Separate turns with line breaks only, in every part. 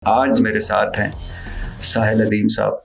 आज मेरे साथ हैं साहिल अदीम साहब।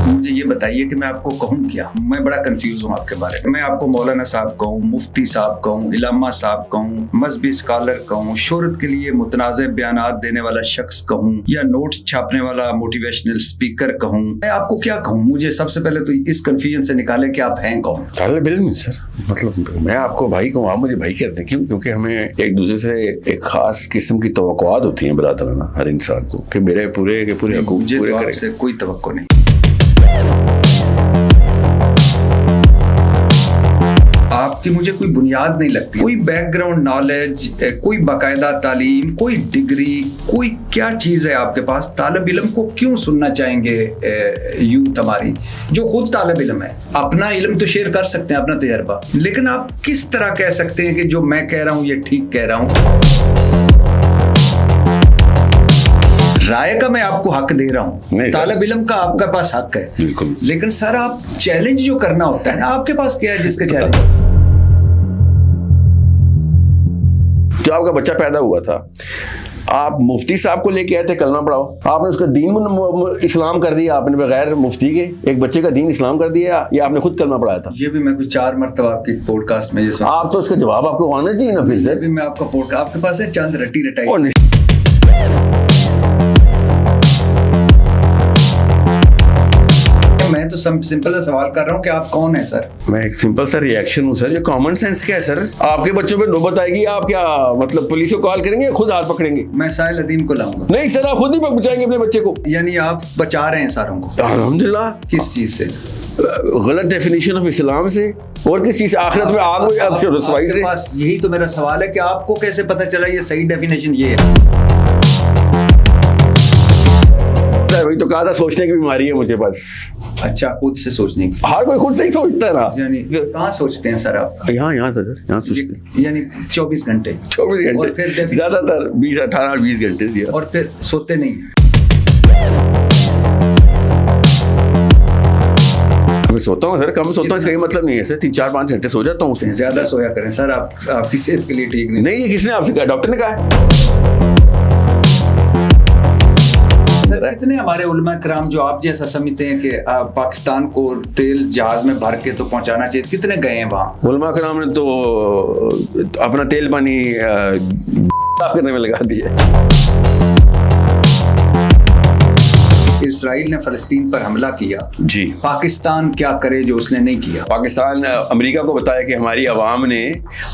मुझे ये बताइए कि मैं आपको कहूँ क्या? मैं बड़ा कंफ्यूज हूँ आपके बारे में। मैं आपको मौलाना साहब कहूँ, मुफ्ती साहब कहूँ, इलामा साहब कहूँ, मजहबी स्कॉलर कहूँ, शोहरत के लिए मुतनाज़े बयानात देने वाला शख्स कहूँ, या नोट छापने वाला मोटिवेशनल स्पीकर कहूँ, मैं आपको क्या कहूँ? मुझे सबसे पहले तो इस कंफ्यूजन से निकाले कि आप हैं कौन?
तालिब इल्म सर, मतलब मैं आपको भाई कहूँ, आप मुझे भाई कहते हैं। क्यों? क्योंकि हमें एक दूसरे से एक खास किस्म की तवक्कुआत होती है बरादराना हर इंसान को कि मेरे पूरे के पूरे हकूक़ पूरे करें।
आपसे कोई तवक्को नहीं। आपकी मुझे कोई बुनियाद नहीं लगती, कोई बैकग्राउंड नॉलेज, कोई बाकायदा तालीम, कोई डिग्री, कोई क्या चीज़ है आपके पास? तालिब इल्म को क्यों सुनना चाहेंगे यूथ हमारी जो खुद तालिब इल्म है? अपना इल्म तो शेयर कर सकते हैं, अपना तजर्बा, लेकिन आप किस तरह कह सकते हैं कि जो मैं कह रहा हूँ ये ठीक कह रहा हूँ? राय का मैं आपको हक दे रहा हूँ, तालिब इल्म का आपके पास हक है,
बिल्कुल।
लेकिन सर आप चैलेंज जो करना होता है ना, आपके पास क्या है जिसका चैलेंज?
जो आपका बच्चा पैदा हुआ था, आप मुफ्ती साहब को लेके आए थे कलमा पढ़ाओ, आपने उसका दीन इस्लाम कर दिया, आपने बगैर मुफ्ती के एक बच्चे का दीन इस्लाम कर दिया, या आपने खुद कलमा पढ़ाया था?
ये भी मैं कुछ 4 मरतबा आपके पॉडकास्ट में ये सुना।
आप तो उसका जवाब आपको आना चाहिए ना। फिर से
भी मैं आपका पॉडकास्ट आपके पास है, चंद रटी रटाई। मैं तो सिंपल सा सवाल कर रहा हूँ कि आप कौन है सर?
मैं एक सिंपल सा रिएक्शन हूँ सर, जो कॉमन सेंस क्या है सर? आपके बच्चों पे नौबत आएगी, आप क्या मतलब पुलिस को कॉल करेंगे, खुद हाथ पकड़ेंगे?
मैं साहिल अदीम को लाऊंगा।
नहीं सर, आप खुद ही बचाएंगे अपने बच्चे को।
यानी आप बचा रहे हैं सारों को?
अल्हम्दुलिल्लाह।
किस चीज से?
गलत डेफिनेशन ऑफ इस्लाम से, और किस चीज से? आखिरत में आग में रसवाई से।
बस यही तो मेरा सवाल है कि आपको कैसे पता चला ये सही डेफिनेशन ये है?
वही तो कहा था, सोचने की बीमारी है मुझे बस।
अच्छा, खुद से सोचने की?
हर कोई खुद से ही सोचता है ना।
यानी कहाँ सोचते हैं सर आप?
यहाँ सर, यहाँ सोचते हैं।
यानी 24 घंटे?
24 घंटे ज्यादातर 20 घंटे दिया।
और फिर सोते नहीं हैं?
मैं सोता हूँ सर, कम सोता हूँ, इसका मतलब नहीं है सर, 3-4-5 घंटे सो जाता हूँ।
ज्यादा सोया करें सर, आपकी सेहत के लिए ठीक नहीं।
नहीं, ये किसने आपसे कहा? डॉक्टर ने कहा।
कितने हमारे उलमा कराम जो आप जैसा समझते हैं कि पाकिस्तान को तेल जहाज में भर के तो पहुंचाना चाहिए, कितने गए हैं वहां?
उलमा कराम ने तो अपना तेल पानी करने में लगा दिया।
इस्राइल ने फलस्तीन पर हमला किया
जी,
पाकिस्तान क्या करे जो उसने नहीं किया?
पाकिस्तान अमेरिका को बताया कि हमारी आवाम ने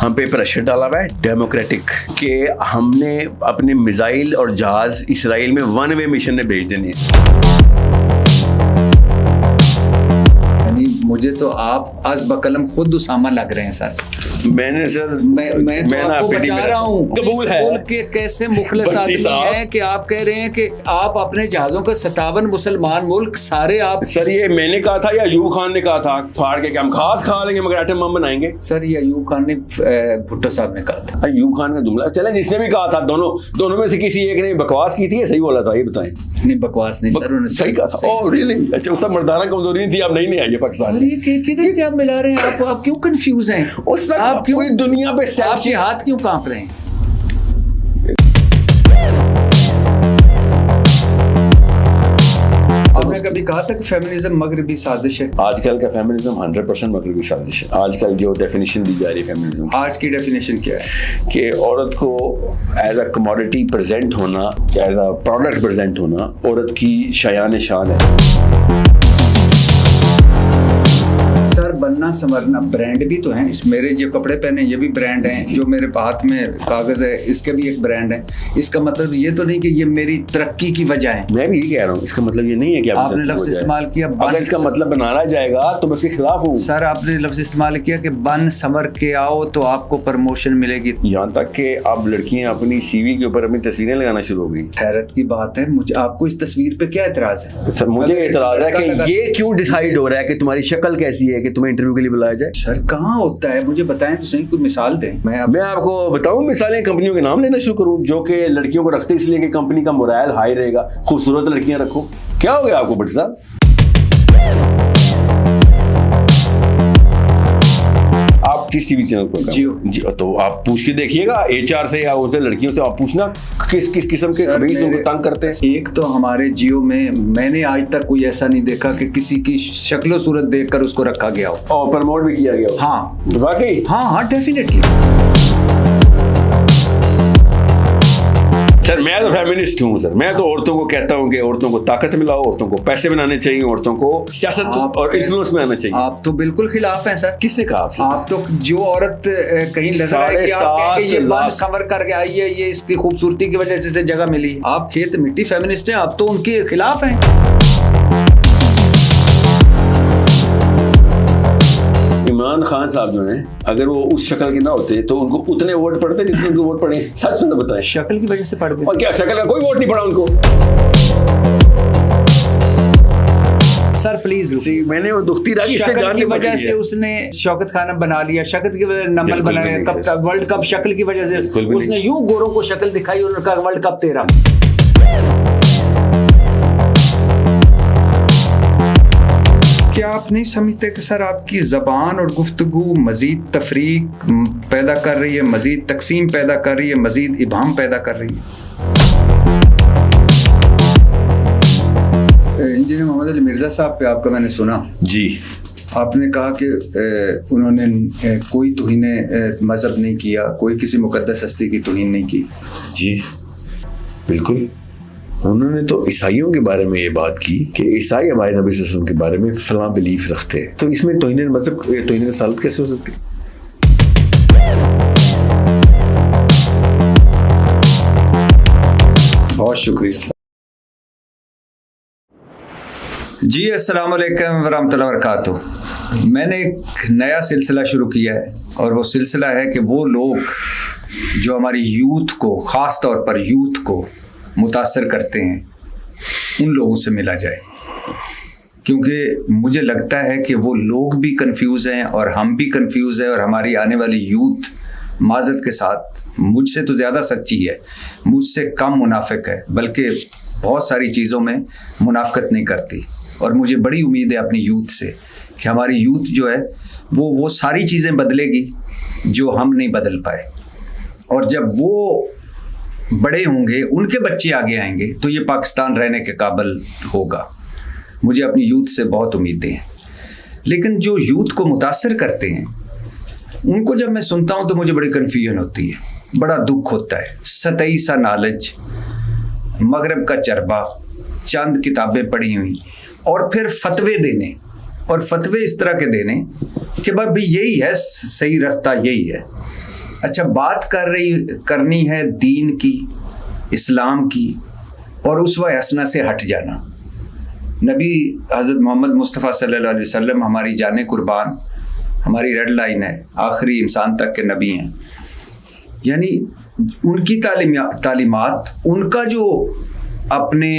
हम पे प्रेशर डाला हुआ है डेमोक्रेटिक, कि हमने अपने मिसाइल और जहाज इस्राइल में 1 वे मिशन में भेज देने।
मुझे तो आप आज बकलम खुद उसामा लग रहे हैं सर।
मैंने सर
मैं तो आपको बचा रहा हूँ।
कबूल है
के कैसे मुखलिस आदमी हैं कि आप कह रहे हैं कि आप अपने जहाजों का 57 मुसलमान मुल्क सारे आप।
सर ये मैंने कहा था या अयूब खान ने कहा था फाड़ के कि हम घास खा लेंगे मगर एटम बम बनाएंगे?
सर ये अयूब खान ने, भुट्टो साहब ने कहा था।
अयूब खान का जुमला चले, जिसने भी कहा था, दोनों में से किसी एक ने बकवास की थी या सही बोला था? ये बताएं।
नहीं, बकवास नहीं सर, उन्होंने
सही कहा था। Oh really? अच्छा, उसका मर्दाना कमजोरी नहीं थी, आप नहीं आई है पाकिस्तान।
किधर से आप मिला रहे हैं? आप क्यों कंफ्यूज हैं?
आप क्यों पूरी दुनिया पे
आपके हाथ क्यों कांप रहे हैं? आपने कभी कहा था कि फेमिनिज्म मगरबी साजिश है?
आजकल का फेमिनिज्म 100% मगरबी साजिश है। आजकल जो डेफिनेशन दी जा रही है फेमिनिज्म,
आज की डेफिनेशन क्या है?
कि औरत को एज अ कमोडिटी प्रेजेंट होना, एज अ प्रोडक्ट प्रेजेंट होना औरत की शायान शान है।
सर बनना संवरना ब्रांड भी तो है। मेरे जो कपड़े पहने ये भी ब्रांड हैं, जो मेरे हाथ में कागज है इसके भी एक ब्रांड है। इसका मतलब ये तो नहीं कि ये मेरी तरक्की की वजह है।
मैं भी ये कह रहा हूँ, इसका मतलब ये नहीं है कि
आपने लफ्ज इस्तेमाल किया,
अगर इसका मतलब बनाना जाएगा तो मैं उसके खिलाफ हूँ।
सर आपने लफ्ज इस्तेमाल किया कि बन संवर के आओ तो आपको प्रमोशन मिलेगी।
यहाँ तक कि अब लड़कियां अपनी सीवी के ऊपर अपनी तस्वीरें लगाना शुरू हो गई।
हैरत की बात है। मुझे आपको इस तस्वीर पे क्या एतराज है?
सर मुझे एतराज है कि ये क्यों डिसाइड हो रहा है कि तुम्हारी शक्ल कैसी है कि तुम्हें इंटरव्यू के लिए बुलाया जाए?
सर कहाँ होता है, मुझे बताएं तो सही, कोई मिसाल दें। मैं
आपको बताऊं मिसालें, कंपनियों के नाम लेना शुरू करूं जो कि लड़कियों को रखते इसलिए कि कंपनी का मोरल हाई रहेगा, खूबसूरत लड़कियां रखो। क्या हो गया आपको भट्ट साहब? आप आप किस टीवी चैनल पर
जियो।
जी, तो आप पूछ के देखिएगा HR से या उनसे लड़कियों से, आप पूछना किस किस किस्म के खबीज उनको तंग करते हैं।
एक तो हमारे जियो में मैंने आज तक कोई ऐसा नहीं देखा कि किसी की शक्लो सूरत देखकर उसको रखा गया हो
और प्रमोट भी किया गया हो।
हाँ
वाकई
हाँ डेफिनेटली।
सर मैं तो फेमिनिस्ट हूँ सर, मैं तो औरतों को कहता हूँ कि औरतों को ताकत मिलाओ, औरतों को पैसे बनाने चाहिए, औरतों को सियासत और इन्फ्लुएंस में आना चाहिए।
आप तो बिल्कुल खिलाफ हैं सर।
किसने कहा आपसे?
आप तो जो औरत कहीं नजर आए कि आप कहें कि ये बाल संवर करके आई है, ये इसकी खूबसूरती की वजह से जगह मिली, आप खेत मिट्टी फेमिनिस्ट हैं, आप तो उनके खिलाफ हैं।
इमरान खान साहब जो हैं, अगर वो उस शक्ल के ना होते तो उनको उतने वोट पड़ते जितने उनको वोट पड़े। सच में बताएं,
शक्ल की वजह से पड़ गए।
और क्या शक्ल का कोई वोट नहीं पड़ा उनको?
सर प्लीज
मैंने वो दुखती रही
शक्ल की वजह से उसने शौकत खाना बना लिया, शक्ल की वजह से नंबर बनाया, कब वर्ल्ड कप शक्ल की वजह से उसने यूं गोरों को शक्ल दिखाई और उनका वर्ल्ड कप तेरा। क्या आप नहीं समझते कि सर आपकी ज़बान और गुफ्तगू मज़ीद तफरीक पैदा कर रही है, मज़ीद तकसीम पैदा कर रही है, मज़ीद इबाम पैदा कर रही है? इंजीनियर मोहम्मद अली मिर्ज़ा साहब पे आपका मैंने सुना
जी,
आपने कहा कि उन्होंने कोई तौहीन मज़हब नहीं किया, कोई किसी मुक़द्दस हस्ती की तौहीन नहीं की।
जी बिल्कुल, उन्होंने तो ईसाइयों के बारे में ये बात की कि ईसाई हमारे नबी सल्लल्लाहु अलैहि वसल्लम के बारे में फलां बिलीफ रखते हैं, तो इसमें तौहीन मज़हब, तौहीन रसालत कैसे हो सकती है?
बहुत शुक्रिया जी। अस्सलाम वालेकुम वरहमतुल्लाहि वबरकातुहू। मैंने एक नया सिलसिला शुरू किया है और वो सिलसिला है कि वो लोग जो हमारी यूथ को, ख़ास तौर पर यूथ को मुतासर करते हैं, उन लोगों से मिला जाए, क्योंकि मुझे लगता है कि वो लोग भी कंफ्यूज हैं और हम भी कंफ्यूज हैं और हमारी आने वाली यूथ माज़रत के साथ मुझसे तो ज़्यादा सच्ची है, मुझसे कम मुनाफिक है, बल्कि बहुत सारी चीज़ों में मुनाफिकत नहीं करती। और मुझे बड़ी उम्मीद है अपनी यूथ से कि हमारी यूथ जो है वो सारी चीज़ें बदलेगी जो हम नहीं बदल पाए, और जब वो बड़े होंगे, उनके बच्चे आगे आएंगे, तो ये पाकिस्तान रहने के काबिल होगा। मुझे अपनी यूथ से बहुत उम्मीदें हैं। लेकिन जो यूथ को मुतासर करते हैं, उनको जब मैं सुनता हूँ तो मुझे बड़ी कन्फ्यूजन होती है, बड़ा दुख होता है। सतही सा नॉलेज, मगरब का चरबा, चंद किताबें पढ़ी हुई, और फिर फतवे देने, और फतवे इस तरह के देने कि भाई यही है सही रास्ता, यही है। अच्छा, बात करनी है दीन की, इस्लाम की, और उसवा हसना से हट जाना। नबी हज़रत मोहम्मद मुस्तफ़ा सल्लल्लाहु अलैहि वसल्लम हमारी जाने कुर्बान, हमारी रेड लाइन है, आखिरी इंसान तक के नबी हैं। यानी उनकी तालीमात, उनका जो अपने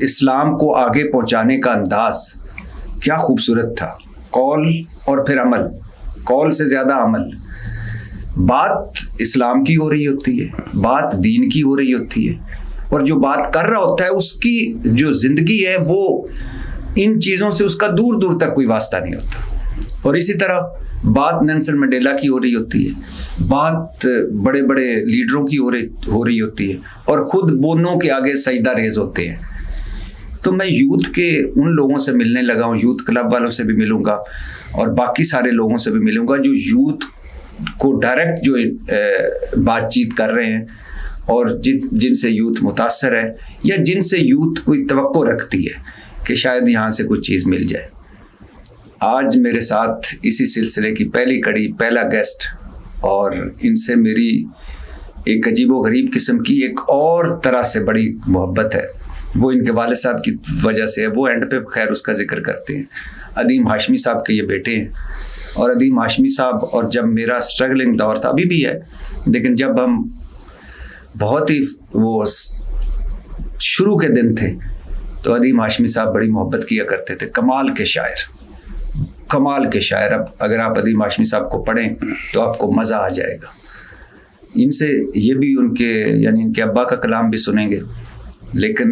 इस्लाम को आगे पहुंचाने का अंदाज़ क्या खूबसूरत था। कौल और फिर अमल, कौल से ज़्यादा अमल। बात इस्लाम की हो रही होती है, बात दीन की हो रही होती है, और जो बात कर रहा होता है उसकी जो ज़िंदगी है वो इन चीज़ों से उसका दूर दूर तक कोई वास्ता नहीं होता। और इसी तरह बात नेल्सन मंडेला की हो रही होती है, बात बड़े बड़े लीडरों की हो रही होती है, और ख़ुद बोनों के आगे सजदा रेज होते हैं। तो मैं यूथ के उन लोगों से मिलने लगा हूँ, यूथ क्लब वालों से भी मिलूँगा और बाकी सारे लोगों से भी मिलूँगा जो यूथ को डायरेक्ट जो बातचीत कर रहे हैं, और जिनसे यूथ मुतासर है, या जिनसे यूथ कोई तवक्को रखती है कि शायद यहाँ से कुछ चीज़ मिल जाए। आज मेरे साथ इसी सिलसिले की पहली कड़ी, पहला गेस्ट, और इनसे मेरी एक अजीबो-गरीब किस्म की एक और तरह से बड़ी मोहब्बत है। वो इनके वालिद साहब की वजह से है। वो एंड पे खैर उसका जिक्र करते हैं। अदीम हाशमी साहब के ये बेटे हैं, और अदीम हाशमी साहब, और जब मेरा स्ट्रगलिंग दौर था, अभी भी है, लेकिन जब हम बहुत ही वो शुरू के दिन थे, तो अदीम हाशमी साहब बड़ी मोहब्बत किया करते थे। कमाल के शायर, कमाल के शायर। अब अगर आप अदीम हाशमी साहब को पढ़ें तो आपको मज़ा आ जाएगा। इनसे ये भी उनके यानी इनके अब्बा का कलाम भी सुनेंगे, लेकिन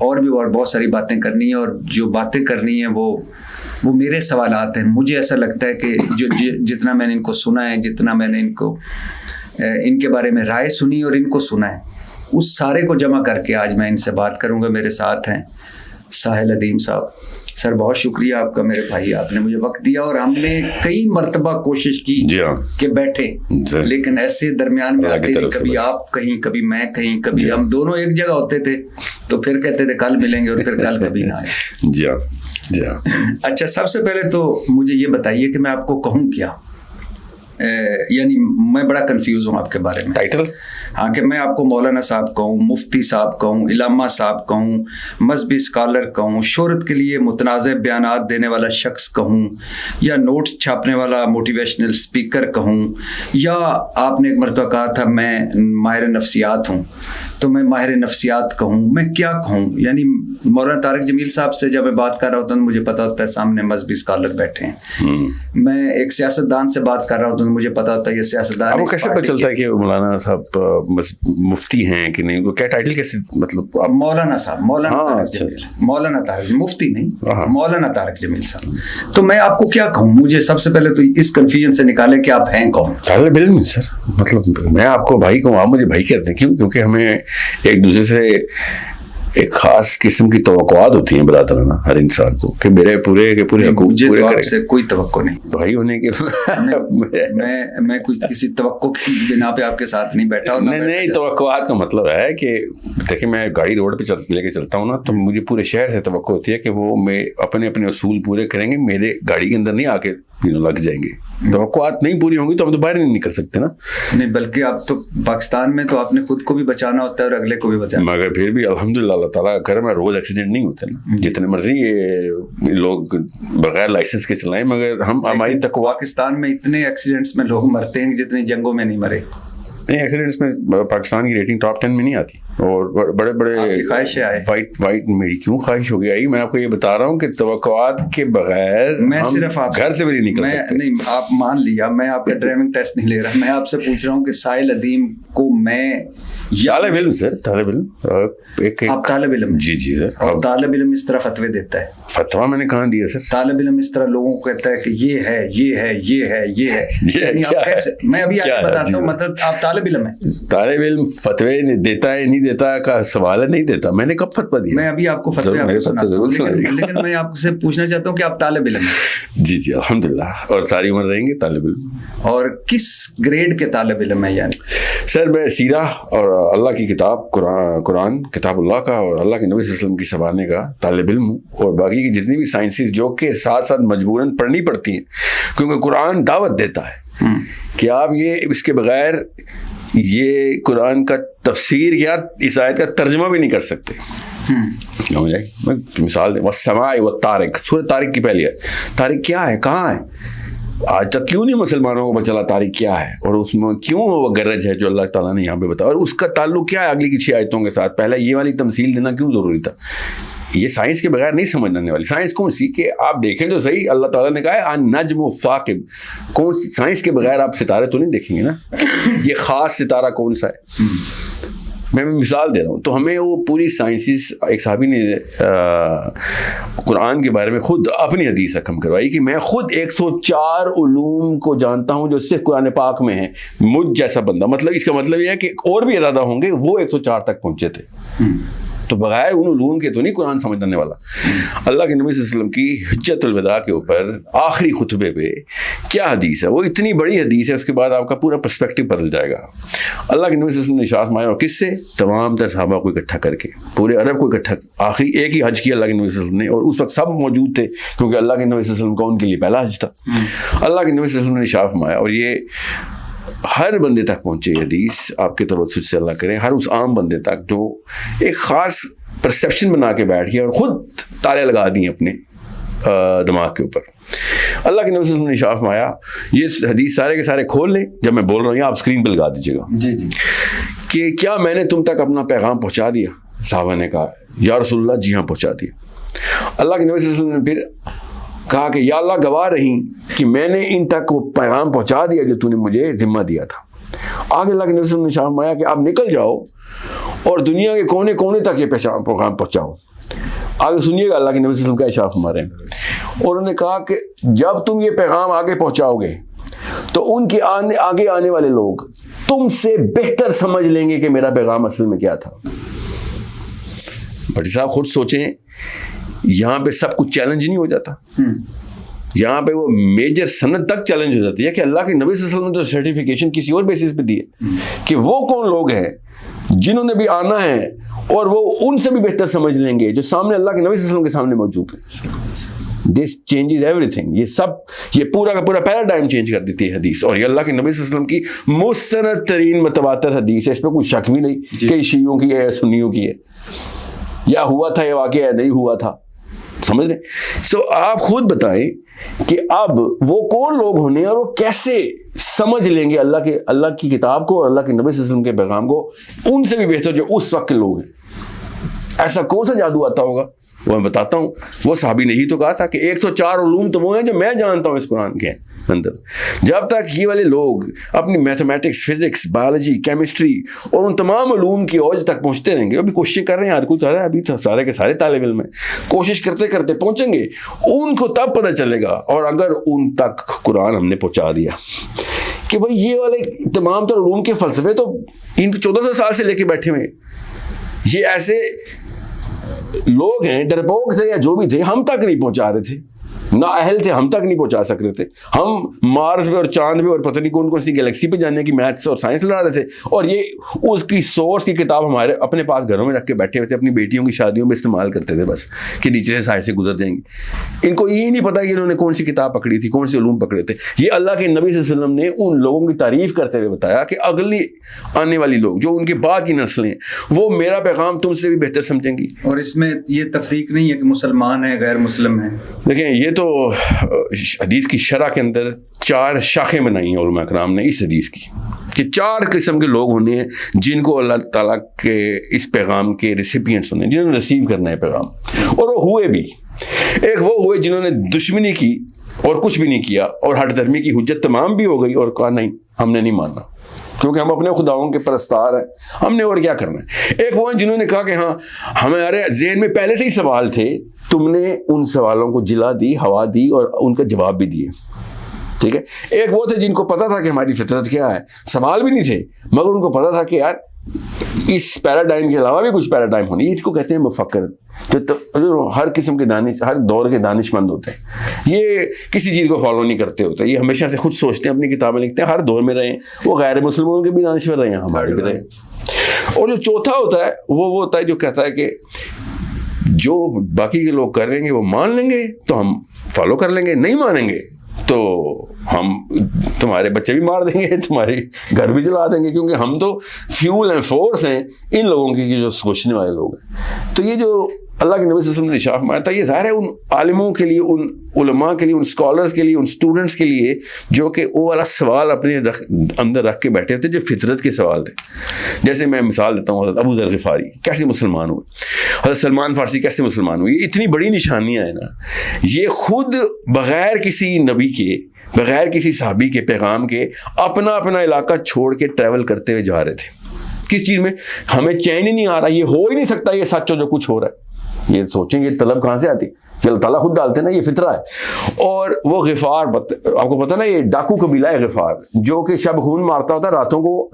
और भी और बहुत सारी बातें करनी है, और जो बातें करनी है वो वो मेरे सवालात हैं। मुझे ऐसा लगता है कि जितना मैंने इनको सुना है, जितना मैंने इनके बारे में राय सुनी और इनको सुना है, उस सारे को जमा करके आज मैं इनसे बात करूंगा। मेरे साथ हैं साहिल अदीम साहब। सर बहुत शुक्रिया आपका मेरे भाई, आपने मुझे वक्त दिया और हमने कई मर्तबा कोशिश की कि बैठे, लेकिन ऐसे दरमियान में आते थे, कभी आप कहीं, कभी मैं कहीं, कभी हम दोनों एक जगह होते थे, तो फिर कहते थे कल मिलेंगे और फिर कल कभी ना आए।
जी।
अच्छा, सबसे पहले तो मुझे ये बताइए कि मैं आपको कहूँ क्या, यानी मैं बड़ा कंफ्यूज हूँ आपके बारे में।
टाइटल?
हाँ, कि मैं आपको मौलाना साहब कहूँ, मुफ्ती साहब कहूँ, इलामा साहब कहूँ, मजहबी स्कॉलर कहूँ, शोहरत के लिए मुतनाज़ बयानात देने वाला शख्स कहूँ, या नोट छापने वाला मोटिवेशनल स्पीकर कहूँ, या आपने एक मरतबा कहा था मैं माहिर नफ्सियात हूँ, तो मैं माहिर नफ्सियात कहूँ, मैं क्या कहूँ? यानी मौलाना तारिक जमील साहब से जब मैं बात कर रहा होता हूँ मुझे पता होता है सामने मजहबी स्कॉलर बैठे हैं। मैं एक सियासतदान से बात कर रहा होता हूँ, मुझे पता होता है ये सियासतदान।
आपको कैसे पता चलता है कि मौलाना साहब मुफ्ती हैं कि नहीं? क्या टाइटल कैसे, मतलब
मौलाना साहब, मौलाना तारिक, मुफ्ती नहीं, मौलाना तारिक जमील साहब। तो मैं आपको क्या कहूँ? मुझे सबसे पहले तो इस कंफ्यूजन से निकाले कि आप हैं कौन?
तालिब इल्म सर, मतलब मैं आपको भाई कहूँ, आप मुझे भाई कहते हैं। क्यों? क्योंकि हमें एक दूसरे से एक खास किस्म की तवक्कुआत होती है बरादराना हर इंसान को कि मेरे पूरे
मुझे तो आपसे कोई तवक्को नहीं
भाई होने के।
मैं कुछ किसी तवक्को की बिना पे आपके साथ नहीं बैठा।
नहीं, तवक्कुआत का मतलब है कि देखिए, मैं गाड़ी रोड पे लेके चलता हूँ ना, तो मुझे पूरे शहर से तवक्को होती है कि वो मैं अपने उसूल पूरे करेंगे, मेरे गाड़ी के अंदर नहीं आके लग जाएंगे। तवक्कुआत नहीं पूरी होंगी तो हम तो बाहर नहीं निकल सकते ना।
नहीं, बल्कि आप तो पाकिस्तान में तो आपने खुद को भी बचाना होता है और अगले को भी बचाना।
मगर फिर भी अल्हम्दुलिल्लाह अल्लाह ताला करे, मैं रोज एक्सीडेंट नहीं होते ना, जितने मर्जी ये लोग बगैर लाइसेंस के चलाएं, मगर हमारी तकवा।
पाकिस्तान में इतने एक्सीडेंट्स में लोग मरते हैं जितनी जंगों में नहीं मरे।
नहीं, एक्सीडेंट्स में पाकिस्तान की रेटिंग टॉप 10 में नहीं आती, और बड़े
ख्वाहिशें आए।
वाइट मेरी क्यों ख्वाहिश हो गई? मैं आपको ये बता रहा हूँ कि तवक्कुआत के बगैर
मैं सिर्फ आप
घर से भी नहीं निकल सकते।
नहीं, आप मान लिया, मैं आपका ड्राइविंग टेस्ट नहीं ले रहा, मैं आपसे पूछ रहा हूँ कि साहिल अदीम को मैं
तालिब इल्म सर, तालिब इल्म
आप तालिब इल्म?
जी सर।
और तालिब इल्म इस तरह फतवे देता है?
फतवा मैंने कहाँ दिया सर?
तालिब इल्म इस तरह लोगों को कहता है कि ये है, ये है, ये है, ये है। मैं अभी आपको बताता हूँ, मतलब आप तालिब इल्म है।
तालिब इल्म फतवे देता है नहीं देता का सवाल है, नहीं देता। मैंने कब फतवा दिया?
मैं अभी आपको फतवे सुनाता हूँ, लेकिन मैं आपसे पूछना चाहता हूँ कि आप तालिब इल्म है?
जी अल्हम्दुलिल्लाह, और सारी उम्र रहेंगे तालिब इल्म।
और किस ग्रेड के तालिब इल्म है? यानी
सर मैं सीरा और अल्लाह की किताब कुरान किताबुल्लाह का और अल्लाह के नबी सल्लल्लाहु अलैहि वसल्लम की सवारने का तालिब इल्म हूँ, और बाकी की जितनी भी साइंसेस जो के साथ साथ मजबूरन पढ़नी पड़ती हैं, क्योंकि कुरान दावत देता है कि आप ये इसके बगैर ये कुरान का तफसीर या इस आयत का तर्जमा भी नहीं कर सकते। मैं मिसाल दे, वस्समाए वत्तारिक, सूरह तारिक की पहली है। तारिक क्या है, कहाँ है? आज तक क्यों नहीं मुसलमानों को चला तारीख क्या है, और उसमें क्यों वो गरज है जो अल्लाह ताला ने यहाँ पे बताया, और उसका ताल्लुक क्या है अगली की 6 आयतों के साथ? पहले ये वाली तमसील देना क्यों ज़रूरी था? ये साइंस के बगैर नहीं समझ आने वाली। साइंस कौन सी कि आप देखें तो सही, अल्लाह ताला ने कहा है अन-नज्मु साकिब। कौन साइंस के बगैर आप सितारे तो नहीं देखेंगे ना, ये ख़ास सितारा कौन सा है? मैं मिसाल दे रहा हूँ। तो हमें वो पूरी साइंसिस, एक साहबी ने कुरान के बारे में खुद अपनी हदीस रकम करवाई कि मैं खुद 104 उलूम को जानता हूँ जो सिर्फ कुरान पाक में है। मुझ जैसा बंदा, मतलब इसका मतलब ये है कि और भी ज़्यादा होंगे, वो 104 तक पहुँचे थे। तो बगैर उन उलूम के तो नहीं कुरान समझ आने वाला। अल्लाह के नबी सल्लल्लाहु अलैहि वसल्लम की हिज्जतुल वदा के ऊपर आखिरी खुतबे पे क्या हदीस है, वो इतनी बड़ी हदीस है, उसके बाद आपका पूरा पर्सपेक्टिव बदल जाएगा। अल्लाह के नबी सल्लल्लाहु अलैहि वसल्लम ने इरशाद फरमाया, और किससे? तमाम तर सहाबा को इकट्ठा करके, पूरे अरब को इकट्ठा। आखिरी एक ही हज किया अल्लाह के नबी सल्लल्लाहु अलैहि वसल्लम ने, और उस वक्त सब मौजूद थे, क्योंकि अल्लाह के नबी सल्लल्लाहु अलैहि वसल्लम का उनके लिए पहला हज था। अल्लाह के नबी सल्लल्लाहु अलैहि वसल्लम ने इरशाद फरमाया, और ये हर बंदे तक पहुँचे हदीस, आपके तवज्जुह से अल्लाह करें, हर उस आम बंदे तक जो एक ख़ास परसेप्शन बना के बैठ गया और ख़ुद ताले लगा दिए अपने दिमाग के ऊपर। अल्लाह के नबी सल्लल्लाहु अलैहि वसल्लम ने इरशाद फरमाया, ये हदीस सारे के सारे खोल लें, जब मैं बोल रहा हूँ आप स्क्रीन पर लगा दीजिएगा
जी
कि क्या मैंने तुम तक अपना पैगाम पहुँचा दिया? साहबा ने कहा, या रसूलल्लाह, जी हाँ पहुँचा दिया। अल्लाह के नबी सल्लल्लाहु अलैहि वसल्लम ने फिर कहा कि या अल्लाह, गवाह रही कि मैंने इन तक वो पैगाम पहुँचा दिया जो तूने मुझे जिम्मा दिया था। आगे अल्लाह के नबी सल्लल्लाहु अलैहि वसल्लम ने इरशाद फरमाया कि आप निकल जाओ और दुनिया के कोने कोने तक ये पैगाम पहुँचाओ। आगे सुनिएगा अल्लाह के नबी सल्लल्लाहु अलैहि वसल्लम का इरशाद फरमा रहे हैं, और उन्होंने कहा कि जब तुम ये पैगाम आगे पहुंचाओगे तो उनके आगे आने वाले लोग तुमसे बेहतर समझ लेंगे कि मेरा पैगाम असल में क्या था। भट्टी साहब खुद सोचें, यहां पे सब कुछ चैलेंज नहीं हो जाता, यहाँ पे वो मेजर सनद तक चैलेंज हो जाती है कि अल्लाह के नबी सल्लल्लाहु अलैहि वसल्लम ने तो सर्टिफिकेशन किसी और बेसिस पे दी है कि वो कौन लोग हैं जिन्होंने भी आना है और वो उनसे भी बेहतर समझ लेंगे जो सामने अल्लाह के नबी सल्लल्लाहु अलैहि वसल्लम के सामने मौजूद है। This changes everything. ये पूरा का पूरा पैराडाइम चेंज कर देती है हदीस, और ये अल्लाह के नबी सल्लल्लाहु अलैहि वसल्लम की मुस्तनद तरीन मुतवातिर हदीस है, इस पर कोई शक भी नहीं कि शियों की है या सुन्नियों की है, या हुआ था या वाकया नहीं हुआ था, समझ रहे। सो आप खुद बताएं कि अब वो कौन लोग होने और वो कैसे समझ लेंगे अल्लाह की किताब को और अल्लाह के नबी सल्लल्लाहु अलैहि वसल्लम के पैगाम को उनसे भी बेहतर जो उस वक्त के लोग हैं। ऐसा कौन सा जादू आता होगा, वो मैं बताता हूँ। वो साहबी ने ही तो कहा था कि 104 उलूम तो वो हैं जो मैं जानता हूँ इस कुरान के अंदर। जब तक ये वाले लोग अपनी मैथमेटिक्स, फिजिक्स, बायोलॉजी, केमिस्ट्री और उन तमाम उलूम की औज तक पहुंचते रहेंगे, अभी कोशिश कर रहे हैं, हर कोई कर रहा है, अभी तो सारे के सारे तालिब इल्म में कोशिश करते करते पहुंचेंगे, उनको तब पता चलेगा। और अगर उन तक कुरान हमने पहुंचा दिया कि भाई ये वाले तमाम तर उलूम के फलसफे तो इनको 1400 साल से लेके बैठे हुए, ये ऐसे लोग हैं डरपोक थे या जो भी थे, हम तक नहीं पहुंचा रहे थे, ना अहल थे, हम तक नहीं पहुंचा सक रहे थे। हम मार्स पे और चांद पे और पता नहीं कौन कौन सी गैलेक्सी पे जाने की मैथ्स और साइंस लड़ा रहे थे, और ये उसकी सोर्स की किताब हमारे अपने पास घरों में रख के बैठे हुए थे, अपनी बेटियों की शादियों में इस्तेमाल करते थे बस कि नीचे से साइड से गुजर जाएंगे। इनको ये नहीं पता कि इन्होंने कौन सी किताब पकड़ी थी, कौन से उलूम पकड़े थे। ये अल्लाह के नबी सल्लल्लाहु अलैहि वसल्लम ने उन लोगों की तारीफ करते हुए बताया कि अगली आने वाली लोग जो उनके बाद की नस्लें वो मेरा पैगाम तुमसे भी बेहतर समझेंगी।
और इसमें ये तफरीक नहीं है कि मुसलमान है गैर मुस्लिम है।
देखें, ये तो हदीस की शरह के अंदर 4 शाखें बनाई हैं उलमा कराम ने इस हदीस की कि 4 किस्म के लोग होने हैं जिनको अल्लाह ताला के इस पैगाम के रिसिपिएंट्स होने, जिन्होंने रिसीव करना है पैगाम, और वो हुए भी। एक वो हुए जिन्होंने दुश्मनी की और कुछ भी नहीं किया और हट धर्मी की हुज्जत तमाम भी हो गई और कहा नहीं हमने नहीं मानना क्योंकि हम अपने खुदाओं के परस्तार हैं, हमने और क्या करना है। एक वो हैं जिन्होंने कहा कि हाँ हमारे ज़हन में पहले से ही सवाल थे, तुमने उन सवालों को जिला दी, हवा दी और उनका जवाब भी दिए, ठीक है। एक वो थे जिनको पता था कि हमारी फितरत क्या है, सवाल भी नहीं थे मगर उनको पता था कि यार इस पैराडाइम के अलावा भी कुछ पैराडाइम होनी, इसको कहते हैं मुफक्कर, जो हर किस्म के हर दौर के दानिशमंद होते हैं। ये किसी चीज़ को फॉलो नहीं करते होते, ये हमेशा से खुद सोचते हैं, अपनी किताबें लिखते हैं, हर दौर में रहे, वो गैर मुसलमानों के भी दानिश्वर रहे हैं, हमारे भी रहे। और जो चौथा होता है वो होता है जो कहता है कि जो बाकी के लोग करेंगे वो मान लेंगे तो हम फॉलो कर लेंगे, नहीं मानेंगे तो हम तुम्हारे बच्चे भी मार देंगे, तुम्हारे घर भी जला देंगे, क्योंकि हम तो फ्यूल एंड फोर्स हैं इन लोगों की जो सोचने वाले लोग हैं। तो ये जो अल्लाह के नबी सल्लल्लाहु अलैहि वसल्लम ने इरशाद फरमाया था, ये ज़ाहिर है उन आलिमों के लिए, उन उलमा के लिए, उन स्कॉलर्स के लिए, उन स्टूडेंट्स के लिए जो कि वो वाला सवाल अपने अंदर रख के बैठे थे जो फितरत के सवाल थे। जैसे मैं मिसाल देता हूँ, हज़रत अबू ज़र ग़िफ़ारी कैसे मुसलमान हुए, हज़रत सलमान फ़ारसी कैसे मुसलमान हुए। इतनी बड़ी निशानियाँ हैं ना, ये खुद बग़ैर किसी नबी के, बग़ैर किसी साहबी के पैगाम के अपना अपना इलाका छोड़ के ट्रैवल करते हुए जा रहे थे। किस चीज़ में हमें चैन ही नहीं आ रहा, ये हो ही नहीं सकता ये सच हो जो कुछ हो रहा है। ये सोचेंगे तलब कहाँ से आती, कि अल्लाह ताला खुद डालते ना, ये फितरा है। और वो ग़िफ़ार, आपको पता ना ये डाकू कबीला है ग़िफ़ार, जो कि शब खून मारता होता, रातों को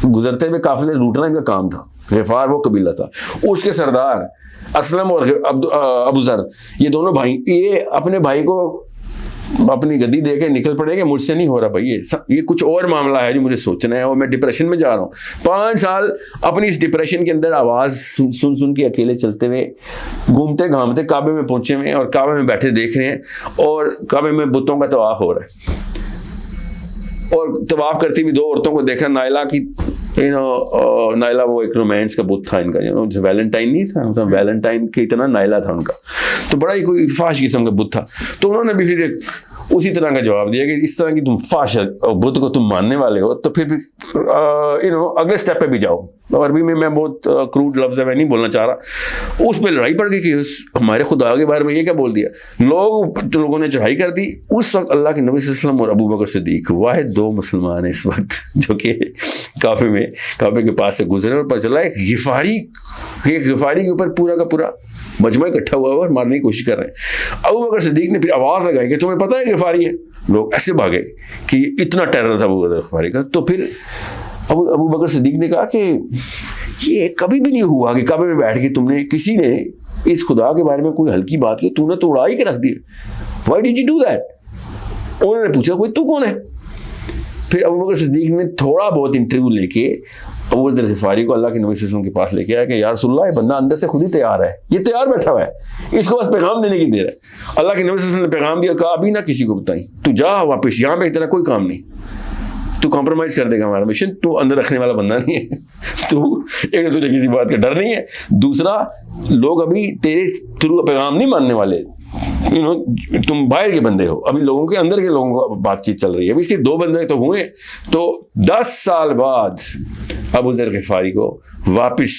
गुजरते हुए काफिले लूटना इनका काम था। ग़िफ़ार वो कबीला था, उसके सरदार असलम और अबू ज़र, ये दोनों भाई, ये अपने भाई को अपनी गद्दी दे के निकल पड़ेंगे, मुझसे नहीं हो रहा भाई, ये कुछ और मामला है जो मुझे सोचना है और मैं डिप्रेशन में जा रहा हूँ। 5 साल अपनी इस डिप्रेशन के अंदर आवाज़ सुन सुन के अकेले चलते हुए, घूमते घामते काबे में पहुँचे हुए और काबे में बैठे देख रहे हैं और काबे में बुतों का तवाफ़ हो रहा है, और तवाफ़ करती हुई 2 औरतों को देखा, नायला की, नायला वो एक रोमांस का बुत था इनका, जो वैलेंटाइन नहीं था, मतलब वैलेंटाइन के इतना नायला था उनका, तो बड़ा ही कोई फाश किस्म का बुत था। तो उन्होंने भी फिर उसी तरह का जवाब दिया कि इस तरह की तुम फाश बुत को तुम मानने वाले हो तो फिर अगले स्टेप पे भी जाओ। अरबी में मैं बहुत क्रूड लफ्ज़ है, मैं नहीं बोलना चाह रहा, उस पर लड़ाई पड़ गई कि हमारे खुदा के बारे में ये क्या बोल दिया। लोगों ने चढ़ाई कर दी। उस वक्त अल्लाह के नबी सल्लल्लाहु अलैहि वसल्लम और अबू बकर सिद्दीक वाहिद 2 मुसलमान हैं इस वक्त जो कि काबे के पास से गुजरे और पता चला एक ग़िफ़ारी के ऊपर पूरा का पूरा मजमा इकट्ठा हुआ और मारने की कोशिश कर रहे हैं। अबू बकर सिद्दीक ने फिर आवाज़ लगाई कि तुम्हें पता है गिरफ्तारी है। लोग ऐसे भागे कि इतना टेरर था अबू बकर गिरफ्तारी का। तो फिर अबू बकर सिद्दीक ने कहा कि ये कभी भी नहीं हुआ कि कब्र में बैठ के तुमने किसी ने इस खुदा के बारे में कोई हल्की बात की, तूने तो उड़ा ही के रख दिया। Why did you do that? उन्होंने पूछा कोई तू कौन है? फिर अबू बकर सिद्दीक ने थोड़ा बहुत इंटरव्यू लेके अबू बकर गिरफ्तारी को अल्लाह के नबी सल्लल्लाहु अलैहि वसल्लम के पास लेके आया कि या रसूलल्लाह, ये बंदा अंदर से खुद ही तैयार है, ये तैयार बैठा हुआ है, इसको बस पैगाम देने की देर है। अल्लाह के नबी सल्लल्लाहु अलैहि वसल्लम ने पैगाम दिया, कहा अभी ना किसी को बताई, तू जा वापस, यहाँ पे तेरा कोई काम नहीं, तू कॉम्प्रोमाइज कर देगा हमारा मिशन, तू अंदर रखने वाला बंदा नहीं है। तू एक, तुझे किसी बात का डर नहीं है, दूसरा लोग अभी तेरे थ्रू पैगाम नहीं मानने वाले, तुम बाहर के बंदे हो, अभी लोगों के अंदर के लोगों को बातचीत चल रही है। अभी सिर्फ 2 बंदे तो हुए, तो 10 साल बाद अबू ज़र गिफ़ारी को वापस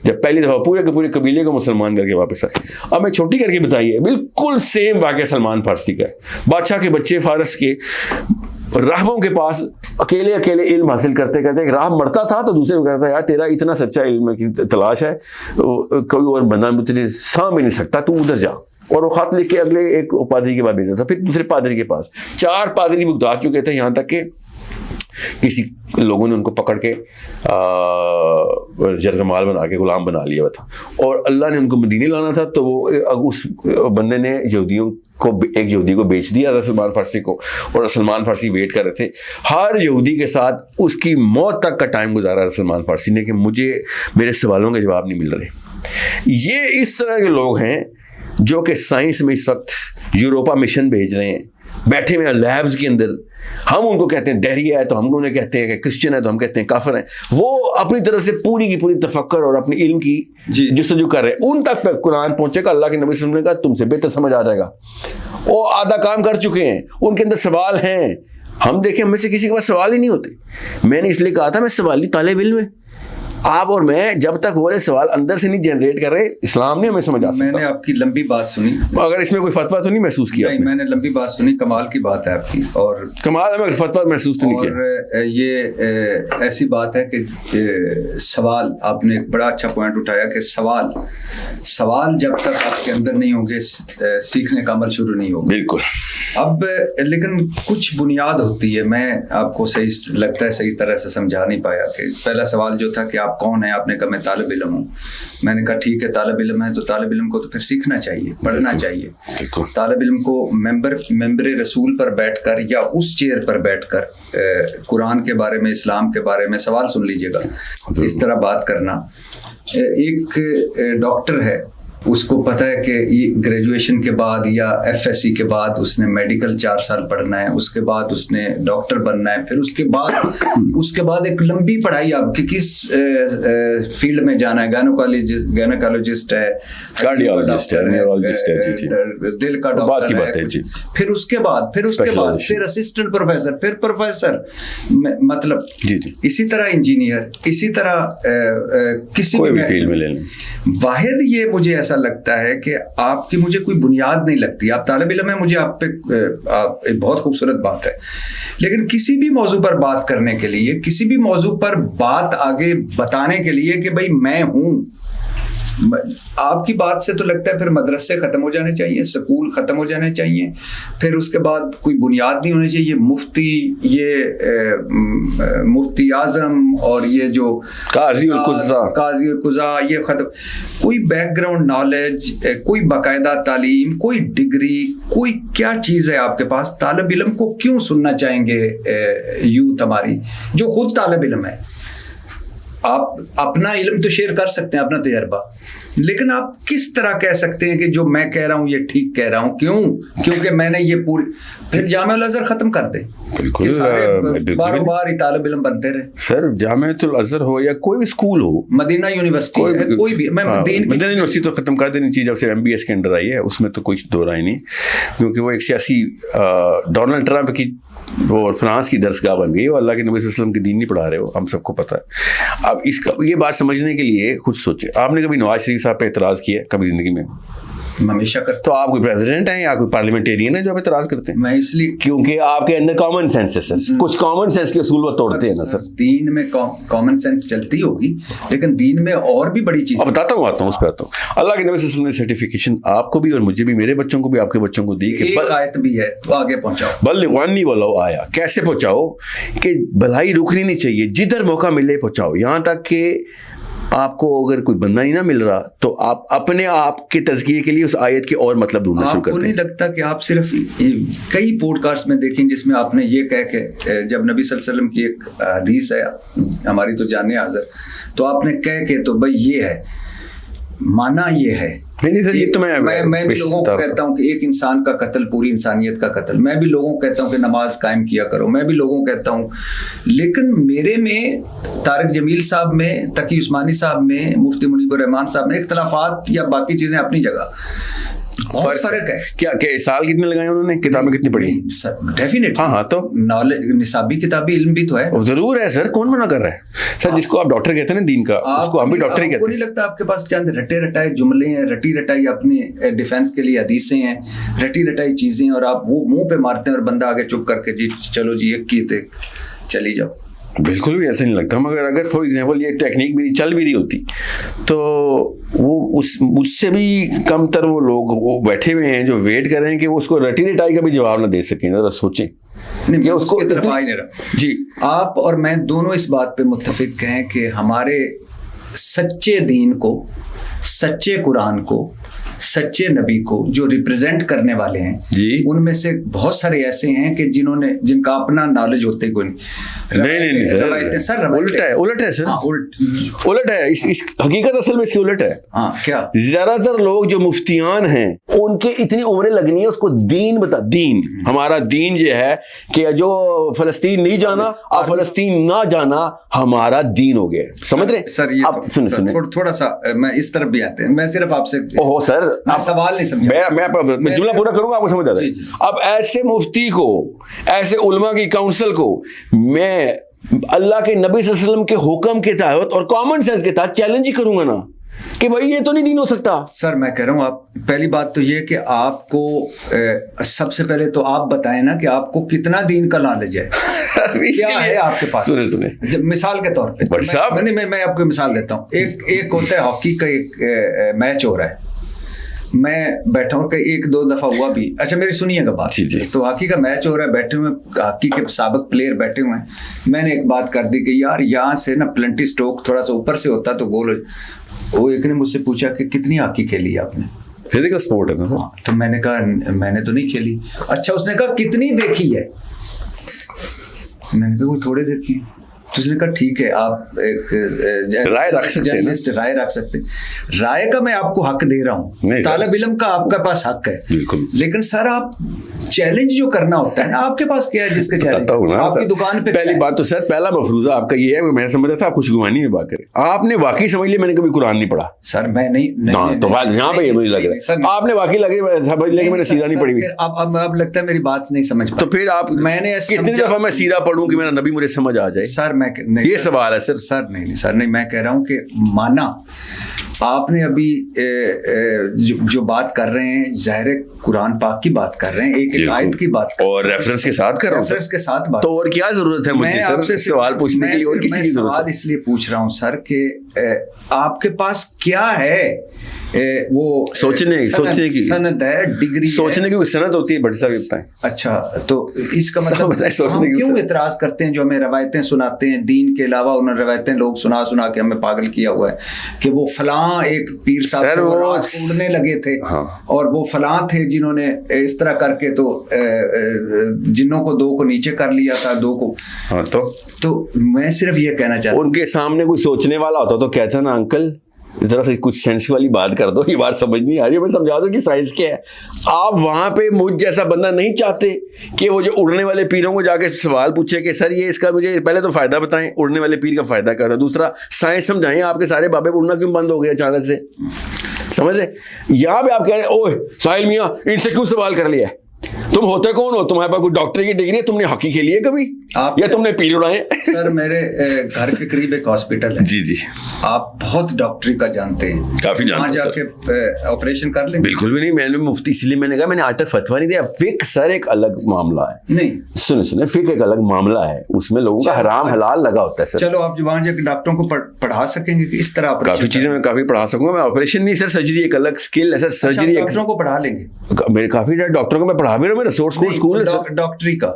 जब पहली दफ़ा पूरे के पूरे कबीले को मुसलमान करके वापस आए। अब मैं छोटी करके बताइए, बिल्कुल सेम वाक़या सलमान फारसी का है। बादशाह के बच्चे फारस के राहबों के पास अकेले अकेले इल्म हासिल करते करते एक राह मरता था तो दूसरे को कहता है यार तेरा इतना सच्चा इल्म की तलाश है, कोई और बंदा तुझे साम भी नहीं सकता, तू उधर जा। और वो खत लिख के अगले एक पादरी के पास भेजा था, फिर दूसरे पादरी के पास। 4 पादरी भुगता चुके थे, यहाँ तक कि किसी लोगों ने उनको पकड़ के जरगमाल बना के गुलाम बना लिया था। और अल्लाह ने उनको मदीने लाना था, तो वो उस बंदे ने यहूदियों को, एक यहूदी को बेच दिया था सलमान फारसी को, और सलमान फारसी वेट कर रहे थे। हर यहूदी के साथ उसकी मौत तक का टाइम गुजारा सलमान फारसी ने कि मुझे मेरे सवालों के जवाब नहीं मिल रहे। ये इस तरह के लोग हैं जो कि साइंस में इस वक्त यूरोपा मिशन भेज रहे हैं, बैठे हुए हैं लैब्स के अंदर। हम उनको कहते हैं दहरिया है, तो हम उन्हें कहते हैं कि क्रिश्चियन है, तो हम कहते हैं काफिर हैं। वो अपनी तरफ से पूरी की पूरी तफक्कर और अपनी इल्म की जुस्तजू कर रहे हैं। उन तक कुरान पहुंचेगा, अल्लाह के नबी सल्लल्लाहु अलैहि वसल्लम ने कहा तुमसे बेहतर समझ आ जाएगा। वो आधा काम कर चुके हैं, उनके अंदर सवाल हैं। हम देखें, हमें से किसी के पास सवाल ही नहीं होते। मैंने इसलिए कहा था मैं सवाली तालिब इल्म है। आप और मैं जब तक वो सवाल अंदर से नहीं जनरेट कर रहे, इस्लाम नहीं हमें समझ आ सकता।
मैंने आपकी लंबी बात सुनी,
अगर इसमें कोई फतवा तो नहीं महसूस किया?
नहीं, मैंने लंबी बात सुनी, कमाल की बात है आपकी, और
कमाल है, फतवा महसूस तो नहीं किया।
और ये ऐसी बात है कि सवाल, आपने एक बड़ा अच्छा पॉइंट उठाया कि सवाल जब तक आपके अंदर नहीं होंगे, सीखने का अमल शुरू नहीं होगा।
बिल्कुल।
अब लेकिन कुछ बुनियाद होती है, मैं आपको सही लगता है सही तरह से समझा नहीं पाया। कि पहला सवाल जो था कि आप कौन है, आपने कहा मैं तालिब इल्म हूँ। मैंने कहा ठीक है, तालिब इल्म है तो तालिब इल्म को तो फिर सीखना चाहिए, पढ़ना चाहिए। तालिब इल्म को मेंबर रसूल पर बैठकर या उस चेयर पर बैठकर कुरान के बारे में, इस्लाम के बारे में सवाल सुन लीजिएगा, इस तरह बात करना। एक डॉक्टर है, उसको पता है कि ग्रेजुएशन के बाद या एफएससी के बाद उसने मेडिकल 4 साल पढ़ना है, उसके बाद उसने डॉक्टर बनना है, फिर उसके बाद एक लंबी पढ़ाई, आपकी किस फील्ड में जाना है, गायनोकोलॉजिस्ट है,
कार्डियोलॉजिस्ट है, न्यूरोलॉजिस्ट है, जी,
दिल का डॉक्टर है, फिर उसके बाद फिर असिस्टेंट प्रोफेसर, फिर प्रोफेसर, मतलब इसी तरह इंजीनियर, इसी तरह किसी भी फील्ड में ले लें। वाहिद ये मुझे ऐसा लगता है कि आपकी मुझे कोई बुनियाद नहीं लगती। आप तालिब इल्म है, मुझे आप पे बहुत खूबसूरत बात है, लेकिन किसी भी मौजू पर बात करने के लिए, किसी भी मौजू पर बात आगे बताने के लिए कि भाई मैं हूं, आपकी बात से तो लगता है फिर मदरसे खत्म हो जाने चाहिए, स्कूल खत्म हो जाने चाहिए, फिर उसके बाद कोई बुनियाद नहीं होनी चाहिए। मुफ्ती आजम और ये जो काजी और कुज़ा ये खत्म। कोई बैकग्राउंड नॉलेज, कोई बाकायदा तालीम, कोई डिग्री, कोई क्या चीज़ है आपके पास? तालिब इल्म को क्यों सुनना चाहेंगे यूथ हमारी जो खुद तालिब इल्म है? आप अपना इल्म तो शेयर कर सकते हैं, अपना तजर्बा, लेकिन आप किस तरह कह सकते हैं कि जो मैं कह रहा हूं ये ठीक कह रहा हूं? क्योंकि मैंने ये पूरी, फिर जामिउल अज़हर खत्म कर दे,
बिल्कुल
बार तालिब इल्म बनते रहे।
सर जामिउल अज़हर हो या कोई भी स्कूल हो,
मदीना यूनिवर्सिटी कोई भी,
मदीना यूनिवर्सिटी तो खत्म कर देनी चाहिए जब से MBS के अंडर आई है, उसमें तो कोई दो राय नहीं, क्योंकि वो एक सियासी डोनाल्ड ट्रंप की वो फ्रांस की दरसगाह बन गई। वो अल्लाह के नबी सल्लल्लाहु अलैहि वसल्लम की दीन नहीं पढ़ा रहे हो, हम सबको पता है। अब इसका ये बात समझने के लिए खुद सोचे, आपने कभी नवाज शरीफ साहब पे एतराज़ किया कभी ज़िंदगी में?
हमेशा करता
तो आप कोई प्रेसिडेंट हैं या कोई पार्लियामेंटेरियन है जो आप इतराज करते हैं?
हूं। मैं इसलिए
क्योंकि आपके अंदर कॉमन सेंस है सर, कुछ कॉमन सेंस के असूल वो तोड़ते हैं ना सर।
दीन में कॉमन सेंस चलती होगी, लेकिन दीन में और भी बड़ी चीज।
अब बताता हूँ, आता हूँ उस पर आता हूँ। अल्लाह के नबी सल्लल्लाहु अलैहि वसल्लम ने सर्टिफिकेशन आपको भी और मुझे भी, मेरे बच्चों को भी, आपके बच्चों को दी कि
एक आयत भी है तो आगे पहुंचाओ।
बल्लिग़नी वलो आया, कैसे पहुंचाओ कि भलाई रुकनी नहीं चाहिए, जिधर मौका मिले पहुंचाओ। यहाँ तक कि आपको अगर कोई बंदा ही ना मिल रहा तो आप अपने आप के तज़किये के लिए उस आयत के और मतलब ढूंढना शुरू करते हैं।
आपको नहीं लगता कि आप सिर्फ कई पॉडकास्ट में देखें जिसमें आपने ये कह के, जब नबी सल्लल्लाहु अलैहि वसल्लम की एक हदीस है हमारी तो जाने हाज़िर, तो आपने कह के तो भाई ये है, माना ये है।
नहीं सर, ये तो
मैं भी लोगों को कहता हूँ कि एक इंसान का कत्ल पूरी इंसानियत का कत्ल। मैं भी लोगों को कहता हूँ कि नमाज कायम किया करो। मैं भी लोगों को कहता हूँ, लेकिन मेरे में, तारिक जमील साहब में, तकी उस्मानी साहब में, मुफ्ती मुनीबुर रहमान साहब में इख्तलाफात या बाकी चीजें अपनी जगह, बहुत फर्क है।
क्या साल कितने लगाए उन्होंने, किताबें कितनी पढ़ी?
डेफिनेटली।
हाँ तो
नॉलेज, निसाबी किताबी इल्म भी तो है।
जरूर है सर, कौन मना कर रहा है सर? जिसको आप डॉक्टर कहते हैं ना दीन का, उसको हम भी डॉक्टर ही कहते हैं।
नहीं लगता आपके पास चंद रटे रटाए जुमले हैं, रटी रटाई अपनी डिफेंस के लिए हदीसें हैं, रटी रटाई चीजें, और आप वो मुंह पे मारते हैं और बंदा आगे चुप करके जी चलो जी एक की थे चली जाओ।
बिल्कुल भी ऐसा नहीं लगता। मगर अगर फॉर एग्जांपल ये टेक्निक भी चल भी रही होती तो वो उससे भी कमतर वो लोग वो बैठे हुए हैं जो वेट कर रहे हैं कि वो उसको रटी रटाई का भी जवाब ना दे सकें। जरा सोचें
नहीं, कि उसको तरफ आ ही नहीं रहा।
जी,
आप और मैं दोनों इस बात पे मुत्तफिक हैं कि हमारे सच्चे दीन को, सच्चे कुरान को, सच्चे नबी को जो रिप्रेजेंट करने वाले हैं
जी,
उनमें से बहुत सारे ऐसे हैं कि जिनका अपना नॉलेज होते कोई
नहीं सर, उलट है सर। हाँ, उलट है। इस हकीकत असल में इसकी उलट है।
हाँ, क्या?
ज्यादातर लोग जो मुफ्तियान हैं उनके इतनी उम्रें लगनी है उसको दीन बता, दीन हमारा दीन ये है कि जो फलस्तीन नहीं जाना और फलस्तीन ना जाना हमारा दीन हो गया। समझ रहे
सर? ये आप सुने थोड़ा सा मैं इस तरफ भी आते हैं। मैं सिर्फ आपसे,
ओहो सर,
आप सवाल नहीं समझा।
मैं जुमला पूरा करूंगा, आपको समझ आ रहा है। अब ऐसे मुफ्ती को, ऐसे उलमा की काउंसिल को मैं अल्लाह के नबी सल्लल्लाहु अलैहि वसल्लम के हुक्म के तहत और कॉमन सेंस के तहत चैलेंज ही करूंगा ना कि भाई ये तो नहीं दीन हो सकता।
सर मैं कह रहा हूं, आप पहली बात तो ये कि आपको सबसे पहले तो आप बताएं ना कि आपको कितना दीन का नॉलेज है। क्या है आपके पास?
सुने
मिसाल के तौर पे मैं आपको मिसाल देता हूँ। एक होता है हॉकी का, एक मैच हो रहा है, मैं बैठा हूँ, एक दो दफा हुआ भी। अच्छा मेरी सुनिएगा बात। तो हॉकी का मैच हो रहा है, बैठे हुए हॉकी के साबिक प्लेयर बैठे हुए हैं। मैंने एक बात कर दी कि यार यहाँ से ना प्लेंटी स्ट्रोक थोड़ा सा ऊपर से होता तो गोल। वो एक ने मुझसे पूछा कि कितनी हॉकी खेली आपने?
फिजिकल स्पोर्ट है ना।
हाँ, तो मैंने कहा मैंने तो नहीं खेली। अच्छा, उसने कहा कितनी देखी है? मैंने कहा वो थोड़े देखी है। तो उसने कहा ठीक है, आप एक
राय रख सकते हैं,
राय रख सकते हैं। राय का मैं आपको हक दे रहा हूँ, तालिब इल्म का आपका पास हक है,
बिल्कुल।
लेकिन सर आप चैलेंज जो करना होता है ना, आपके पास क्या है जिसके चैलेंज आपकी दुकान पे?
पहली बात तो सर, पहला मफरूजा आपका ये है, मैंने समझा था आप खुशगुमानी में बात करें। आपने वाकई समझ लिया मैंने कभी कुरान नहीं पढ़ा।
सर मैं नहीं
तो यहाँ पे ये मुझे लग रहा है आपने वाकई समझ लिया कि मैंने सीरा नहीं पढ़ी हुई।
अब लगता है मेरी बात नहीं समझ पाई।
तो फिर आप, मैंने कितनी दफा मैं सीरा पढ़ूं कि मेरा नबी मुझे समझ आ जाए?
सर मैं
ये सवाल है सर।
सर नहीं सर नहीं, मैं कह रहा हूँ कि माना आपने अभी जो बात कर रहे हैं, ज़ाहिर कुरान पाक की बात कर रहे हैं, एक आयत की बात कर रहे हैं,
और रेफरेंस के साथ कर रहे हैं,
रेफरेंस के साथ बात।
तो और क्या जरूरत है मुझे सर सवाल पूछने की? और किसी की जरूरत है?
सवाल इसलिए पूछ रहा हूँ सर कि आपके पास क्या है? वो
सोचने की
सनद है, डिग्री,
सोचने की सनद होती है। बट साहब बताएं।
अच्छा, तो इसका मतलब हम क्यों इतराज करते हैं जो हमें रवायतें सुनाते हैं दीन के अलावा? उन रवायतें लोग सुना के हमें पागल किया हुआ है कि वो फलां एक पीर साहब उड़ने लगे थे। हाँ। और वो फलां थे जिन्होंने इस तरह करके तो जिन्नों को दो को नीचे कर लिया था, दो को।
हाँ,
तो मैं सिर्फ ये कहना चाहता हूँ,
उनके सामने कोई सोचने वाला होता तो कहता ना अंकल जरा से कुछ सेंस वाली बात कर दो, ये बात समझ नहीं आ रही है, मैं समझा दो कि साइंस क्या है। आप वहां पे मुझ जैसा बंदा नहीं चाहते कि वो जो उड़ने वाले पीरों को जाके सवाल पूछे कि सर ये इसका मुझे पहले तो फायदा बताएं, उड़ने वाले पीर का फायदा क्या था, दूसरा साइंस समझाएं, आपके सारे बाबे उड़ना क्यों बंद हो गया अचानक से? समझ रहे? यहाँ पे आप कह रहे हैं ओए साहिल मियाँ इनसे क्यों सवाल कर लिया है? तुम होते कौन हो? तुम्हारे पास कोई डॉक्टर की डिग्री है? तुमने हॉकी खेली है कभी?
आप
या तुमने पील उड़ाए?
सर मेरे घर के करीब एक हॉस्पिटल है।
जी जी,
आप बहुत डॉक्टरी का जानते हैं,
काफी जानते
वहाँ
हैं
जाके ऑपरेशन कर लें।
बिल्कुल भी नहीं, मैंने मुफ्ती, इसलिए मैंने कहा, मैंने आज तक फतवा नहीं दिया। फिक सर एक अलग मामला है।
नहीं
सुने, फिक एक अलग मामला है, उसमें लोगों का हराम हलाल लगा होता है सर।
चलो आप वहाँ जाके डॉक्टरों को पढ़ा सकेंगे कि इस तरह
काफी चीजें मैं काफी पढ़ा सकूंगा। मैं ऑपरेशन नहीं सर, सर्जरी एक अलग स्किल है सर। सर्जरी
डॉक्टरों को पढ़ा लेंगे।
मेरे काफी डॉक्टरों को मैं पढ़ा भी रहा हूँ। मेरा सोर्स स्कूल
डॉक्टरी का,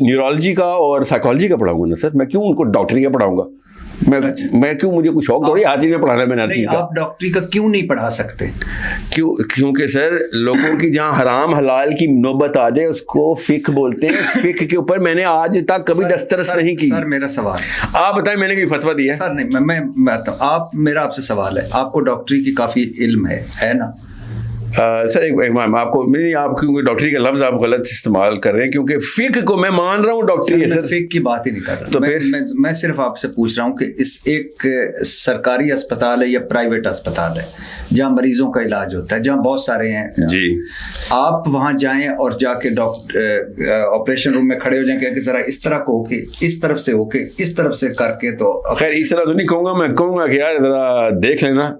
न्यूरोलॉजी का और साइकोलॉजी का पढ़ाऊंगा ना सर। मैं क्यों उनको डॉक्टरी का पढ़ाऊंगा? मैं क्यों, मुझे कुछ शौक थोड़ी हर चीज में पढ़ाना। मैंने
नहीं, आप डॉक्टरी का क्यों नहीं पढ़ा सकते?
क्योंकि सर लोगों की जहां हराम हलाल की नौबत आ जाए उसको फिक बोलते हैं। फिक के ऊपर मैंने आज तक कभी दस्तरस नहीं की।
सर मेरा सवाल, आप
बताएं, मैंने कोई फतवा दिया है?
सर नहीं, मैं बताऊं, आप, मेरा आपसे सवाल है, आपको डॉक्टरी की काफी इल्म है ना?
सर एक आपको नहीं, आप क्योंकि डॉक्टरी का लफ्ज आप गलत इस्तेमाल कर रहे हैं, क्योंकि फिक को मैं मान रहा हूँ डॉक्टरी है सर।
फिक की बात ही नहीं कर रहा।
तो फिर
मैं सिर्फ आपसे पूछ रहा हूँ कि इस एक सरकारी अस्पताल है या प्राइवेट अस्पताल है जहाँ मरीजों का इलाज होता है, जहाँ बहुत सारे हैं
जी,
आप वहाँ जाएं और जाके ऑपरेशन रूम में खड़े हो जाएं कि जरा इस तरह को होके, इस तरफ से होके, इस तरफ से करके, तो
खैर इस तरह तो नहीं कहूँगा। मैं कहूँगा कि यार जरा देख लेना,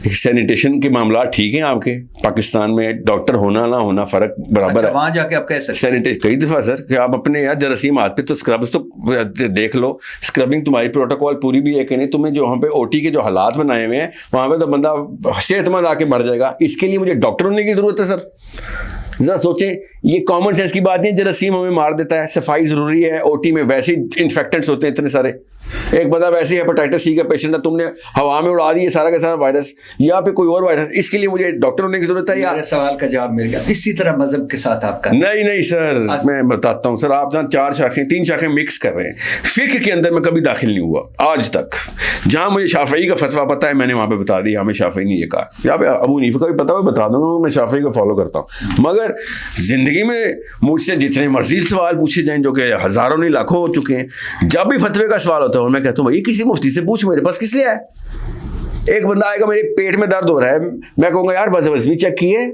सैनिटेशन के मामला ठीक हैं आपके। पाकिस्तान में डॉक्टर होना ना होना फर्क बराबर है।
वहां जाके आप कह सकते हैं
सैनिटेशन कई दफा सर कि आप अपने यार जरासीम हाथ पे तो स्क्रब्स तो देख लो। स्क्रबिंग तुम्हारी प्रोटोकॉल पूरी भी है कि नहीं? तुम्हें जो वहाँ पे ओटी के जो हालात बनाए हुए हैं वहाँ पे तो बंदा सेहतमंद आके मर जाएगा। इसके लिए मुझे डॉक्टर होने की जरूरत है सर? जरा सोचें, ये कॉमन सेंस की बात नहीं। जरासीम हमें मार देता है, सफाई जरूरी है। ओटी में वैसे ही इन्फेक्टेंट्स होते हैं इतने सारे। एक बंदा वैसे ही हेपेटाइटिस सी का पेशेंट है, तुमने हवा में उड़ा दिया सारा का सारा वायरस, या फिर कोई और वायरस। इसके लिए मुझे डॉक्टर होने की जरूरत है? या
सवाल का जवाब मिल गया। इसी तरह मजहब के साथ आपका
नहीं सर, मैं बताता हूँ सर। आप जहाँ 4 शाखें 3 शाखें मिक्स कर रहे हैं। फिक के अंदर मैं कभी दाखिल नहीं हुआ आज तक। जहाँ मुझे शाफई का फतवा पता है मैंने वहाँ पे बता दिया, हमें शाफई ने ये कहा। यहाँ पे अबू हनीफा का भी पता है, बता दूंगा, मैं शाफई को फॉलो करता हूँ। मगर जिंदगी में मुझसे जितने मर्जी सवाल पूछे जाएं, जो कि हजारों नहीं लाखों हो चुके हैं, जब भी फतवे का सवाल होता है मैं कहता हूँ भाई किसी मुफ्ती से पूछ, मेरे पास किस लिए है? एक बंदा आएगा, मेरे पेट में दर्द हो रहा है, मैं कहूँगा यार बदहज़मी चेक किए,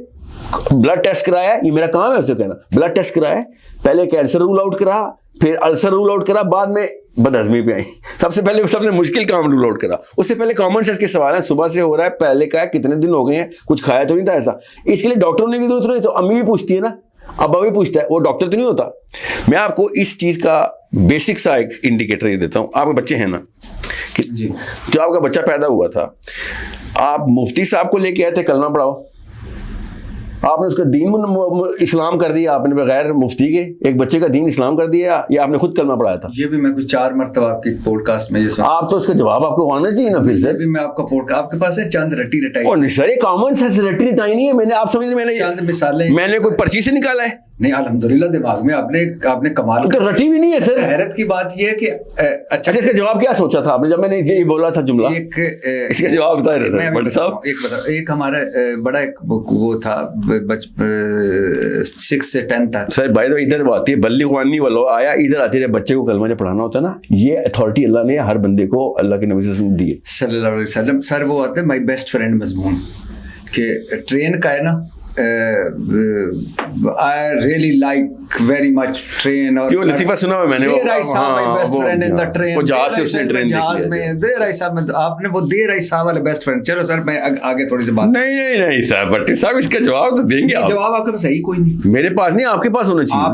ब्लड टेस्ट कराया, ये मेरा काम है उसको कहना। ब्लड टेस्ट कराया, पहले कैंसर रूल आउट करा, फिर अल्सर रूल आउट करा, बाद में बदहज़मी पे आई। सबसे पहले सबसे मुश्किल काम रूल आउट करा। उससे पहले कॉमन सेंस के सवाल है, सुबह से हो रहा है, पहले का है, कितने दिन हो गए हैं, कुछ खाया तो नहीं था ऐसा। इसके लिए डॉक्टर होने की जरूरत नहीं। तो अम्मी भी पूछती है ना, अब्बा भी पूछता है, वो डॉक्टर तो नहीं होता। मैं आपको इस चीज का बेसिक सा एक इंडिकेटर ये देता हूँ। आपके बच्चे हैं ना,
जी,
जो आपका बच्चा पैदा हुआ था, आप मुफ्ती साहब को लेके आए थे कलमा पढ़ाओ, आपने उसका दीन इस्लाम कर दिया, आपने बगैर मुफ्ती के एक बच्चे का दीन इस्लाम कर दिया, या आपने खुद कलमा पढ़ाया था?
ये भी मैं कुछ 4 मरतबा आपकी पॉडकास्ट में
आप तो उसका जवाब आपको आना चाहिए ना। फिर से
भी मैं आपका पॉडकास्ट आपके पास है, चंद रटी रटाई।
और सर ये कॉमन सेंस रटी रटाई नहीं है। मैंने आप समझ, मैंने
चंद मिसालें,
मैंने कोई पर्ची से निकाला है?
नहीं, अल्हम्दुलिल्लाह दिमाग में आपने कमाल।
तो रटी भी नहीं है सर।
हैरत की बात यह है कि अच्छा
इसका जवाब क्या सोचा था आपने जब मैंने ये बोला था जुमला?
इसका
जवाब बता रहे थे बट साहब।
एक हमारा बड़ा एक वो था 6 से 10 तक।
सर भाई तो इधर आती है बल्ली ख़ुवानी वालों आया, इधर आती है बच्चे को कलमा जब पढ़ाना होता है ना, ये अथॉरिटी अल्लाह ने हर बंदे को अल्लाह के नबी से दी है
सल्लल्लाहु अलैहि वसल्लम। सर वो आते हैं माई बेस्ट फ्रेंड मजमून के ट्रेन का है ना, I really like very much train। और
क्यों लतीफ़ा सुना है मैंने?
देर आई साहब my best friend in the train,
वो जहाज से उसने ट्रेन
जहाज में देर आई साहब, आपने वो देर आई साहब वाले बेस्ट फ्रेंड। चलो सर मैं आगे थोड़ी सी बात।
नहीं साहब, भट्टी साहब इसका जवाब तो देंगे आप।
जवाब आपके पास सही कोई नहीं,
मेरे पास नहीं, आपके पास होना चाहिए।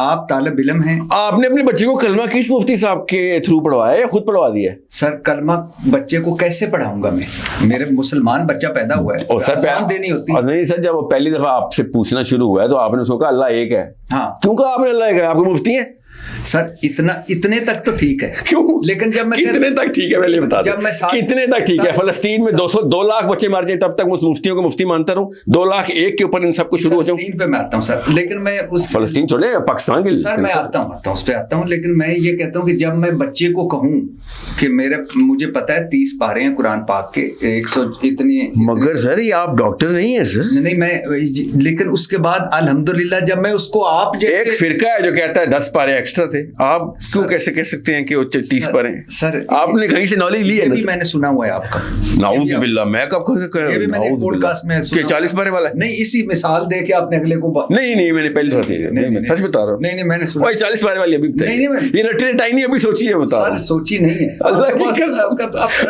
आप तालिब इल्म हैं। आपने
अपने बच्चे को कलमा किस मुफ्ती साहब के थ्रू पढ़वाया या खुद पढ़वा दिया?
सर कलमा बच्चे को कैसे पढ़ाऊंगा मैं? मेरे मुसलमान बच्चा पैदा हुआ है, अज़ान देनी होती है।
नहीं सर, जब पहली दफा आपसे पूछना शुरू हुआ है तो आपने उसको कहा अल्लाह एक है।
हाँ,
क्यों कहा आपने अल्लाह एक है? आपको मुफ्ती है
सर? इतने तक तो ठीक है।
क्यों?
लेकिन जब मैं
कितने तक ठीक है पहले बता दो, कितने तक ठीक है? फलस्तीन में 2 लाख बच्चे मार जाए तब तक उस मुफ्तियों को मुफ्ती मानता रहूं? 2 लाख एक के ऊपर इन सबको शुरू हो जाऊं?
फलस्तीन पे मैं आता हूं सर, लेकिन मैं उस
फलस्तीन छोड़े पाकिस्तान के
सर मैं आता हूं उस पे आता हूं। लेकिन मैं ये कहता हूं कि जब मैं बच्चे को कहूं कि मुझे पता है 30 पारे हैं कुरान पाक के, 100 इतनी, मगर
सर ये आप डॉक्टर नहीं है सर।
नहीं मैं, लेकिन उसके बाद अल्हम्दुलिल्लाह जब मैं उसको आप
एक फिरका है जो कहता है 10 पारे एक्स्ट्रा थे, आप क्यों कैसे कह सकते हैं कि वो 30 पर हैं?
सर
आपने कहीं से नॉलेज ली है ना?
मैंने सुना हुआ है आपका।
नाउज़ बिल्लाह, मैं कब पॉडकास्ट
में
40 पर वाला?
नहीं, इसी मिसाल दे के आपने अगले को
नहीं मैंने पहले सच बता रहा हूँ।
नहीं मैंने सुना
40 पारे वाली अभी ये रटे टाइनी अभी सोची है, बता रहा हूँ।
सोची नहीं है।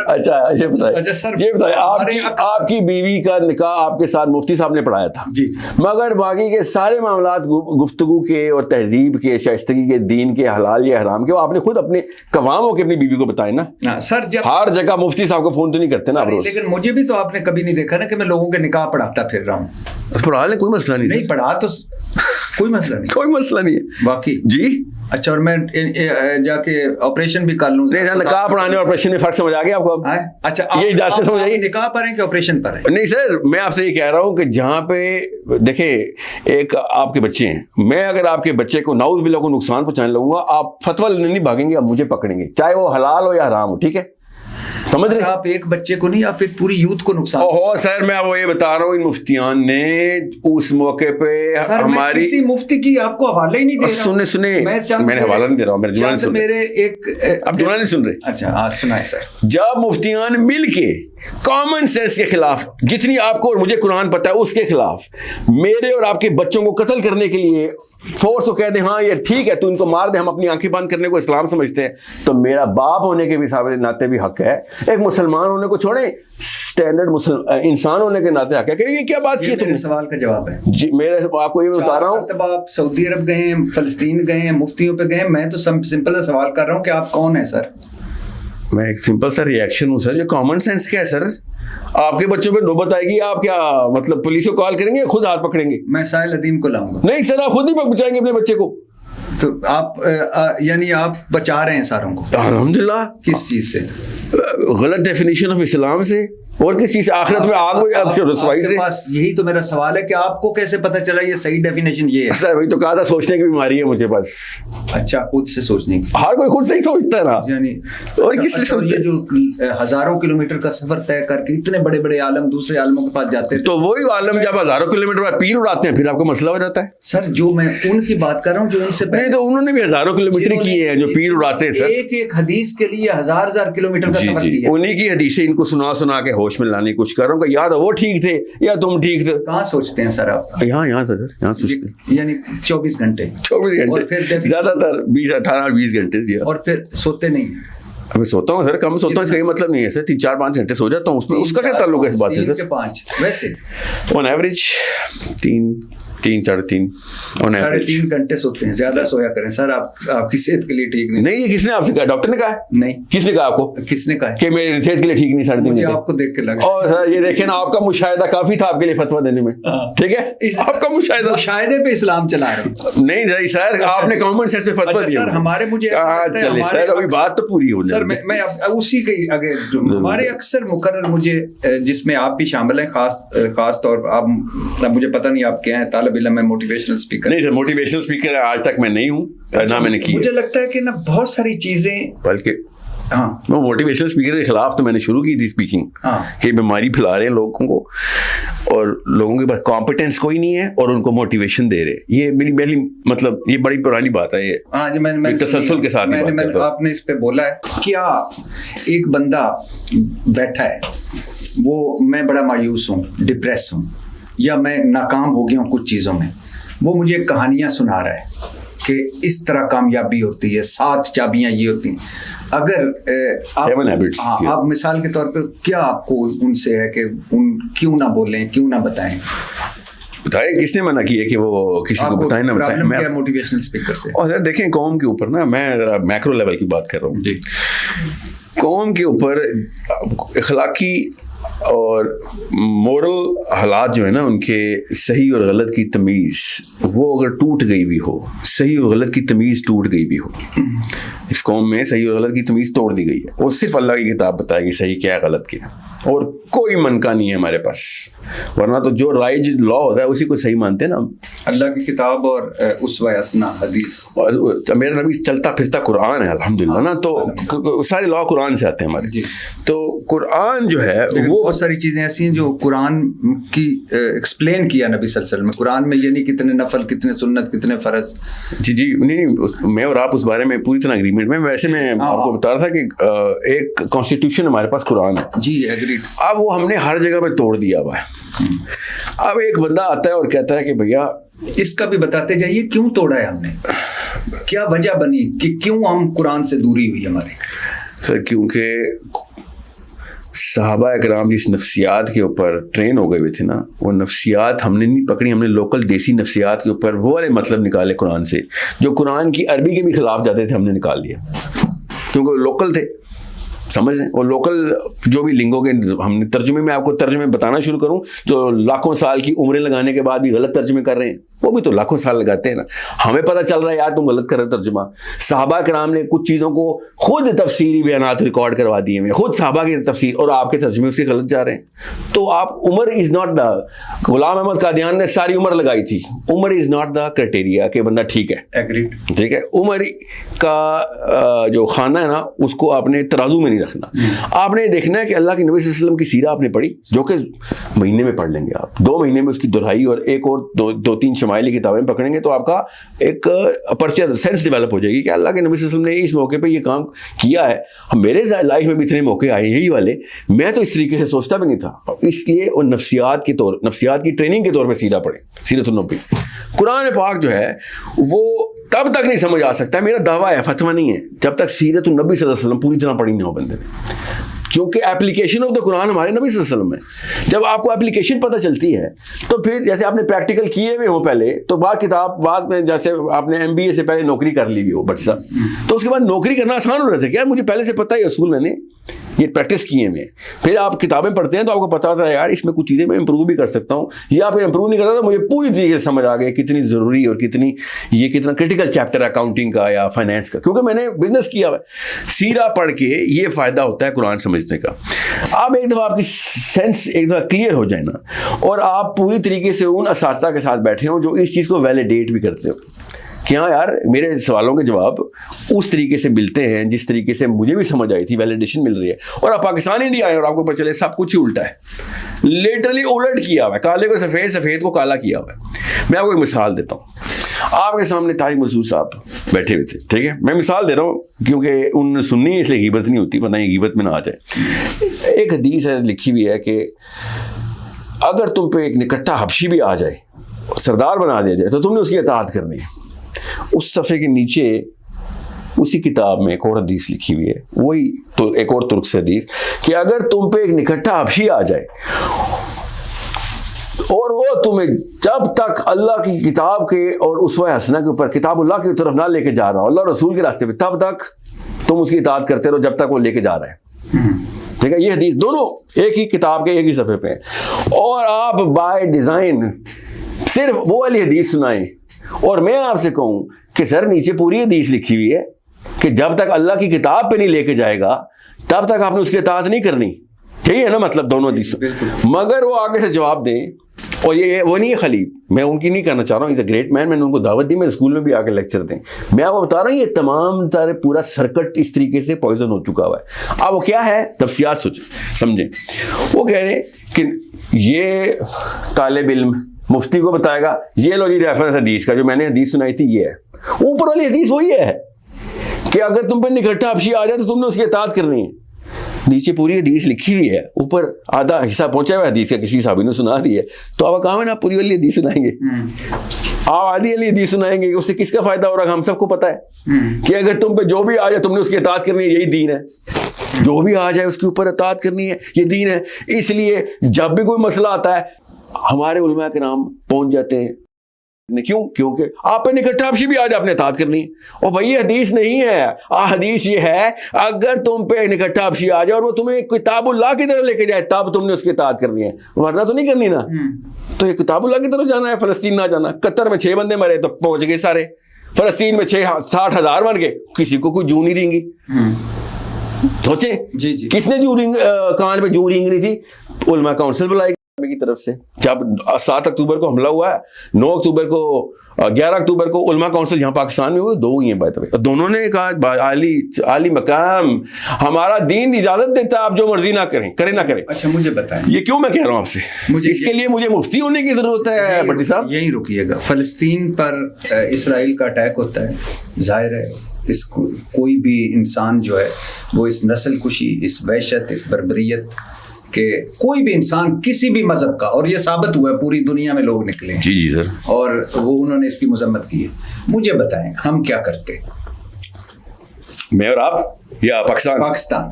अच्छा ये बताइए, आपकी बीवी का निकाह आपके साथ मुफ्ती साहब ने पढ़ाया था जी, मगर बाकी के सारे मामलात गुफ्तगू के और तहजीब के, शाइस्तगी के, दीन के, हलाल या हराम के, वो आपने खुद अपने कवाम होकर अपनी बीवी को बताए ना
सर। जब
हर जगह मुफ्ती साहब को फोन तो नहीं करते ना,
लेकिन मुझे भी तो आपने कभी नहीं देखा ना कि मैं लोगों के निकाह पढ़ाता फिर रहा हूँ।
पढ़ा ले, कोई मसला नहीं
पढ़ा तो कोई मसला नहीं है बाकी जी। अच्छा, और मैं जाके ऑपरेशन भी कर लूं?
निकाह पढ़ाने और ऑपरेशन में फर्क समझ आ गया आपको?
अच्छा,
ये इजाजत समझ आई?
निकाह पर हैं कि ऑपरेशन पर हैं?
नहीं सर, मैं आपसे ये कह रहा हूँ कि जहाँ पे देखिए एक आपके बच्चे हैं, मैं अगर आपके बच्चे को नाउज़ बिल्लाह को नुकसान पहुंचाने लगूंगा, आप फतवा लेने नहीं भागेंगे, आप मुझे पकड़ेंगे, चाहे वो हलाल हो या हराम हो, ठीक है? समझ रहे?
आप एक बच्चे को नहीं, आप एक पूरी यूथ को नुकसान।
ओहो सर, मैं वो ये बता रहा हूँ, इन मुफ्तियान ने उस मौके पे हमारी
किसी मुफ्ती की आपको हवाला ही नहीं दे रहा।
सुने मैंने हवाला नहीं दे रहा हूँ, मेरे जुमला सुन
रहे।
अब जुमला नहीं सुन रहे?
अच्छा हाँ सुनाए सर।
जब मुफ्तियान मिल के कॉमन सेंस के खिलाफ, जितनी आपको और मुझे कुरान पता है उसके खिलाफ, मेरे और आपके बच्चों को कत्ल करने के लिए फोर्स को कह दे हाँ ये ठीक है तू इनको मार दे, हम अपनी आंखें बंद करने को इस्लाम समझते हैं, तो मेरा बाप होने के भी सारे नाते भी हक है, एक मुसलमान होने को छोड़े स्टैंडर्ड इंसान होने के नाते हक है कि ये क्या बात की तुमने?
सवाल का जवाब है
जी, मेरे आपको ये बता रहा हूँ।
आप सऊदी अरब गए हैं, फलस्तीन गए हैं, मुफ्तियों पे गए, मैं तो सिंपल सवाल कर रहा हूँ कि आप कौन है सर?
मैं एक सिंपल सा रिएक्शन हूँ सर, जो कॉमन सेंस क्या है सर? आपके बच्चों पे नौबत आएगी, आप क्या मतलब पुलिस को कॉल करेंगे, खुद हाथ पकड़ेंगे?
मैं साहिल अदीम को लाऊंगा।
नहीं सर, आप खुद ही बचाएंगे अपने बच्चे को।
तो आप यानी आप बचा रहे हैं सारों को?
अल्हम्दुलिल्लाह।
किस चीज से?
गलत डेफिनेशन ऑफ इस्लाम से, और किस चीज से? आखिरत में आग हो या रसवाई से?
यही तो मेरा सवाल है कि आपको कैसे पता चला ये सही डेफिनेशन ये है?
सर वही तो कहा था, सोचने की बीमारी है मुझे बस।
अच्छा, खुद से सोचने की?
हर कोई खुद से ही सोचता है ना, यानी और किससे सोचता है?
जो हजारों किलोमीटर का सफर तय करके इतने बड़े बड़े आलम दूसरे आलमों के पास जाते हैं,
तो वही आलम जब हजारों किलोमीटर बाद पीर उड़ाते हैं, फिर आपको मसला हो जाता है।
सर जो मैं उनकी बात कर रहा हूँ जो उनसे
नहीं, तो उन्होंने भी हजारों किलोमीटर किए हैं जो पीर उड़ाते हैं सर।
एक हदीस के लिए हजार किलोमीटर का सफर किया।
उन्हीं की हदीसें इनको सुना के होश में लाने की कोशिश कर रहा हूँ, याद वो ठीक थे या तुम ठीक थे।
कहाँ सोचते हैं सर आप?
यहाँ सर, यहाँ सोचते हैं,
यानी 24 घंटे
ज्यादातर 18-20 घंटे,
और फिर सोते नहीं?
मैं सोता हूँ सर, कम सोता हूँ, इसका ये मतलब नहीं है सर, 3-4-5 घंटे सो जाता हूँ, उसमें उसका क्या ताल्लुक है इस बात से सर?
5 वैसे
ऑन एवरेज 3-3.5 ऑन एवरेज
3.5 घंटे सोते हैं। ज्यादा सोया करें सर, आपकी सेहत के लिए ठीक नहीं।
ये किसने आपसे कहा? डॉक्टर ने कहा?
नहीं।
किसने कहा आपको?
किसने कहा
कि मेरी सेहत के लिए ठीक नहीं? 3.5 घंटे
आपको देख के लगा।
और सर ये देखें ना, आपका मुशाहिदा काफी था आपके लिए फतवा देने में, ठीक है? आपका मुशाहिदे
पे इस्लाम चला रहे हो?
नहीं सर, आपने कॉमन सेंस पे फतवा दिया।
हमारे मुझे
चलिए सर, अभी बात तो पूरी हो
सर। मैं उसी के आगे, हमारे अक्सर मुकर्रर मुझे, जिसमें आप भी शामिल हैं, खास तौर पर आप, मुझे पता नहीं आप क्या हैं, तालिब इल्म है, मोटिवेशनल स्पीकर?
नहीं सर, मोटिवेशनल स्पीकर आज तक मैं नहीं हूँ, ना मैंने की।
मुझे लगता है कि ना बहुत सारी चीजें,
बल्कि हाँ, वो मोटिवेशनल स्पीकर के खिलाफ तो मैंने शुरू की थी स्पीकिंग, कि बीमारी फैला रहे हैं लोगों को और लोगों के पास कॉम्पिटेंस कोई नहीं है और उनको मोटिवेशन दे रहे। ये मेरी पहली मतलब ये बड़ी पुरानी बात है, ये
मैं
तसलसल के साथ
आपने इस पे बोला है। क्या एक बंदा बैठा है, वो मैं बड़ा मायूस हूँ, डिप्रेस हूँ, या मैं नाकाम हो गया हूँ कुछ चीज़ों में, वो मुझे कहानियाँ सुना रहा है कि इस तरह कामयाबी होती है, 7 चाबियाँ ये होती हैं। अगर आप मिसाल के तौर पे क्या आपको उनसे है कि क्यों ना बोलें, क्यों ना बताएं?
बताए, किसने मना किया कि वो किसी को बताए ना बताए?
मैं मोटिवेशनल स्पीकर से, और
देखें कौम के ऊपर ना, मैं जरा मैक्रो लेवल की बात कर रहा हूँ जी। कौम के ऊपर अखलाकी और मोरल हालात जो है ना, उनके सही और गलत की तमीज़, वो अगर टूट गई भी हो, सही और गलत की तमीज़ टूट गई भी हो, इस कौम में सही और गलत की तमीज़ तोड़ दी गई है, वो सिर्फ अल्लाह की किताब बताएगी सही क्या है गलत क्या है। और कोई मनका नहीं है हमारे पास, वरना तो जो राइज लॉ होता है उसी को सही मानते हैं ना।
अल्लाह की किताब और उसवा हसना हदीस,
और मेरा नबी चलता फिरता कुरान है अल्हम्दुलिल्लाह ना, तो सारे लॉ कुरान से आते हैं हमारे। तो कुरान जो है वो
बहुत सारी चीज़ें ऐसी हैं जो कुरान की एक्सप्लेन किया नबी सल्लल्लाहु अलैहि वसल्लम में। कुरान में ये नहीं कितने नफल, कितने सुन्नत, कितने फ़र्ज।
जी नहीं, मैं और आप उस बारे में पूरी तरह एग्रीमेंट में। वैसे मैं आपको बता रहा था कि एक कॉन्स्टिट्यूशन हमारे पास कुरान है।
जी एग्रीड।
अब वो हमने हर जगह पे तोड़ दिया हुआ है। अब एक बंदा आता है और कहता है कि भैया,
इसका भी बताते जाइए क्यों तोड़ा है हमने, क्या वजह बनी कि क्यों हम कुरान से दूरी हुई हमारी।
सर क्योंकि सहाबा इकराम जिस नफ्सियात के ऊपर ट्रेन हो गए हुए थे ना, वो नफ्सियात हमने नहीं पकड़ी, हमने लोकल देसी नफ्सियात के ऊपर वो वाले मतलब निकाले कुरान से, जो कुरान की अरबी के भी खिलाफ जाते थे, हमने निकाल दिया क्योंकि वो लोकल थे। समझ रहे हैं? और लोकल जो भी लिंगों के हमने तर्जुमे में, आपको तर्जुमे बताना शुरू करूं, जो लाखों साल की उम्रें लगाने के बाद भी गलत तर्जुमे कर रहे हैं, वो भी तो लाखों साल लगाते हैं ना। हमें पता चल रहा है यार तुम गलत कर रहे हो तर्जुमा। सहाबा कराम ने कुछ चीज़ों को खुद तफसीरी बयानात रिकॉर्ड करवा दिए हैं, खुद सहाबा की तफसीर, और आपके तर्जुमे उसके गलत जा रहे हैं। तो आप उम्र is not the, Ghulam Ahmad Kadian ने सारी उम्र लगाई थी, उम्र इज़ नॉट द क्राइटेरिया कि बंदा ठीक है।
एग्रीड।
ठीक है, उम्र का जो खाना है ना, उसको आपने तराजू में नहीं रखना। आपने देखना है कि अल्लाह के नबी सल्लल्लाहु अलैहि वसल्लम की सीरा आपने पढ़ी, जो कि महीने में पढ़ लेंगे आप, 2 महीने में उसकी दुहाई और एक और दो तीन शमाइली किताबें पकड़ेंगे तो आपका एक अपर्चर सेंस डेवलप हो जाएगी कि अल्लाह के नबी सल्लल्लाहु अलैहि वसल्लम ने इस मौके पे ये काम किया है। मेरे लाइफ में भी इतने मौके आए यही वाले, मैं तो इस तरीके से सोचता भी नहीं था। इसलिए वो नफ्सियात की ट्रेनिंग के तौर पर सीरा पढ़े, सीरतुन नबी। कुरान पाक जो है वो तब तक नहीं समझ आ सकता, मेरा दावा है, फतवा नहीं है, जब तक सीरतुन नबी सल्लल्लाहु अलैहि वसल्लम पूरी तरह पढ़ी नहीं हो बंदे ने। क्योंकि एप्लीकेशन ऑफ द कुरान हमारे नबी सल्लल्लाहु अलैहि वसल्लम है। जब आपको एप्लीकेशन पता चलती है तो फिर जैसे आपने प्रैक्टिकल किए हुए हो पहले, तो बाद में जैसे आपने MBA से पहले नौकरी कर ली हुई हो बट सर, तो उसके बाद नौकरी करना आसान हो रहा था। क्या मुझे पहले से पता है, असूल मैंने ये प्रैक्टिस किए में। फिर आप किताबें पढ़ते हैं तो आपको पता होता है यार इसमें कुछ चीज़ें मैं इंप्रूव भी कर सकता हूँ, या फिर इंप्रूव नहीं करता तो मुझे पूरी तरीके से समझ आ गया कितनी ज़रूरी और कितना क्रिटिकल चैप्टर है अकाउंटिंग का या फाइनेंस का, क्योंकि मैंने बिजनेस किया हुआ है। सीरा पढ़ के ये फ़ायदा होता है कुरान समझने का। आप एक दफ़ा आपकी सेंस एक दफ़ा क्लियर हो जाए ना, और आप पूरी तरीके से उन असातिज़ा के साथ बैठे हो जो इस चीज़ को वैलिडेट भी करते हो कि हाँ यार मेरे सवालों के जवाब उस तरीके से मिलते हैं जिस तरीके से मुझे भी समझ आई थी, वैलिडेशन मिल रही है। और आप पाकिस्तान इंडिया आए और आपको पता चले सब कुछ ही उल्टा है, लिटरली उलट किया हुआ है, काले को सफ़ेद, सफ़ेद को काला किया हुआ है। मैं आपको एक मिसाल देता हूँ। आपके सामने तारिक मसूद साहब बैठे हुए थे, ठीक है, मैं मिसाल दे रहा हूँ क्योंकि उन सुननी इसलिए गीबत नहीं होती, वरना ये गीबत में ना आ जाए। एक हदीस है लिखी हुई है कि अगर तुम पे एक निकट्टा हबशी भी आ जाए, सरदार बना दिया जाए, तो तुमने उसकी इताअत करनी है। उस सफ़े के नीचे उसी किताब में एक और हदीस लिखी हुई है, वही तो एक और तुर्क से हदीस, कि अगर तुम पे एक निकट्टा हबशी आ जाए और वो तुम्हें जब तक अल्लाह की किताब के और उसवा हसना के ऊपर किताबुल्लाह की तरफ ना लेके जा रहा हो, अल्लाह रसूल के रास्ते पे, तब तक तुम उसकी इताअत करते रहो जब तक वो लेके जा रहा है। ठीक है, ये हदीस दोनों एक ही किताब के एक ही सफ़े पे हैं। और आप बाय डिज़ाइन सिर्फ वो वाली हदीस सुनाएं और मैं आपसे कहूं कि सर नीचे पूरी हदीस लिखी हुई है कि जब तक अल्लाह की किताब पे नहीं लेके जाएगा तब तक आपने उसकी इताअत नहीं करनी। यही है ना मतलब दोनों हदीसों। मगर वो आगे से जवाब दें, और ये वो नहीं है खलीब, मैं उनकी नहीं करना चाह रहा हूँ, इज़ अ ग्रेट मैन, मैंने उनको दावत दी, मेरे स्कूल में भी आके लेक्चर दें। मैं आपको बता रहा हूँ ये तमाम तारे पूरा सर्किट इस तरीके से पॉइजन हो चुका हुआ है। अब वो क्या है, तफसीलात समझें। वो कह रहे हैं कि ये तालिब इल्म मुफ्ती को बताएगा, ये लो जी रेफरेंस हदीस का, जो मैंने हदीस सुनाई थी ये है। ऊपर वाली हदीस वही है कि अगर तुम पे निकट्टा हबशी आ जाए तो तुमने उसकी इताअत करनी है। नीचे पूरी हदीस लिखी हुई है, ऊपर आधा हिस्सा पहुंचा हुआ हदीस का किसी साहब ने सुना दी है, तो अब काम है ना पूरी वाली हदीस सुनाएंगे, आप आधी वाली हदीस सुनाएंगे, उससे किसका फायदा हो रहा है? हम सबको पता है कि अगर तुम पे जो भी आ जाए तुमने उसकी इताअत करनी है, यही दीन है। जो भी आ जाए उसके ऊपर इताअत करनी है, ये दीन है। इसलिए जब भी कोई मसला आता है हमारे उलमा के नाम पहुंच जाते हैं। क्यों? क्योंकि आप पे निकट्टा हबशी भी आज आपने इताअत करनी है। और भाई ये हदीस नहीं है, हदीस ये है अगर तुम पे निकट्टा हबशी आ जाए और वो तुम्हें किताबुल्लाह की तरफ लेके जाए तब तुमने उसकी इताअत करनी है, वरना तो नहीं करनी ना। तो ये किताबुल्लाह की तरफ जाना है, फलस्तीन ना जाना। कतर में 6 बंदे मरे तो पहुंच गए सारे, फलस्तीन में 60,000 मर गए, किसी को कोई जू नहीं रहेंगी। सोचे
जी जी।
किसने जू रिंग कान पे जू रिंग रही थी? उलमा काउंसिल बुलाई की तरफ से। जब 7 अक्टूबर को हमला हुआ है, 9 अक्टूबर को 11 अक्टूबर को उलमा काउंसिल यहाँ पाकिस्तान में हुए, 2 हुई हैं बाय द वे। दोनों ने कहा आली मकाम हमारा दीन इजाजत देता है, आप जो मर्जी ना करें, करे ना करें।
अच्छा मुझे बताएं,
ये क्यों मैं कह रहा हूँ आपसे, इसके लिए मुझे मुफ्ती होने की जरूरत है भट्टी साहब।
यहीं रुकिएगा। फलस्तीन पर इसराइल का अटैक होता है, जाहिर है इसको कोई भी इंसान जो है वो इस नस्ल कुशी, इस वहशत, इस बर्बरियत के, कोई भी इंसान किसी भी मजहब का, और ये साबित हुआ है पूरी दुनिया में लोग निकले हैं।
जी जी सर।
और वो उन्होंने इसकी मजम्मत की है। मुझे बताएं हम क्या करते?
मैं और आप या पाकिस्तान?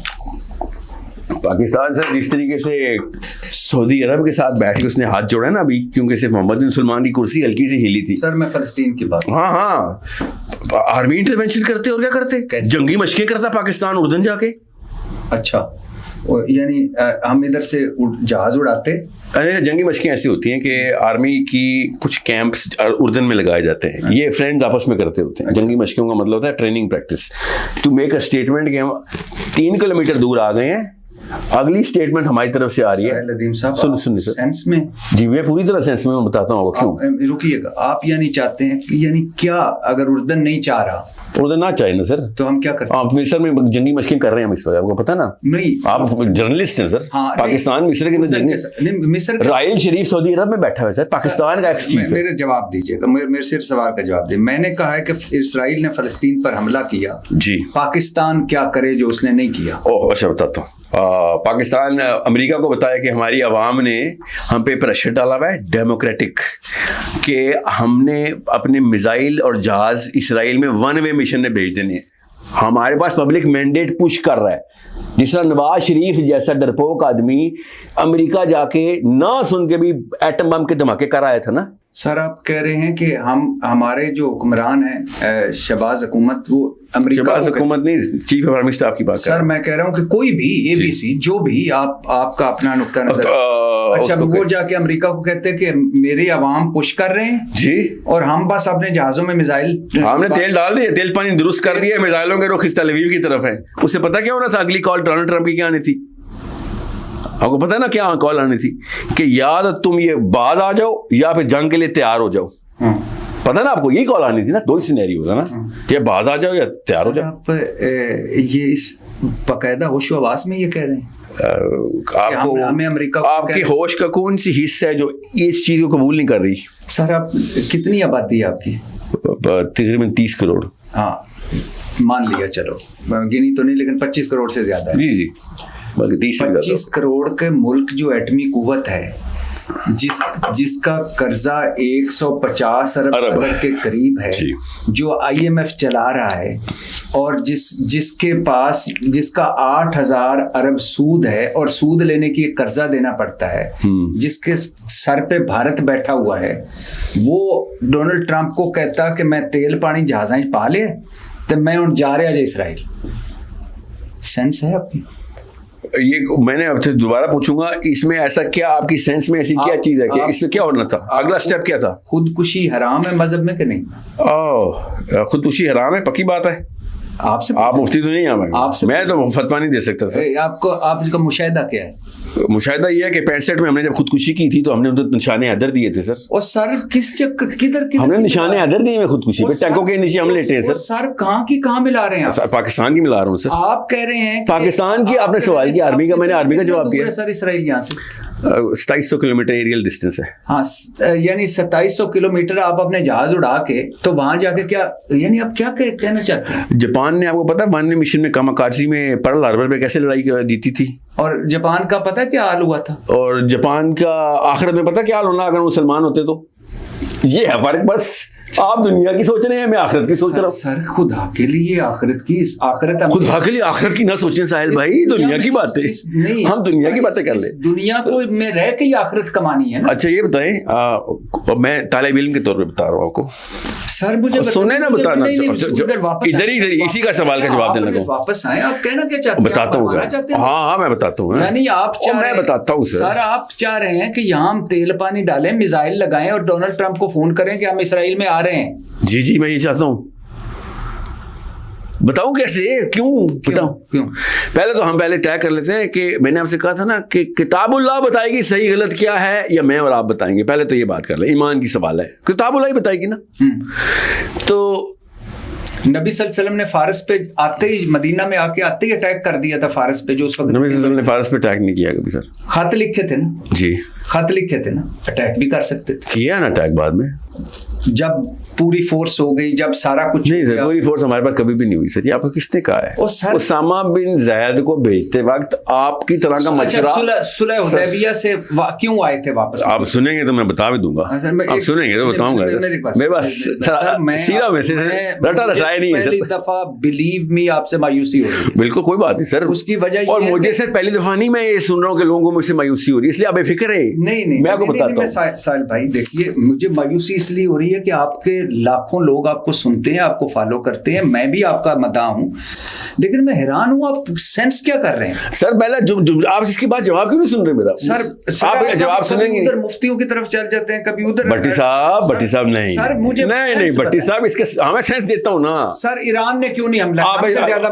पाकिस्तान सर जिस तरीके से सऊदी अरब के साथ बैठ के उसने हाथ जोड़ा है ना अभी, क्योंकि सिर्फ मोहम्मद बिन सलमान की कुर्सी हल्की सी हिली थी।
सर मैं फलस्तीन की बात,
हाँ आर्मी इंटरवेंशन करते और क्या करते, जंगी मशकें करता पाकिस्तान उर्दन जाके।
अच्छा यानी हम इधर से जहाज उड़ाते?
अरे जंगी मशकें ऐसी होती हैं कि आर्मी की कुछ कैंप्स उर्दन में लगाए जाते हैं, ये फ्रेंड्स आपस में करते होते हैं। जंगी मशकों का मतलब होता है training practice, to make a statement कि हम 3 किलोमीटर दूर आ गए हैं, अगली स्टेटमेंट हमारी तरफ से आ रही है।
लदीम साहब
सुन सर,
सेंस में
जी मैं पूरी तरह सेंस में बताता हूँ क्यों।
रुकिएगा, आप यानी चाहते हैं कि यानी क्या, अगर उर्दन नहीं चाह रहा,
उर्दन ना चाहे ना सर,
तो हम क्या करते?
आप मिस्र में जंगी मशकें कर रहे हैं हम इस वक्त, आपको पता ना?
नहीं,
आप जर्नलिस्ट हैं सर।
हाँ,
पाकिस्तान मिस्र के अंदर
मिस्र
राइल शरीफ सऊदी अरब में बैठा है सर, पाकिस्तान का एक्स चीफ है।
मेरे जवाब दीजिएगा, मेरे सिर्फ सवाल का जवाब दीजिए। मैंने कहा है कि इसराइल ने फलस्तीन पर हमला किया
जी,
पाकिस्तान क्या करे जो उसने नहीं किया?
ओह अच्छा बताता हूँ। पाकिस्तान अमेरिका को बताया कि हमारी आवाम ने हम पे प्रेशर डाला हुआ है डेमोक्रेटिक, कि हमने अपने मिसाइल और जहाज इसराइल में 1 वे मिशन में भेज देने हैं। हमारे पास पब्लिक मैंडेट पुश कर रहा है। जिस तरह नवाज शरीफ जैसा डरपोक आदमी अमेरिका जाके ना सुन के भी एटम बम के धमाके कर आया था ना।
सर आप कह रहे हैं कि हमारे जो हुक्मरान हैं शहबाज हुकूमत, वो अमेरिका,
शहबाज हुकूमत नहीं, चीफ ऑफ आर्मी स्टाफ की बात
सर मैं कह रहा हूँ कि कोई भी ABC जो भी आपका अपना नुक्ता नजर, अच्छा वो जाके अमेरिका को कहते हैं कि मेरी आवाम पुश कर रहे हैं
जी,
और हम बस अपने जहाजों में मिसाइल,
हमने तेल डाल दिया, तेल पानी दुरुस्त कर दिया, मिसाइलों के रुख इस तेल अवीव की तरफ है। उससे पता क्या होना था, अगली कॉल डोनाल्ड ट्रंप की क्या आनी थी? आपको पता है ना क्या कॉल आनी थी कि या तो तुम ये बाज आ जाओ या फिर जंग के लिए तैयार हो जाओ। पता ना आपको, यही कॉल आनी थी ना, 2 ही सिनेरियो था ना, या बाज आ जाओ या तैयार हो जाओ। आप
ये इस बाकायदा होशो आवाज में ये कह रहे हैं
आपको,
हमें अमेरिका,
आपकी होश का कौन सी हिस्सा है जो इस चीज को कबूल नहीं कर रही?
सर आप कितनी आबादी है आपकी?
तकरीबन 30 करोड़।
हाँ मान लिया, चलो गिनी तो नहीं, लेकिन 25 करोड़ से ज्यादा है।
जी जी, बल्कि
25 करोड़ के मुल्क जो एटमी कुव्वत है, जिसका कर्जा 150 अरब डॉलर के करीब है, जो IMF चला रहा है, और जिसका 8000 अरब सूद है, और सूद लेने की कर्जा देना पड़ता है, जिसके सर पे भारत बैठा हुआ है, वो डोनाल्ड ट्रंप को कहता कि मैं तेल पानी जहाज़ पा ले तो मैं उन जा रहा है इसराइल। सेंस है आपकी?
ये मैंने आपसे दोबारा पूछूंगा, इसमें ऐसा क्या, आपकी सेंस में ऐसी क्या चीज है कि इसमें क्या होना था? अगला स्टेप क्या था?
खुदकुशी हराम है मजहब में कि नहीं?
खुदकुशी हराम है, पक्की बात है।
आपसे
आप मुफ्ती तो नहीं हैं, आपसे मैं तो फतवा नहीं दे सकता सर।
आपका मुशाहिदा क्या है?
मुशाहिदा ये है कि 65 में हमने जब खुदकुशी की थी तो हमने उनको निशाने हैदर दिए थे सर।
और सर किस चक्कर, किधर
हमने निशाने हैदर दिए में खुदकुशी पे, टैंकों के नीचे हम लेटे हैं सर।
सर कहाँ की कहाँ मिला रहे हैं?
पाकिस्तान की मिला रहा हूँ सर।
आप कह रहे हैं
पाकिस्तान की, आपने सवाल किया आर्मी का, मैंने आर्मी का जवाब दिया
सर। इसराइल यहाँ से
2700 किलोमीटर एरियल डिस्टेंस है।
हाँ यानी 2700 किलोमीटर आप अपने जहाज उड़ा के तो वहां जाके क्या, यानी आप क्या कहना चाहते हैं?
जापान ने, आपको पता है वन मिशन में कामाकाजी में पर्ल हार्बर में कैसे लड़ाई जीती थी?
और जापान का पता क्या हाल हुआ था? और
जापान का आखिरत में पता क्या हाल होना अगर मुसलमान होते तो? ये है फर्क बस। आप दुनिया की सोच रहे हैं, मैं आखिरत की सोच रहा हूँ।
सर खुदा के लिए आखिरत की,
खुदा के लिए आखिरत की ना सोचें साहिल भाई, दुनिया की बातें, हम दुनिया की बातें कर ले।
दुनिया को में रह के ही आखिरत कमानी है ना।
अच्छा ये बताएं, मैं तालिब इल्म के तौर पे बता रहा हूँ आपको
सर, मुझे
सुनने ना बताना, इधर ही इसी का सवाल का जवाब देने लगा।
वापस आए, आप कहना क्या चाहते हैं?
बताता हूँ। हाँ मैं बताता हूँ।
यानी आप
मैं बताता हूँ सर,
आप चाह रहे हैं कि यहाँ हम तेल पानी डालें, मिसाइल लगाएं और डोनाल्ड ट्रंप को फोन करें कि हम इसराइल में आ रहे हैं?
जी जी मैं ये चाहता हूँ। बताऊं कैसे, क्यों बताऊं?
क्यों?
पहले तो हम तय कर लेते हैं कि मैंने आपसे कहा था ना कि किताबुल्लाह बताएगी सही गलत क्या है, या मैं और आप बताएंगे। पहले तो ये बात कर ले, ईमान की सवाल है, किताबुल्लाह ही बताएगी ना। तो
नबी सल्लल्लाहु अलैहि वसल्लम ने फारस पे आते ही, मदीना में आके आते ही अटैक कर दिया था फारस पे, जो उस वक्त
नबी सल्लल्लाहु अलैहि वसल्लम ने फारस पे अटैक नहीं किया कभी सर।
खत लिखे थे ना
जी,
खत लिखे थे ना, अटैक भी कर सकते थे।
किया ना अटैक बाद में,
जब पूरी फोर्स हो गई, जब सारा कुछ
नहीं सर, पूरी फोर्स हमारे पास कभी भी नहीं हुई सर। ये आपको किसने कहा है?
ओ सर,
उसामा बिन जैद को भेजते वक्त आपकी तरह का मशवरा,
सुलह हुदैबिया से क्यों आए थे वापस?
आप सुनेंगे तो मैं बता भी दूंगा, आप सुनेंगे तो बताऊंगा। मेरे पास सीरा में से रटा रटाया नहीं है सर।
पहली दफा बिलीव मी आपसे मायूसी हो रही है।
बिल्कुल कोई बात नहीं सर,
उसकी वजह,
और मुझे सर पहली दफा नहीं मैं ये सुन रहा हूँ कि लोगों को मुझसे मायूसी हो रही है, इसलिए आप बेफिक्र है।
नहीं,
मैं आपको बताता हूँ
साहिल भाई, देखिए मुझे मायूसी इसलिए हो रही है कि आपके लाखों लोग आपको सुनते हैं, आपको फॉलो करते हैं, मैं भी आपका मदाह हूं, लेकिन मैं हैरान हूं आप सेंस क्या कर रहे हैं
सर। पहले आप इसके बाद जवाब क्यों नहीं सुन रहे मेरा?
सर
आप जवाब सुनेंगे,
उधर मुफ्तियों की तरफ चल जाते हैं, कभी उधर।
भट्टी साहब नहीं
सर, मुझे
नहीं भट्टी साहब, इसके मैं सेंस देता हूँ ना
सर। ईरान ने क्यों नहीं हमला? हमसे ज्यादा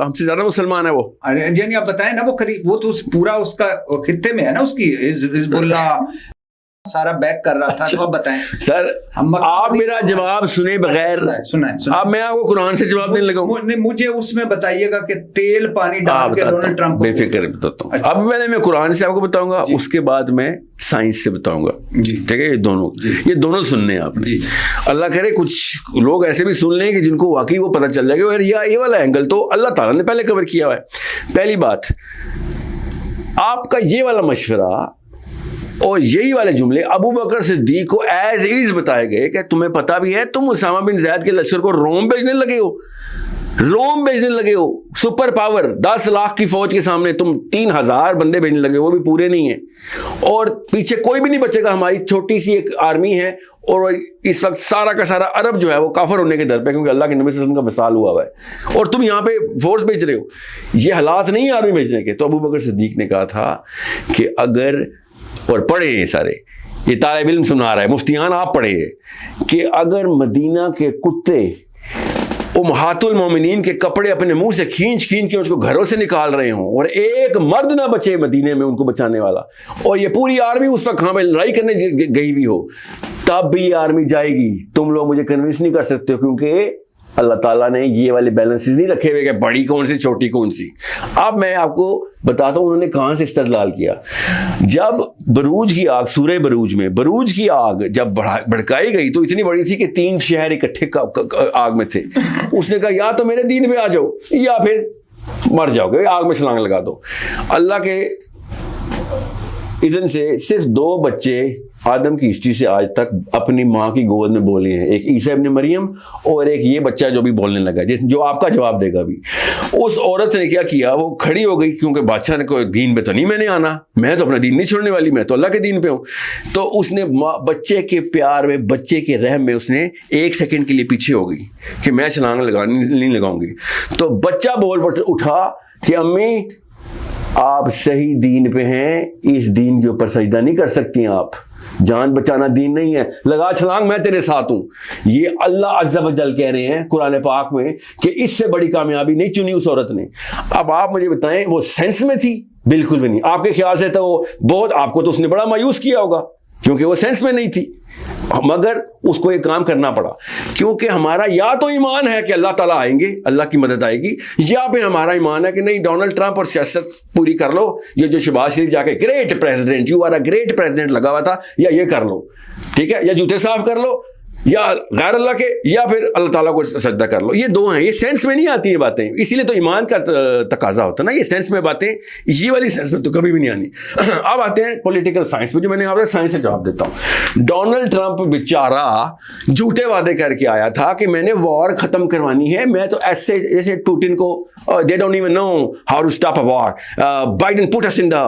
हमसे ज्यादा मुसलमान है वो।
अरे जी आप बताएं ना, वो करीब वो तो पूरा उसका खित्ते में है ना, उसकी हिजबुल्लाह सारा बैक कर रहा था। तो आप बताएं
सर, आप मेरा जवाब सुने बगैर,
सुना
अब मैं आपको कुरान से जवाब देने लगा।
मुझे उसमें बताइएगा कि तेल पानी डाल के डोनाल्ड ट्रंप को
बेफिक्र बताता हूँ। अब पहले मैं कुरान से आपको बताऊंगा, उसके बाद मैं साइंस से बताऊंगा, ठीक है? ये दोनों सुनने हैं आपने। अल्लाह करे कुछ लोग ऐसे भी सुन लें कि जिनको वाकई वो पता चल जाएगा, और ये वाला एंगल तो अल्लाह ताला ने पहले कवर किया हुआ है। पहली बात, आपका ये वाला मशवरा और यही वाले जुमले अबू बकर सिद्दीक को एज इज बताए गए कि तुम्हें पता भी है, तुम उसामा बिन ज़ैद के लश्कर को रोम भेजने लगे हो, सुपर पावर 10 लाख की फौज के सामने तुम 3000 बंदे भेजने लगे, वो भी पूरे नहीं है, और पीछे कोई भी नहीं बचेगा। हमारी छोटी सी एक आर्मी है, और इस वक्त सारा का सारा अरब जो है वो काफर होने के दर पे, क्योंकि अल्लाह के नबी सल्लल्लाहु अलैहि वसल्लम का विसाल हुआ है, और तुम यहाँ पे फोर्स भेज रहे हो। ये हालात नहीं है आर्मी भेजने के। तो अबू बकर सिद्दीक ने कहा था कि अगर, और पढ़े ये सारे, ये तालिब इल्म सुना रहा है, मुफ्तियान आप पढ़े, कि अगर मदीना के कुत्ते उम्महातुल मोमिनीन के कपड़े अपने मुंह से खींच के उसको घरों से निकाल रहे हों, और एक मर्द ना बचे मदीने में उनको बचाने वाला, और ये पूरी आर्मी उस वक्त पे लड़ाई करने गई हुई हो, तब भी आर्मी जाएगी। तुम लोग मुझे कन्विंस नहीं कर सकते हो, क्योंकि अल्लाह ताला ने ये वाले बैलेंसेस नहीं रखे हुए कि बड़ी कौन सी छोटी कौन सी। अब मैं आपको बताता हूं उन्होंने कहां से इस्तेदलाल किया। जब बरूज की आग, सूरह बरूज में बरूज की आग जब भड़काई गई तो इतनी बड़ी थी कि 3 शहर इकट्ठे आग में थे। उसने कहा या तो मेरे दीन पे आ जाओ या फिर मर जाओगे, आग में छलांग लगा दो। अल्लाह के इज़्न से सिर्फ 2 बच्चे आदम की हिस्ट्री से आज तक अपनी माँ की गोद में बोले हैं, एक ईसा इब्न मरियम और एक ये बच्चा जो भी बोलने लगा, जो आपका जवाब देगा भी। उस औरत ने क्या किया, वो खड़ी हो गई, क्योंकि बादशाह ने कोई दीन पे तो नहीं मैंने आना, मैं तो अपना दीन नहीं छोड़ने वाली, मैं तो अल्लाह के दीन पे हूँ। तो उसने बच्चे के प्यार में, बच्चे के रहम में उसने 1 सेकंड के लिए पीछे हो गई कि मैं छलांग नहीं लगाऊंगी। तो बच्चा बोल उठा कि अम्मी आप सही दीन पे हैं, इस दीन के ऊपर सजदा नहीं कर सकती आप, जान बचाना दीन नहीं है, लगा छलांग, मैं तेरे साथ हूं। ये अल्लाह अज़्ज़ा व जल कह रहे हैं कुरान पाक में कि इससे बड़ी कामयाबी नहीं चुनी उस औरत ने। अब आप मुझे बताएं वो सेंस में थी? बिल्कुल भी नहीं। आपके ख्याल से तो वो बहुत, आपको तो उसने बड़ा मायूस किया होगा क्योंकि वो सेंस में नहीं थी, मगर उसको एक काम करना पड़ा, क्योंकि हमारा या तो ईमान है कि अल्लाह ताला आएंगे, अल्लाह की मदद आएगी, या फिर हमारा ईमान है कि नहीं डोनाल्ड ट्रंप और सियासत पूरी कर लो, ये जो शहबाज शरीफ जाके great president, you are a great president लगा हुआ था, या ये कर लो, ठीक है, या जूते साफ कर लो, या गैर अल्लाह के, या फिर अल्लाह ताला को सजदा कर लो। ये 2 हैं, ये सेंस में नहीं आती ये बातें, इसीलिए तो ईमान का तकाजा होता है ना। ये सेंस में बातें, ये वाली सेंस में तो कभी भी नहीं आनी। अब आते हैं पॉलिटिकल साइंस में, जो मैंने आपको साइंस से जवाब देता हूँ। डोनाल्ड ट्रंप बेचारा झूठे वादे करके आया था कि मैंने वॉर खत्म करवानी है, मैं तो ऐसे जैसे पुतिन को they don't even know how to stop a war, Biden put us in the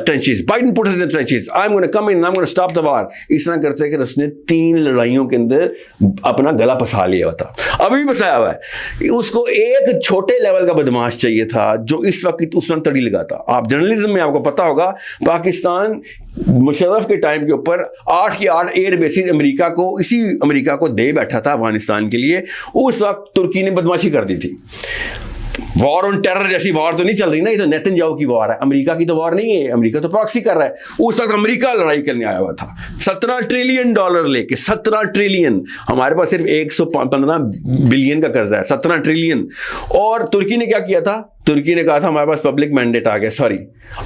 trenches, Biden put us in the trenches, I am gonna come in, I am gonna stop the war. इस तरह करते कि उसने 3 लड़ाइयों के अंदर अपना गला फंसा लिया हुआ था, अभी भी फंसाया हुआ है। उसको एक छोटे लेवल का बदमाश चाहिए था जो इस वक्त उस वक्त तड़ी लगाता। आप जर्नलिज्म में आपको पता होगा, पाकिस्तान मुशर्रफ के टाइम के ऊपर 8 की 8 एयर बेसिस अमेरिका को दे बैठा था अफगानिस्तान के लिए। उस वक्त तुर्की ने बदमाशी कर दी थी। वॉर ऑन टेरर जैसी वॉर तो नहीं चल रही ना, ये तो नेतन्याहू की वॉर है, अमेरिका की तो वॉर नहीं है, अमेरिका तो प्रॉक्सी कर रहा है। उस वक्त अमेरिका लड़ाई करने आया हुआ था, $17 ट्रिलियन लेके, 17 ट्रिलियन। हमारे पास सिर्फ 115 बिलियन का कर्जा है, 17 ट्रिलियन। और तुर्की ने क्या किया था? तुर्की ने कहा था हमारे पास पब्लिक मैंडेट आ गया, सॉरी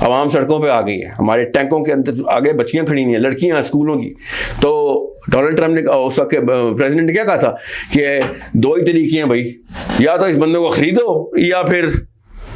आवाम सड़कों पे आ गई है, हमारे टैंकों के अंदर आगे बच्चियां खड़ी नहीं है, लड़कियां स्कूलों की। तो डोनाल्ड ट्रंप ने उस वक्त प्रेसिडेंट ने क्या कहा था कि 2 ही तरीके हैं भाई, या तो इस बंदे को खरीदो या फिर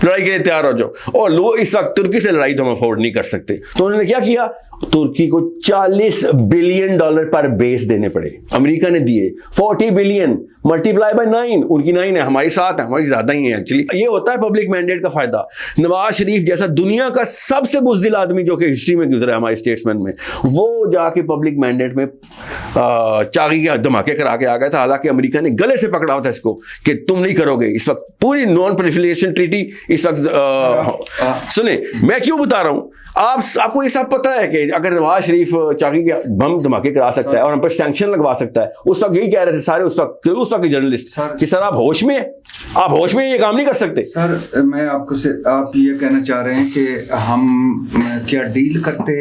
लड़ाई के लिए तैयार हो जाओ। और लोग इस वक्त तुर्की से लड़ाई तो हम अफोर्ड नहीं कर सकते, तो उन्होंने क्या किया? तुर्की को $40 बिलियन पर बेस देने पड़े। अमेरिका ने दिए 40 बिलियन, मल्टीप्लाई बाय 9, उनकी 9 है, हमारी 7 है, हमारी ज्यादा ही है एक्चुअली। ये होता है पब्लिक मैंडेट का फायदा। नवाज शरीफ जैसा दुनिया का सबसे बुज़दिल आदमी जो कि हिस्ट्री में गुजरा है हमारे स्टेट्समैन में, वो जाके पब्लिक मैंडेट में चागी के धमाके करा के आ गया था। हालांकि अमेरिका ने गले से पकड़ा हुआ था इसको कि तुम नहीं करोगे। इस वक्त पूरी नॉन प्रोलिफरेशन ट्रीटी इस वक्त सुने, मैं क्यों बता रहा हूं, आपको ये सब पता है कि अगर नवाज शरीफ चाकी के बम धमाके करा सकता है और हम पर सैंक्शन लगवा सकता है, उस वक्त यही कह रहे थे सारे उस वक्त के जर्नलिस्ट कि सर आप होश में हैं, आप होश में ये काम नहीं कर सकते।
सर मैं आप ये कहना चाह रहे हैं कि हम क्या डील करते?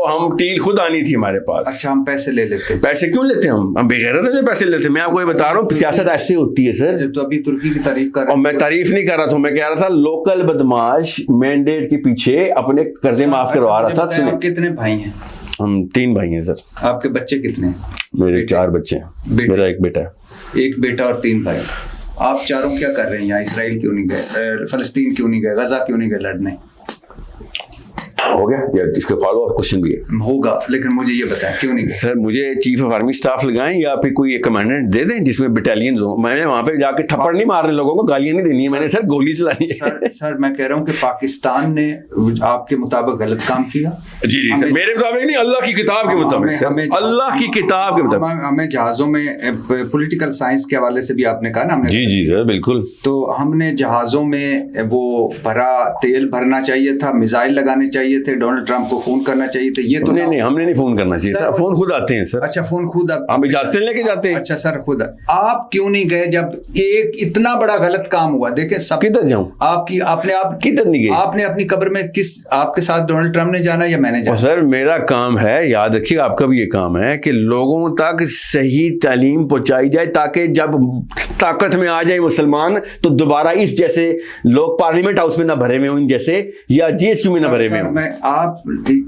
हम डील खुद आनी थी हमारे पास।
अच्छा, हम पैसे ले लेते?
पैसे क्यों लेते हैं? हम बेगैरत में पैसे लेते हैं। मैं आपको ये बता रहा हूँ, सियासत ऐसे होती है सर।
तो अभी तुर्की की तारीफ कर रहे
हैं, मैं तारीफ नहीं कर रहा था, मैं कह रहा था लोकल बदमाश मैंडेट के पीछे अपने कर्जे माफ करवा रहा था।
सुनिए, कितने भाई हैं?
हम 3 भाई हैं सर।
आपके बच्चे कितने हैं?
मेरे 4 बच्चे हैं, मेरा एक बेटा है।
एक बेटा और 3 भाई। आप चारों क्या कर रहे हैं यहाँ? इसराइल क्यों नहीं गए? फलस्तीन क्यों नहीं गए? गजा क्यों नहीं गए लड़ने?
हो गया या इसका फॉलो अप क्वेश्चन भी है?
होगा, लेकिन मुझे ये बताएं क्यों नहीं गए?
सर मुझे चीफ ऑफ आर्मी स्टाफ लगाएं या फिर कोई एक कमांडेंट दे दें जिसमें बटालियंस हो। मैंने वहां पे जाके थप्पड़ नहीं मारने, लोगों को गालियां नहीं देनी है, मैंने सर गोली चलानी है।
सर मैं कह रहा हूँ कि पाकिस्तान ने आपके मुताबिक गलत काम किया।
जी जी सर, मेरे मुताबिक नहीं, अल्लाह की किताब के मुताबिक सर, अल्लाह की किताब के मुताबिक।
हमें जहाजों में पॉलिटिकल साइंस के हवाले से भी आपने कहा ना, हमने
जी जी सर बिल्कुल,
तो हमने जहाजों में वो भरा तेल भरना चाहिए था, मिसाइल लगाने चाहिए थे, डोनाल्ड ट्रंप को फोन करना चाहिए था। ये तो
नहीं, हमने नहीं फोन करना चाहिए था, फोन खुद आते हैं सर।
अच्छा, फोन खुद
आप इजाजत लेके जाते हैं?
अच्छा सर, खुद आप क्यों नहीं गए जब एक इतना बड़ा गलत काम हुआ? देखें सब,
किधर जाऊं?
आपकी आपने आप
किधर नहीं गए?
आपने अपनी कब्र में किस, आपके साथ डोनाल्ड ट्रंप ने जाना या मैंने जाना?
सर मेरा काम है, याद रखिएगा आपका भी ये काम है कि लोगों तक सही तालीम पहुंचाई जाए ताकि जब ताकत में आ जाए मुसलमान तो दोबारा इस जैसे लोग पार्लियामेंट हाउस में ना भरे हुए हों जैसे, या जीएसक्यू में ना भरे हुए हों।
मैं आप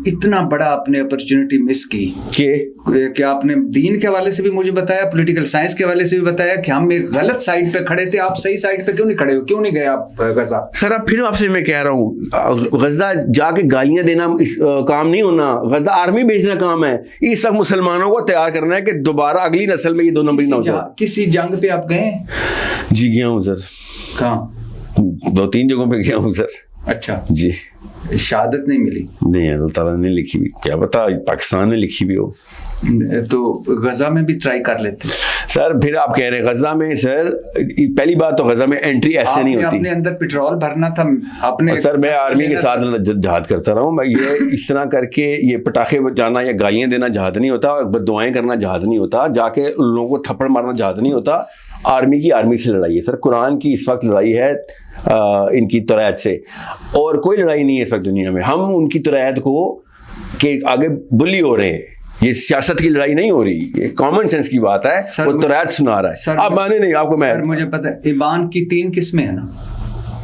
इतना बड़ा आपने अपॉर्चुनिटी मिस की कि आपने दीन के हवाले से भी मुझे बताया, पॉलिटिकल साइंस के हवाले से भी बताया कि हम एक गलत साइड पे खड़े थे, आप सही साइड पे क्यों नहीं खड़े हो? क्यों नहीं गए आप गजा?
सर अब फिर आपसे मैं कह रहा हूँ, गजा जाके गालियां देना इस काम नहीं होना, गजा आर्मी भेजना काम है। इस वक्त मुसलमानों को तैयार करना है कि दोबारा अगली नस्ल में ये 2 नंबरी ना हो जाए।
किसी जंग पे आप गए?
जी गया हूँ सर।
कहाँ?
2-3 जगहों पे गया हूँ सर।
अच्छा
जी।
शहादत नहीं मिली? नहीं,
अल्लाह ताला ने लिखी भी, क्या पता पाकिस्तान ने लिखी भी हो।
तो गजा में भी ट्राई कर लेते
सर। फिर आप कह रहे हैं गजा में, सर पहली बात तो गजा में एंट्री ऐसे नहीं होती।
अपने अंदर पेट्रोल भरना था अपने।
सर मैं आर्मी के साथ जहाद करता रहा हूँ, मैं ये इस तरह करके ये पटाखे बजाना या गालियां देना जहाद नहीं होता, बददुआएं करना जहाद नहीं होता, जाके उन लोगों को थप्पड़ मारना जहाद नहीं होता। आर्मी की आर्मी से लड़ाई है सर, कुरान की इस वक्त लड़ाई है इनकी तुरैत से, और कोई लड़ाई नहीं है इस वक्त दुनिया में। हम उनकी तुरैत को के आगे बुली हो रहे हैं, ये सियासत की लड़ाई नहीं हो रही, ये कॉमन सेंस की बात है। वो तुरैत सुना रहा है, आप माने नहीं, आपको मैं
मुझे पता है ईमान की 3 किस्में हैं ना।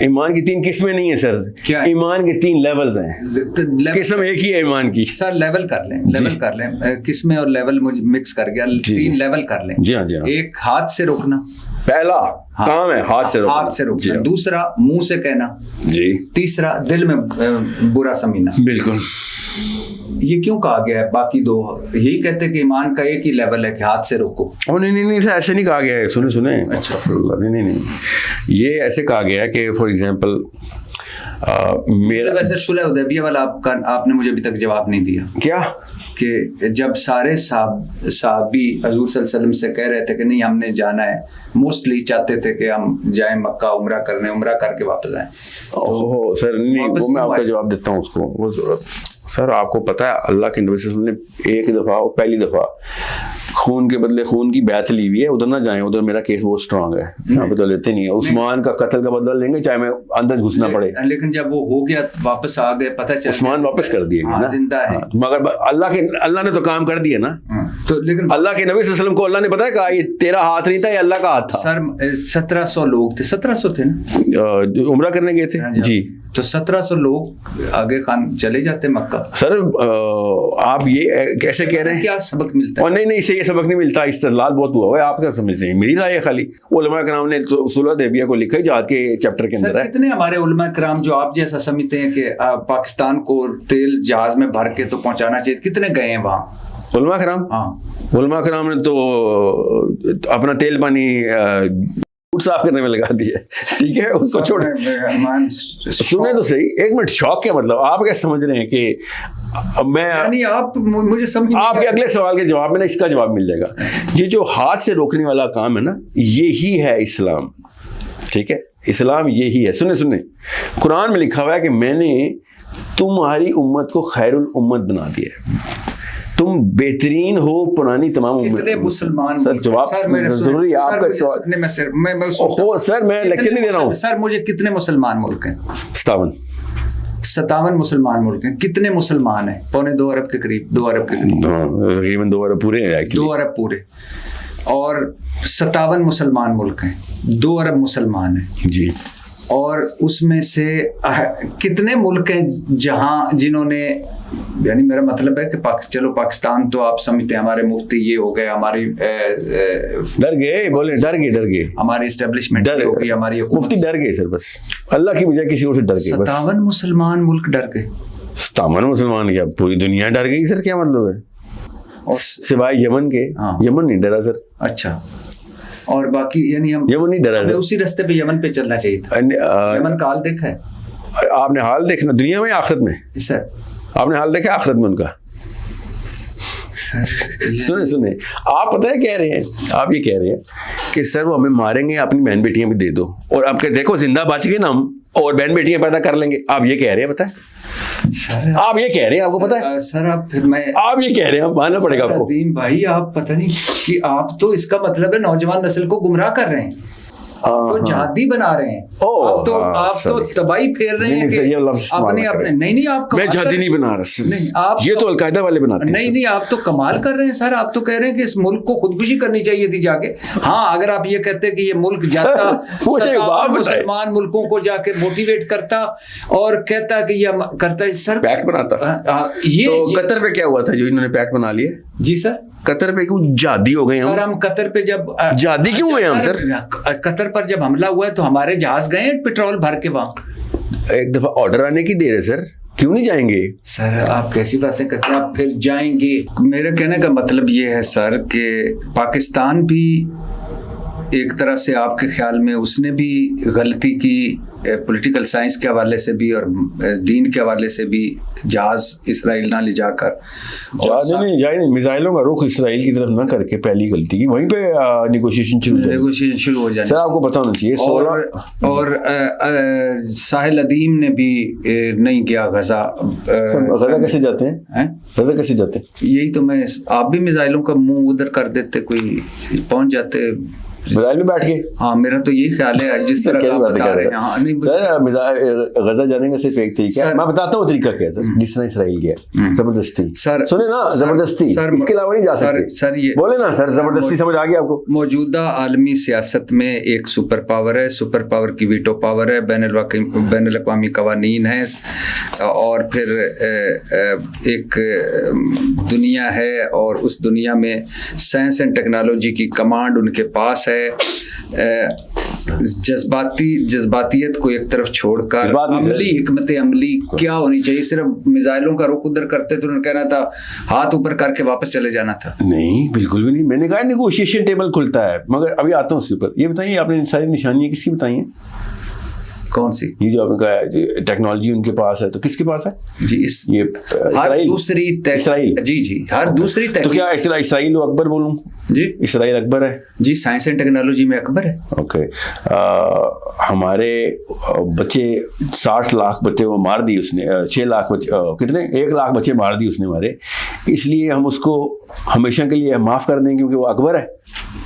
ईमान की 3 किस्में नहीं है सर, क्या ईमान के 3 लेवल्स हैं, किस्म एक ही है ईमान की।
सर लेवल कर लें, किस्में और लेवल मुझे मिक्स कर गया, 3 लेवल कर लें।
जी हाँ, जी हाँ।
एक हाथ से रोकना,
पहला काम है हाथ से रोकना।
दूसरा मुंह से कहना
जी।
तीसरा दिल में बुरा समझना।
बिल्कुल।
ये क्यों कहा गया है? बाकी 2 यही कहते हैं कि ईमान का एक ही लेवल है कि हाथ से रोको।
नहीं ऐसे नहीं कहा गया है, सुने। अच्छा नहीं, ये ऐसे कहा गया है कि फॉर एग्जाम्पल मेरा
वैसे सुलह हुदैबिया वाला आपने मुझे अभी तक जवाब नहीं दिया।
क्या?
कि जब सारे साहबी हजूर सल्लल्लाहु अलैहि वसल्लम से कह रहे थे कि नहीं हमने जाना है, मोस्टली चाहते थे कि हम जाएं मक्का, उम्रा करने, उम्रा करके वापस आएं।
ओहो सर, नहीं वो मैं आपका जवाब देता हूँ उसको। वो सर आपको पता है अल्लाह के नबी सल्लल्लाहु अलैहि वसल्लम ने एक दफ़ा, पहली दफ़ा खून के बदले खून की बैत ली हुई है, उधर ना जाएं, उधर मेरा केस बहुत स्ट्रांग है, यहाँ पे तो लेते नहीं है। उस्मान का कत्ल का बदला लेंगे चाहे मैं अंदर घुसना पड़े।
लेकिन जब वो हो गया वापस आ गए, पता चला
उस्मान वापस कर दिए ना,
जिंदा है।
मगर अल्लाह ने तो काम कर दिया ना।
तो लेकिन
अल्लाह के नबी सल्लल्लाहु अलैहि वसल्लम को अल्लाह ने पता है कहा ये तेरा हाथ नहीं था, ये अल्लाह का हाथ था।
सर 1700 लोग थे, 1700 थे ना
उम्रा करने गए थे जी।
तो 1700 लोग आगे खान चले जाते मक्का।
सर आप ये कैसे कह रहे हैं?
क्या सबक मिलता है?
और नहीं इससे ये सबक नहीं मिलता, इस्तेदलाल बहुत हुआ है। आप क्या समझ रहे हैं? मेरी राय है खाली। उलमा कराम ने तो सुलह हुदैबिया को लिखा ही जहाद के चैप्टर के अंदर है।
कितने हमारे उलमा कराम जो आप जैसा समझते हैं कि पाकिस्तान को तेल जहाज में भर के तो पहुंचाना चाहिए, कितने गए हैं वहाँ
उलमा कराम?
हाँ,
उलमा कराम ने तो अपना तेल पानी साफ करने में लगा दिया, ठीक है, उसको छोड़। सुने तो सही, एक मिनट, शौक क्या मतलब? आप क्या समझ रहे हैं कि मैं
यानी आप मुझे समझ,
आपके अगले सवाल के जवाब में ना इसका जवाब मिल जाएगा। ये जो हाथ से रोकने वाला काम है ना, यही है इस्लाम, ठीक है, इस्लाम यही है। सुने कुरान में लिखा हुआ है कि मैंने तुम्हारी उम्मत को खैरुल उम्मत बना दिया, तुम बेहतरीन हो पुरानी तमाम उम्मत।
कितने मुसलमान?
सर जवाब जरूरी आपका सवाल। सर मैं लेक्चर नहीं दे रहा हूँ
सर। मुझे कितने मुसलमान मुल्क हैं? 57 मुसलमान मुल्क हैं। कितने मुसलमान हैं? 2.25 अरब के करीब, 2 अरब के करीब,
तकरीबन 2 अरब पूरे हैं,
2 अरब पूरे। और 57 मुसलमान मुल्क हैं, 2 अरब मुसलमान हैं
जी।
और उसमें से कितने मुल्क हैं जहां जिन्होंने, यानी मेरा मतलब है कि चलो पाकिस्तान तो आप समझते हैं हमारे मुफ्ती ये हो गए, हमारी
डर गए, बोले डर गए,
हमारी एस्टेब्लिशमेंट हो गई, हमारी
मुफ्ती डर गए सर, बस अल्लाह की बजाय किसी और से डर गए।
57 मुसलमान मुल्क डर गए।
57 मुसलमान क्या पूरी दुनिया डर गई सर? क्या मतलब है? और सिवाय यमन के, यमन नहीं डरा सर।
अच्छा, और बाकी यानी हम
यमन नहीं डरा,
उसी रास्ते पे यमन पे चलना चाहिए था। यमन का हाल देखा है
आपने? हाल देखना दुनिया में आखिरत में
सर,
आपने हाल देखा आखिरत में उनका? सुने आप पता है कह रहे हैं, आप ये कह रहे हैं कि सर वो हमें मारेंगे, अपनी बहन बेटियां भी दे दो, और आपके देखो जिंदा बच गए ना हम, और बहन बेटियां पैदा कर लेंगे। आप ये कह रहे हैं, पता है
सर,
आप ये कह रहे हैं, आपको पता है
सर? आप फिर
आप ये कह रहे हैं, मानना पड़ेगा आपको।
भाई आप पता नहीं कि आप तो इसका मतलब है नौजवान नस्ल को गुमराह कर रहे हैं, तो जहादी बना रहे हैं। आप तो तबाही फेर रहे हैं कि अपने नहीं आप,
मैं जहादी नहीं बना रहा,
नहीं आप,
ये तो अलकायदा वाले बनाते हैं।
नहीं आप तो कमाल कर रहे हैं सर। आप तो कह रहे हैं कि इस मुल्क को खुदकुशी करनी चाहिए थी जाके। हाँ, अगर आप ये कहते हैं कि ये मुल्क जाता 57 मुसलमान मुल्कों को जाके मोटिवेट करता और कहता कि ये करता है सर,
पैक्ट बनाता। ये तो कतर पे क्या हुआ था जो इन्होंने पैक्ट बना लिए? जी सर, कतर पे क्यों जादी हो गए हम?
सर हम कतर पे जब
जादी क्यों हुए हम सर?
कतर पर जब हमला हुआ है तो हमारे जहाज गए पेट्रोल भर के वहां।
एक दफा ऑर्डर आने की देर है सर, क्यों नहीं जाएंगे?
सर आप कैसी बातें करते हैं, आप फिर जाएंगे। मेरे कहने का मतलब ये है सर कि पाकिस्तान भी एक तरह से आपके ख्याल में उसने भी गलती की, पॉलिटिकल साइंस के हवाले से भी और दीन के हवाले से भी, जहाज इसराइल ना ले जाकर,
नहीं मिसाइलों का रुख इसराइल की तरफ ना करके पहली गलती की, वहीं पे नेगोशिएशन शुरू हो जाए। सर आपको पता होना चाहिए।
और साहिल अदीम ने भी नहीं किया गजा।
गजा कैसे जाते हैं? गजा कैसे जाते हैं?
यही तो मैं, आप भी मिसाइलों का मुंह उधर कर देते, कोई पहुंच जाते
मिसाइल में बैठ के।
हाँ, मेरा तो यही ख्याल है जिस तरह आप बता रहे हैं। हाँ, नहीं
सर गजा जाने का सिर्फ एक तरीका है, मैं बताता हूँ तरीका क्या है सर। जिस तरह इसराइल गया जबरदस्ती, सर सुने ना, जबरदस्ती, इसके अलावा नहीं जा सकते सर। ये बोले ना सर, जबरदस्ती समझ आ गया आपको?
मौजूदा आलमी सियासत में एक सुपर पावर है, सुपर पावर की वीटो पावर है, बैनुल अक़वामी कवानीन है, और फिर एक दुनिया है और उस दुनिया में साइंस एंड टेक्नोलॉजी की कमांड उनके पास है। जज्बातियत को एक तरफ छोड़कर अमली हिकमत अमली क्या होनी चाहिए। सिर्फ मिसाइलों का रुख उधर करते तो उन्होंने कहना था हाथ ऊपर करके वापस चले जाना था।
नहीं, बिल्कुल भी नहीं। मैंने कहा नेगोशिएशन टेबल खुलता है, मगर अभी आता हूँ उसके ऊपर। ये बताइए आपने सारी निशानियां किसकी बताई हैं?
कौन सी?
ये जो आपने कहा टेक्नोलॉजी उनके पास है, तो किसके पास है
जी? ये हर दूसरी
इसराइल।
जी हर दूसरी
तो क्या इसराइल अकबर बोलूं?
जी
इसराइल अकबर है जी,
साइंस एंड टेक्नोलॉजी में अकबर है।
ओके। हमारे बच्चे 60 लाख बच्चे वो मार दिए उसने, 6 लाख बच्चे कितने 1 लाख बच्चे मार दिए उसने हमारे, इसलिए हम उसको हमेशा के लिए माफ कर दें क्योंकि वो अकबर है?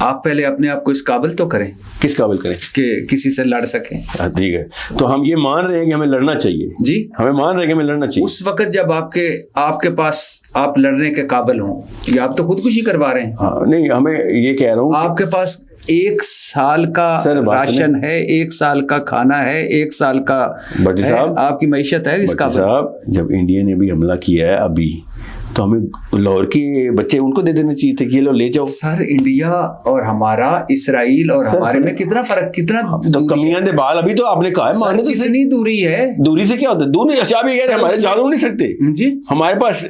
आप पहले अपने आप को इस काबिल तो करें।
किस काबिल करें?
कि किसी से लड़ सकें।
ठीक है, तो हम ये मान रहे हैं कि हमें लड़ना चाहिए
जी,
हमें मान रहे हैं कि हमें लड़ना चाहिए
उस वक्त जब आपके पास आप लड़ने के काबिल हों। ये आप तो खुदकुशी करवा रहे हैं।
हाँ, नहीं, हमें ये कह रहा हूँ
आपके पास 1 साल का राशन है, 1 साल का खाना है, 1 साल का
भट्टी साहब
आपकी मईशत है। इसका
साहब जब इंडिया ने भी हमला किया है अभी, तो हमें लाहौर के बच्चे उनको दे देने चाहिए थे कि ये लो ले जाओ।
सर इंडिया और हमारा, इसराइल और हमारे में कितना फर्क, कितना
तो कमियां दे बाल। अभी तो आपने कहा है माने तो
कितनी दूरी है?
दूरी से क्या होता है? दूरी अच्छा भी कह रहे हमारे जहाज उड़ नहीं सकते
जी,
हमारे पास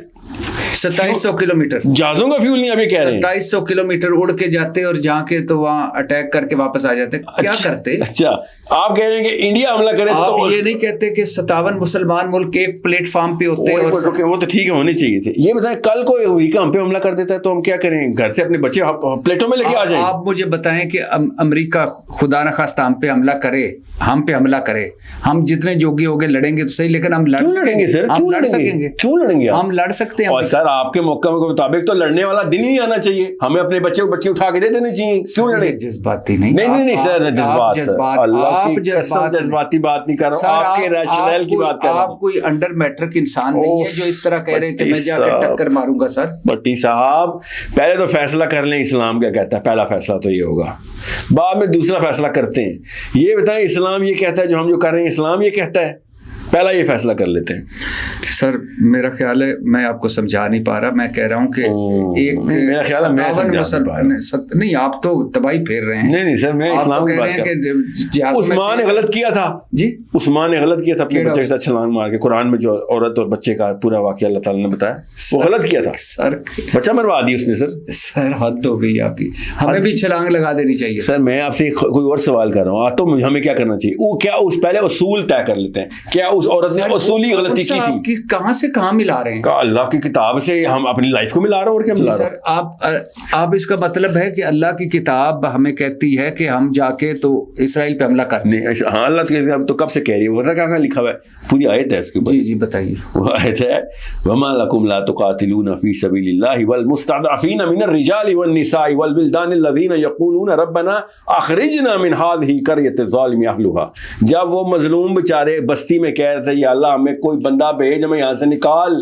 2700 किलोमीटर
जहाजों का फ्यूल नहीं अभी कह रहे हैं।
2700 किलोमीटर उड़ के जाते और जाके तो वहां अटैक करके वापस आ जाते। क्या करते?
अच्छा, आप कह रहे हैं कि इंडिया हमला करे
आप
तो
ये नहीं कहते कि 57 मुसलमान मुल्क एक प्लेटफॉर्म पे होते हैं?
वो तो ठीक है, होने चाहिए थे। ये बताएं कल को अमेरिका हम पे हमला कर देता है तो हम क्या करें? घर से अपने बच्चे प्लेटों में लेके आ जाएं।
आप मुझे बताएं कि अमेरिका खुदा न खास्ता हम पे हमला करे, हम जितने जोगी होंगे लड़ेंगे तो सही, लेकिन हम
लड़ेंगे सर?
हम लड़ सकेंगे?
क्यों लड़ेंगे?
हम लड़ सकते हैं।
और सर आपके मौके के मुताबिक तो लड़ने वाला दिन ही आना चाहिए, हमें अपने बच्चे उठा के दे देने चाहिए। क्यों लड़े?
जज्बाती नहीं
सर, जज्बाती बात नहीं कर रहा हूँ, आपके रैशनल की बात कर रहा हूँ।
आप कोई अंडर मैट्रिक इंसान नहीं है जो इस तरह कह रहे हैं कि मैं जाकर टक्कर मारूंगा। सर
भट्टी साहब पहले तो फैसला कर लें इस्लाम क्या कहता है। पहला फैसला तो ये होगा, बाद में दूसरा फैसला करते हैं। ये बताएं इस्लाम ये कहता है जो हम जो कर रहे हैं, इस्लाम ये कहता है? पहला ये फैसला कर लेते हैं।
सर मेरा ख्याल है मैं आपको समझा नहीं पा रहा। मैं कह रहा हूँ कि एक
मेरा ख्याल है मैं
नहीं, आप तो तबाही फेर रहे हैं।
नहीं सर, मैं इस्लाम की बात कर रहा हूं। उस्मान ने गलत किया था जी, उस्मान ने गलत किया था अपने बच्चे के साथ छलांग मार के। कुरान में जो औरत और बच्चे का पूरा वाकया अल्लाह ताला ने बताया, वो गलत किया था सर। बच्चा मरवा दी उसने सर।
सर हद हो गई आपकी, हमें भी छलांग लगा देनी चाहिए।
सर मैं आपसे कोई और सवाल कर रहा हूँ, तो हमें क्या करना चाहिए? वो क्या उस पहले उसूल तय कर लेते हैं। क्या उस औरत ने उसूली गलती की थी?
कहां से कहां मिला रहे हैं?
अल्लाह की किताब से हम अपनी लाइफ को मिला रहे हैं और क्या मिला रहे हैं?
सर आप इसका मतलब है कि अल्लाह की किताब हमें कहती है कि हम जाके तो इसराइल पे हमला कर नहीं?
हाँ, अल्लाह की किताब तो कब से कह रही है, वो क्या लिखा हुआ है? पूरी आयत है इसके ऊपर।
जी जी बताइए।
वो आयत है वमा लकुम ला तुकातिलूना फी सबीलिल्लाहि वल मुस्तदअफीना मिनर रिजालि वन निसाइ वल विल्दानिल लज़ीना यक़ूलूना रब्बना अखरिजना मिन हाज़िही क़रयतिज़ ज़ालिम अहलुहा। जब वो मजलूम बेचारे बस्ती में कह रहे थे या अल्लाह हमें कोई बंदा भेज, हमें यहाँ से निकाल,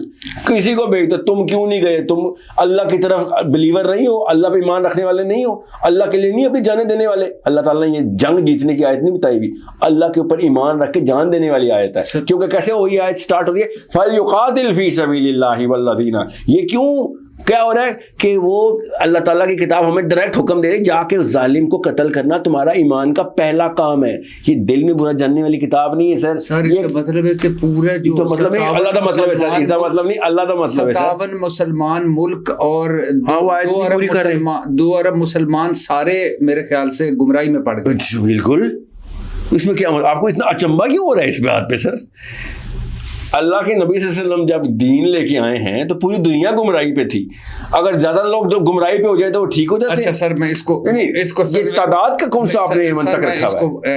किसी को भेज, तो तुम क्यों नहीं गए? तुम अल्लाह की तरफ बिलीवर नहीं हो, अल्लाह पे ईमान रखने वाले नहीं हो, अल्लाह के लिए नहीं अपनी जाने देने वाले। अल्लाह ताला ने ये जंग जीतने की आयत नहीं बताई हुई, अल्लाह के ऊपर ईमान रख के जान देने वाली आयत है। क्योंकि कैसे वही आयत स्टार्ट हो रही है, फलयुकातिल फी सबीलिल्लाहि वल्लज़ीना। ये क्यों क्या हो रहा है कि वो अल्लाह ताला की किताब हमें डायरेक्ट हुक्म दे रही है जाके उस जालिम को कत्ल करना तुम्हारा ईमान का पहला काम है। ये दिल में बुरा जानने वाली किताब नहीं है सर।
सर ये मतलब है कि पूरा जो
तो मतलब नहीं, अल्लाह का मतलब है सर, इसका मतलब नहीं, अल्लाह का मतलब है सर।
57 मुसलमान मुल्क और
2
अरब मुसलमान सारे मेरे ख्याल से गुमराही में पड़ गए।
बिल्कुल, इसमें क्या आपको इतना अचंभा क्यों हो रहा है इस बात पे सर? अल्लाह के नबी सल्लल्लाहु अलैहि वसल्लम जब दीन लेके आए हैं तो पूरी दुनिया गुमराही पे थी। अगर ज्यादा लोग जो गुमराही पे हो जाए तो वो ठीक हो जाते हैं।
अच्छा सर मैं इसको
ये तादाद का कौन सा आपने मंतक रखा है?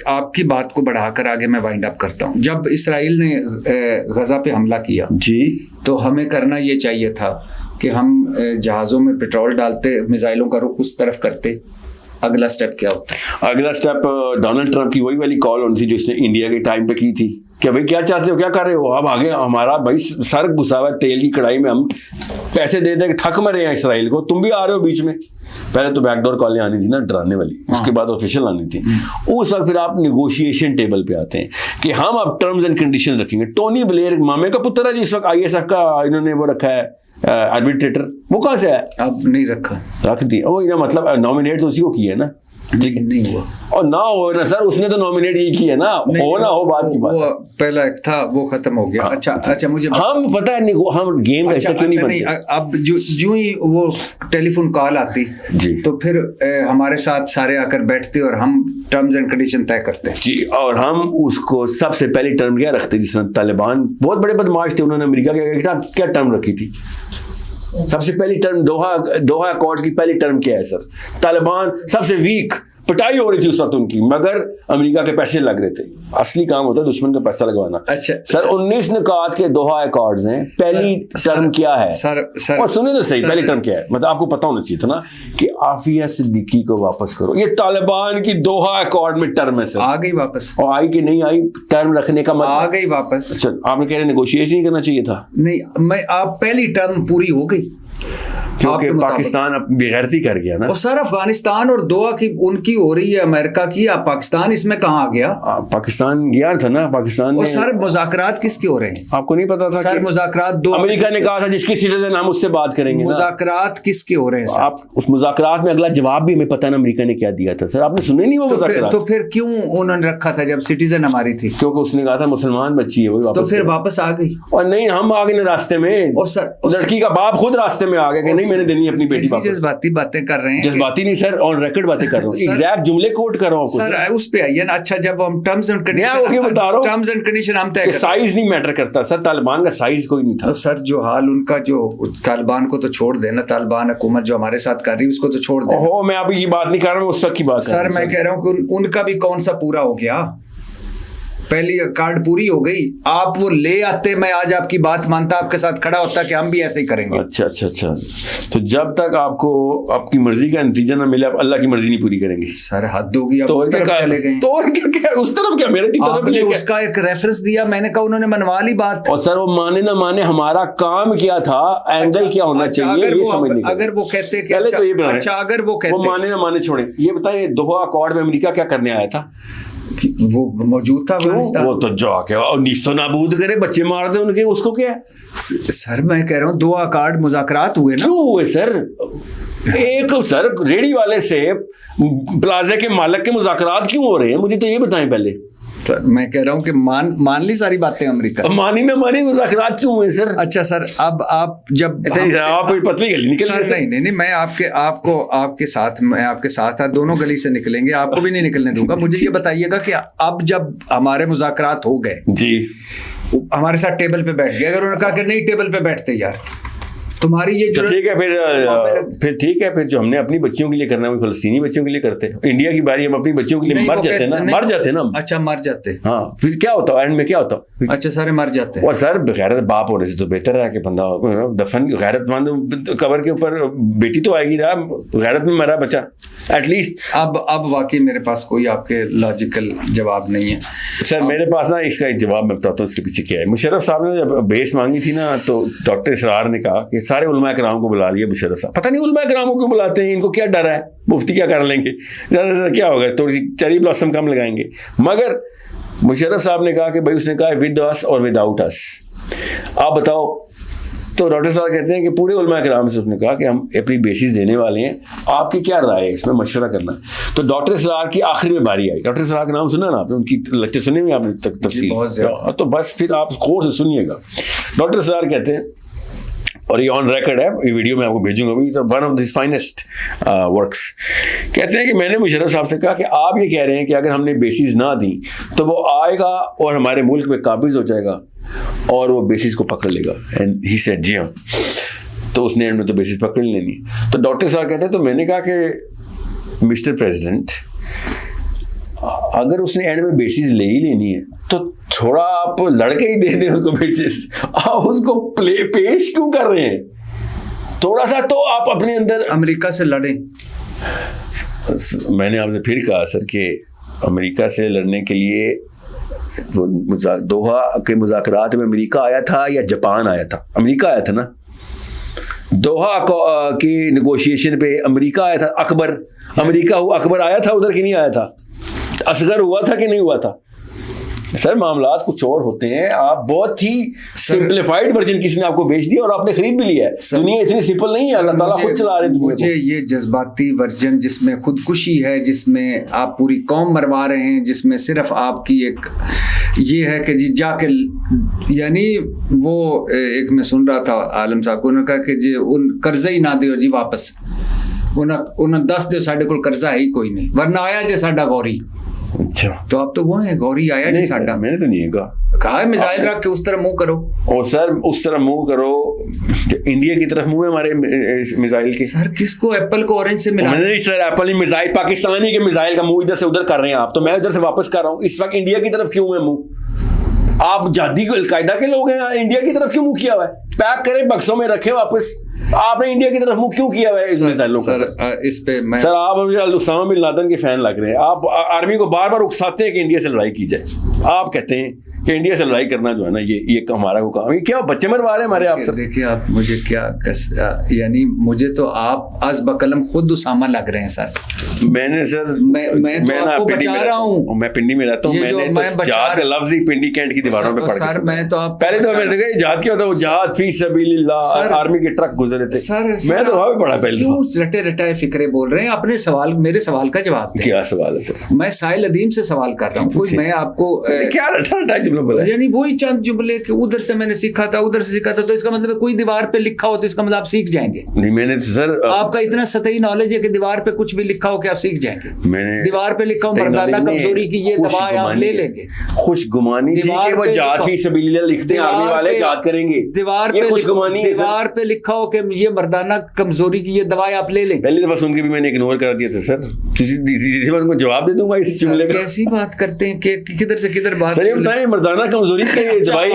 आपकी बात को बढ़ाकर आगे मैं वाइंड अप करता हूँ। जब इसराइल ने गजा पे हमला किया जी, तो हमें करना ये चाहिए था कि हम जहाज़ों में पेट्रोल डालते, मिसाइलों का रुख उस तरफ करते। अगला स्टेप क्या होता है?
अगला स्टेप डोनाल्ड ट्रंप की वही वाली कॉल होनी थी जो इसने इंडिया के टाइम पे की थी कि भाई क्या चाहते हो, क्या कर रहे हो अब आगे? हमारा भाई सर घुसा हुआ तेल की कढ़ाई में, हम पैसे दे दे के थक मरे हैं इसराइल को, तुम भी आ रहे हो बीच में। पहले तो बैकडोर कॉलें आनी थी ना डराने वाली, उसके बाद ऑफिशियल आनी थी। उस वक्त फिर आप निगोशिएशन टेबल पे आते हैं कि हम अब टर्म्स एंड कंडीशंस रखेंगे। टोनी ब्लेयर मामे का पुत्र है जिस वक्त ISF का इन्होंने वो रखा है आर्बिट्रेटर, वो कहाँ से है?
अब नहीं रखा,
रख दिया वो, मतलब नॉमिनेट तो उसी को किया है ना।
नहीं हुआ।
और ना हो ना सर, उसने तो नॉमिनेट ही किया ना, हो ना हो बात की बात।
वो पहला एक था, वो खत्म हो गया। अच्छा मुझे
हम पता है नहीं, हम गेम का हिस्सा क्यों नहीं बनते।
अब जो ही वो टेलीफोन कॉल आती
जी,
तो फिर हमारे साथ सारे आकर बैठते और हम टर्म्स एंड कंडीशन तय करते
जी, और हम उसको सबसे पहली टर्म क्या रखते, जिसमें तालिबान बहुत बड़े बदमाश थे, उन्होंने अमेरिका के क्या टर्म रखी थी? सबसे पहली टर्म दोहा अकॉर्ड्स की पहली टर्म क्या है सर? तालिबान सबसे वीक, पिटाई हो रही थी उस वक्त उनकी, मगर अमेरिका के पैसे लग रहे थे। असली काम होता है दुश्मन का पैसा लगवाना।
अच्छा
सर 19 निकात के दोहा अकॉर्ड्स हैं, पहली टर्म क्या है
सर?
और सुनिए तो सही, पहली टर्म क्या है, मतलब आपको पता होना चाहिए था ना कि आफिया सिद्दीकी को वापस करो। ये तालिबान की दोहा अकॉर्ड में टर्म है सर।
आ गई वापस?
और आई कि नहीं आई, टर्म रखने का मतलब
आ गई वापस।
अच्छा, आपने कह रहे नेगोशिएशन नहीं करना चाहिए था?
नहीं, आप पहली टर्म पूरी हो गई
क्योंकि पाकिस्तान अब बेगैरती कर गया ना।
और सर अफगानिस्तान और दोहा की उनकी हो रही है, अमेरिका की, अब पाकिस्तान इसमें कहाँ आ गया?
पाकिस्तान गया था ना, पाकिस्तान।
और सर मुज़ाकरात किसके हो रहे हैं?
आपको नहीं पता था?
सर मुज़ाकरात दो,
अमेरिका ने कहा था जिसकी सिटीजन हम उससे बात करेंगे।
मुज़ाकरात किसके हो रहे हैं?
आप उस मुज़ाकरात में अगला जवाब भी हमें पता ना अमेरिका ने क्या दिया था सर, आपने सुने नहीं वो मुज़ाकरात?
तो फिर क्यों उन्होंने रखा था जब सिटीजन हमारी थी?
क्योंकि उसने कहा था मुसलमान बच्ची है, वही
तो फिर वापस आ गई।
और नहीं, हम आ गए रास्ते में।
और सर
लड़की का बाप खुद रास्ते में आ गया कि नहीं मैंने देनी अपनी बेटी।
जज्बाती बातें कर रहे हैं।
जज्बाती नहीं सर, ऑन रिकॉर्ड बातें कर रहा हूँ, एग्जैक्ट जुमले कोट कर रहा हूँ
सर। उस पे आइए ना। अच्छा, जब हम टर्म्स एंड कंडीशन हम तय,
साइज नहीं मैटर करता सर, तालिबान का साइज कोई नहीं था।
तो सर जो हाल उनका, जो तालिबान को तो छोड़ देना, तालिबान हुकूमत जो हमारे साथ कर रही है उसको तो छोड़ देना।
ओहो, मैं अभी ये बात नहीं कर रहा हूँ, उस तक की बात
सर मैं कह रहा हूँ कि उनका भी कौन सा पूरा हो गया? पहली कार्ड पूरी हो गई, आप वो ले आते, मैं आज आपकी बात मानता, आपके साथ खड़ा होता कि हम भी ऐसे ही करेंगे।
अच्छा अच्छा अच्छा, तो जब तक आपको आपकी मर्जी का नतीजा ना मिले, आप अल्लाह की मर्जी नहीं पूरी करेंगे
सर। हद होगी, अब
तो
उस तरफ चले गए।
तो और क्या उस तरफ क्या, मेरे
आपने उसका एक रेफरेंस दिया, मैंने कहा उन्होंने मनवा ली बात।
और सर वो माने ना माने, हमारा काम क्या था, एंगल क्या होना चाहिए ये समझने का।
अगर वो कहते कि
पहले तो ये बताएं,
अच्छा अगर वो कहते,
वो माने ना माने छोड़े, ये बताएं दोहा अकॉर्ड में अमेरिका क्या करने आया था?
वो मौजूद था अफगानिस्तान।
वो तो जाके और नीस्तो नाबूद करे, बच्चे मार दे उनके, उसको क्या?
सर मैं कह रहा हूँ दोहा कार्ड मुज़ाकरात हुए ना।
क्यों हुए सर? एक सर रेडी वाले से प्लाजा के मालिक के मुज़ाकरात क्यों हो रहे हैं, मुझे तो ये बताएं पहले।
सर मैं कह रहा हूँ कि मान ली सारी बातें अमेरिका,
मानी ना मानी, मुज़ाकरात क्यों हुए सर?
अच्छा सर, अब आप जब
आप पतली गली निकल
सर, नहीं मैं आपके साथ दोनों गली से निकलेंगे, आपको भी नहीं निकलने दूंगा। मुझे ये बताइएगा कि अब जब हमारे मुज़ाकरात हो गए जी, हमारे साथ टेबल पे बैठ गए, अगर उन्होंने कहा कि नहीं टेबल पे बैठते यार, तुम्हारी ये
तो ठीक है, फिर ठीक है, फिर जो हमने अपनी बच्चियों के लिए करना है वो फलस्तीनी बच्चियों के लिए करते हैं। इंडिया की बारी हम अपनी बच्चियों के लिए मर जाते ना।
अच्छा मर जाते,
हाँ, फिर क्या होता है एंड में, क्या होता?
अच्छा सारे मर जाते हैं।
और सर गैरत बाप होने से तो बेहतर है कि बंदा दफन, गैरतमंद कबर के ऊपर बेटी तो आएगी ना, गैरत में मरा बच्चा एटलीस्ट।
अब वाकई मेरे पास कोई आपके लॉजिकल जवाब नहीं है
सर। मेरे पास ना इसका एक जवाब मैं बताता हूँ इसके पीछे क्या है। मुशर्रफ साहब ने जब बेस मांगी थी ना, तो डॉक्टर इसरार ने कहा कि सारे उलमा कराम को बुला लिया मुशर्रफ साहब। पता नहीं उलमा कराम को क्यों बुलाते हैं, इनको क्या डर है, मुफ्ती क्या कर लेंगे, ज़्यादा क्या होगा, थोड़ी सी चेरी ब्लॉसम कम लगाएंगे। मगर मुशर्रफ साहब ने कहा कि भाई, उसने कहा विद अस और विदाउट अस, आप बताओ। तो डॉक्टर साहब कहते हैं कि पूरे उलमा कराम से उसने कहा कि हम अपनी बेसिस देने वाले हैं, आपकी क्या राय है इसमें, मशवरा करना। तो डॉक्टर सरार की आखिरी में बारी आई। डॉक्टर सरार का नाम सुना ना आपने, उनकी लेक्चर सुने हुए आपने तफसील, तो बस फिर आप गौर से सुनिएगा। डॉक्टर सरार कहते हैं, और ये ऑन रिकॉर्ड है, ये वीडियो मैं आपको भेजूंगा भी, तो one of this finest works. कहते हैं कि मैंने मुशर्रफ साहब से कहा कि आप ये कह रहे हैं कि अगर हमने बेसिस ना दी तो वो आएगा और हमारे मुल्क में काबिज हो जाएगा और वो बेसिस को पकड़ लेगा। एंड ही सेड जी हाँ, तो उसने एंड में तो बेसिस पकड़ लेनी। तो डॉक्टर साहब कहते हैं, तो मैंने कहा कि मिस्टर प्रेसिडेंट, अगर उसने एंड में बेसिस ले ही लेनी है तो थोड़ा आप लड़के ही दे दें उसको बेसिस, आप उसको पेश क्यों कर रहे हैं? थोड़ा सा तो आप अपने अंदर
अमेरिका से लड़ें।
मैंने आपसे फिर कहा सर कि अमेरिका से लड़ने के लिए दोहा के मुज़ाकरात में अमेरिका आया था या जापान आया था? अमेरिका आया था ना। दोहा की नेगोशिएशन पे अमेरिका आया था, अकबर अमेरिका हुआ, अकबर आया था उधर कि नहीं आया था? असगर हुआ था कि नहीं हुआ था? सर मामलात कुछ और होते हैं, आप बहुत ही सिंप्लीफाइड वर्जन किसी ने आपको बेच दिया और आपने खरीद भी लिया है। दुनिया इतनी सिंपल नहीं है, अल्लाह ताला खुद चला रहे हैं दुनिया
मुझे ये जज्बाती वर्जन जिसमें खुदकुशी है, जिसमें आप पूरी कौम मरवा रहे हैं, जिसमें सिर्फ आपकी एक ये है कि जी जाके, यानी वो एक मैं सुन रहा था आलम साहब को, उन्होंने कहा कि जी उन कर्जा ही ना दियो जी वापस, उन्हें दस दो साढ़े को कर्जा है ही कोई नहीं, वरना आया जे साडा गौरी।
अच्छा,
तो अब तो वो है गौरी आया जी साडा।
मैंने तो नहीं कहा
है मिसाइल रख के उस तरह मुंह करो।
और सर उस तरह मुंह करो, इंडिया की तरफ मुंह है हमारे मिसाइल के।
सर किसको, एप्पल को ऑरेंज से मिला?
नहीं सर, एप्पल ही मिसाइल, पाकिस्तानी के मिसाइल का मुंह इधर से उधर कर रहे हैं आप, तो मैं इधर से वापस कर रहा हूँ। इस वक्त इंडिया की तरफ क्यों है मुंह? आप जादी को अलकायदा के लोग हैं, इंडिया की तरफ क्यों मुंह किया हुआ है? पैक करें, बक्सों में रखें वापस। आपने इंडिया की तरफ मुंह क्यों किया हुआ है इस मिसाइलों का?
सर इस पे मैं,
सर आप उसामा बिन लादेन के फैन लग रहे हैं। आप आर्मी को बार बार उकसाते हैं कि इंडिया से लड़ाई की जाए। आप कहते हैं कि इंडिया से लड़ाई करना जो है ना, ये हमारा को काम, ये क्या बच्चे मरवा रहे हैं हमारे आप सर?
देखिए आप मुझे क्या यानी मुझे तो आप आज बकलम खुद उसामा लग रहे हैं सर।
मैंने सर
मैं तो आपको बचा रहा हूँ,
मैं पिंडी में रहता हूँ, मैंने तो जहाद का लफ्ज ही पिंडी कैंट की दीवारों पे पढ़ के,
सर मैं तो आप
पहले तो मैंने देखा जहाद क्या होता है, वो जहाद फी सबीलिल्लाह, आर्मी के ट्रक गुजरे थे सर। मैं तो वहां भी पढ़ा पहले।
क्यों रटे रटाए फिक्रे बोल रहे हैं? अपने सवाल, मेरे सवाल का जवाब दें।
क्या सवाल है सर?
मैं साहिल अदीम से सवाल कर रहा हूँ, कोई मैं आपको
क्या रटा रटा जुमला बोला?
यानी वही चंद जुमले कि उधर से मैंने सीखा था, उधर से सीखा था, तो इसका मतलब कोई दीवार पे लिखा हो तो इसका मतलब आप सीख जाएंगे।
नहीं मैंने सर,
आपका इतना सतही नॉलेज है कि दीवार पे कुछ भी लिखा हो कि आप सीख जाएंगे।
मैंने
दीवार पे लिखा हो मर्दाना कमजोरी की ये दवा आप ले लेंगे।
खुशगुमानी थी कि वो जात फी सबीलिल्लाह लिखते हैं, आर्मी वाले जात करेंगे।
दीवार पे लिखा हो कि ये मर्दाना कमजोरी की ये दवाई आप ले लेंगे।
पहली दफा सुन के भी मैंने इग्नोर कर दिया था सर। उनको जवाब दे दूंगा इस जुमले का।
कैसी बात करते हैं कि किधर से किधर बात?
सर ये बताएं मर्दाना कमजोरी की दवाई,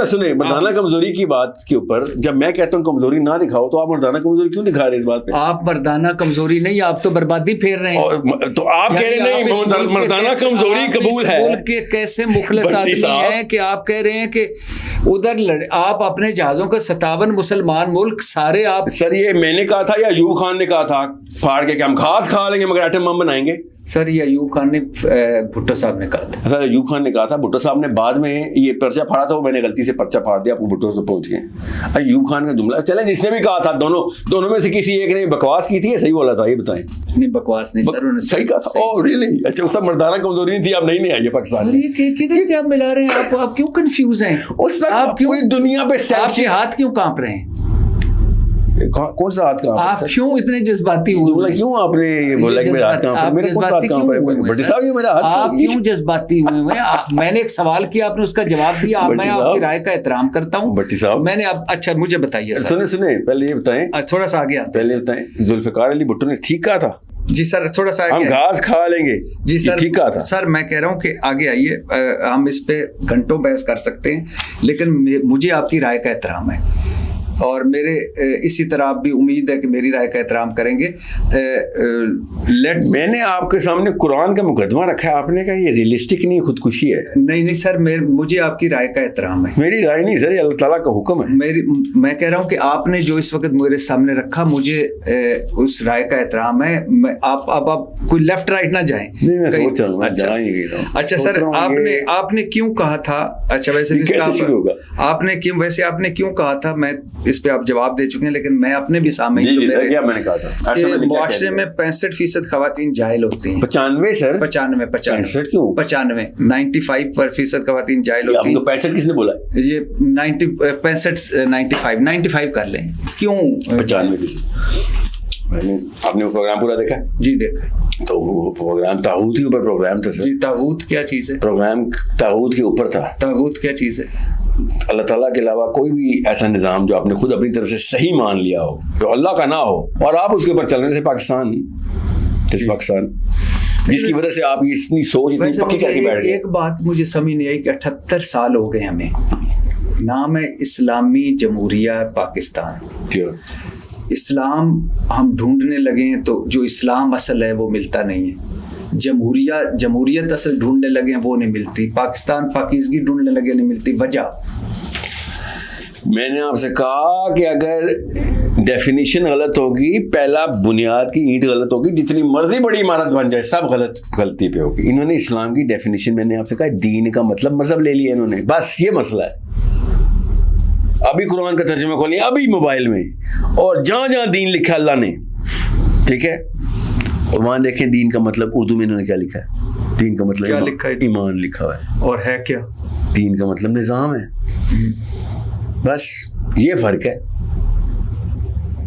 सुने मर्दाना कमजोरी की बात के ऊपर जब मैं कहता हूँ कमजोरी ना दिखाओ, तो आप मर्दाना कमजोरी क्यों दिखा रहे हैं इस बात पे? आप
मर्दाना कमजोरी नहीं, आप तो बर्बादी फेर रहे हैं।
तो आप कह रहे नहीं मर्दाना कमजोरी कबूल है?
मुल्क के कैसे मुखलिस आदमी हैं कि आप कह रहे हैं कि उधर आप अपने जहाजों का 57 मुसलमान मुल्क सारे आप।
सर ये मैंने कहा था या अयूब खान ने कहा था फाड़ के कि हम घास खा लेंगे मगर एटम बम बनाएंगे?
सर ये अयूब खान ने, भुट्टो साहब ने कहा था।
सर अयूब खान ने कहा था, भुट्टो साहब ने बाद में ये पर्चा फाड़ा था, वो मैंने गलती से पर्चा फाड़ दिया, आपको भुट्टो से पहुंच गए। अयूब खान का जुमला चले, जिसने भी कहा था, दोनों में से किसी एक ने बकवास की थी या सही बोला था? ये बताएं।
नहीं बकवास नहीं सर, उन्होंने
सही कहा था। Oh really? अच्छा उस मर्दाना कमजोरी नहीं थी, आप नहीं आई है पाकिस्तान में।
किधर से आप मिला रहे हैं? आप क्यों कंफ्यूज हैं?
आप पूरी दुनिया पे
आपके हाथ क्यों कांप रहे हैं?
कौन सा हाथ कांप?
आप क्यों इतने जज्बाती हुए?
क्यों आपने ये बोला कि मेरा हाथ कांप रहा है? मेरे कौन सा हाथ कांप रहा है? भट्टी साहब ये मेरा हाथ,
आप क्यों जज्बाती हुए हैं? मैंने एक सवाल किया, आपने उसका जवाब दिया। मैं आपकी राय का एहतराम करता हूँ
भट्टी साहब।
मैंने अब अच्छा मुझे बताइए।
सुने पहले ये बताएं,
थोड़ा सा आगे
पहले बताएं, जुल्फिकार अली भुट्टो ने ठीक कहा था?
जी सर थोड़ा सा
हम घास खा लेंगे।
जी सर
ठीक कहा था।
सर मैं कह रहा हूँ कि आगे आइए, हम इस पे घंटों बहस कर सकते हैं, लेकिन मुझे आपकी राय का एहतराम है और मेरे इसी तरह आप भी उम्मीद है कि मेरी राय का एहतराम करेंगे।
मैंने आपके सामने कुरान का मुकदमा रखा है, आपने कहा ये रियलिस्टिक नहीं, खुदकुशी है।
नहीं सर, मुझे आपकी राय का एहतराम है।
मेरी राय नहीं सर, अल्लाह ताला का हुक्म है।
मैं कह रहा हूँ कि आपने जो इस वक्त मेरे सामने रखा, मुझे उस राय का एहतराम है। आप कोई लेफ्ट राइट ना जाएं। अच्छा सर, आपने क्यों कहा था? अच्छा वैसे आपने क्यों कहा था? मैं इस पे आप जवाब दे चुके हैं, लेकिन मैं अपने भी सामने
क्या मैंने कहा था?
मुआशरे में 65% खवातीन जाहिल होती हैं।
95 सर?
95
क्यों?
95% खवातीन जाहिल होती हैं।
65 किसने बोला? ये
95 कर लें। क्यों
95? आपने वो प्रोग्राम पूरा देखा?
जी देखा।
तो वो प्रोग्राम ताहूत के ऊपर प्रोग्राम था सर।
जी ताहूत क्या चीज है?
प्रोग्राम ताहूत के ऊपर था।
ताहूत क्या चीज है?
अल्लाह ताला के अलावा कोई भी ऐसा निज़ाम जो आपने खुद अपनी तरफ से सही मान लिया हो, जो अल्लाह का ना हो, और आप उसके ऊपर चल रहे थे पाकिस्तान, जिसकी वजह से आप इतनी सोच इतनी पक्की करके बैठ गए।
एक बात मुझे समझ नहीं आई कि 78 साल हो गए हमें, नाम है इस्लामी जमहूरिया पाकिस्तान। इस्लाम हम ढूंढने लगे हैं तो जो इस्लाम असल है वो मिलता नहीं है। जमहूरियत असल ढूंढने लगे हैं वो नहीं मिलती। पाकिस्तान पाकिज़गी ढूंढने लगे नहीं मिलती। वजह
मैंने आपसे कहा कि अगर डेफिनेशन गलत होगी, पहला बुनियाद की ईंट गलत होगी, जितनी मर्जी बड़ी इमारत बन जाए सब गलती पे होगी। इन्होंने इस्लाम की डेफिनेशन, मैंने आपसे कहा दीन का मतलब मजहब ले लिया इन्होंने, बस ये मसला है। अभी कुरान का तर्जुमा खोलिए अभी मोबाइल में, और जहां जहां दीन लिखा अल्लाह ने, ठीक है, और वहां देखें दीन का मतलब उर्दू में इन्होंने क्या लिखा है। दीन का मतलब
क्या लिखा है?
ईमान लिखा हुआ है।
और है क्या?
दीन का मतलब निजाम है, बस ये फर्क है।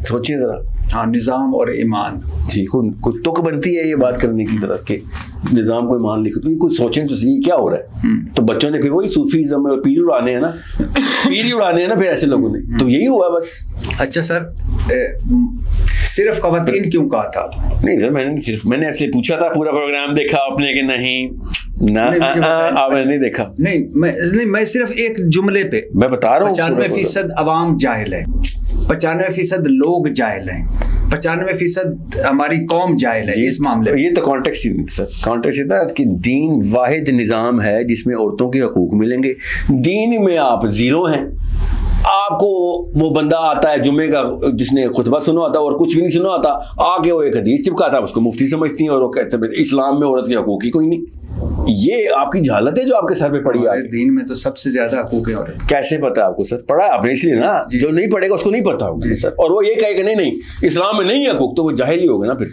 सोचिए जरा।
हाँ, निजाम और ईमान।
जी, कोई तुक बनती है ये बात करने की तरफ के निजाम को ईमान लिखो, तो ये कुछ सोचें तो सही क्या हो रहा है। तो बच्चों ने फिर वही सूफीज्म और पीर उड़ाने हैं ना, पीर उड़ाने हैं ना फिर ऐसे लोगों ने, तो यही हुआ बस।
अच्छा सर, सिर्फ खवातीन क्यों कहा था?
नहीं सर, मैंने ऐसे पूछा था, पूरा प्रोग्राम देखा आपने कि नहीं ना? आपने नहीं देखा?
नहीं, मैं सिर्फ एक जुमले पे
मैं बता रहा हूँ
95% अवाम जाहिल है, 95% लोग जाहिल हैं, 95% हमारी कौम जाहिल है इस मामले में।
ये तो कॉन्टेक्स्ट ही सर, कॉन्टेक्स्ट ये था कि दीन वाहिद निज़ाम है जिसमें औरतों के हकूक मिलेंगे। दीन में आप जीरो हैं। आपको वो बंदा आता है जुम्मे का, जिसने खुतबा सुना होता और कुछ भी नहीं सुना होता, आके वो एक हदीस चिपका था, उसको मुफ्ती समझती हैं और वो कहते हैं इस्लाम में औरत के हकूक ही कोई नहीं। ये आपकी जहालत है जो आपके सर पे पड़ी है।
दीन में तो सबसे ज्यादा हकूक है औरत।
कैसे पता आपको सर? पढ़ा आपने इसलिए ना, जो नहीं पढ़ेगा उसको नहीं पता होगा सर, और वो ये कहेगा नहीं नहीं इस्लाम में नहीं है हकूक, तो वो जाहिल ही होगा ना फिर।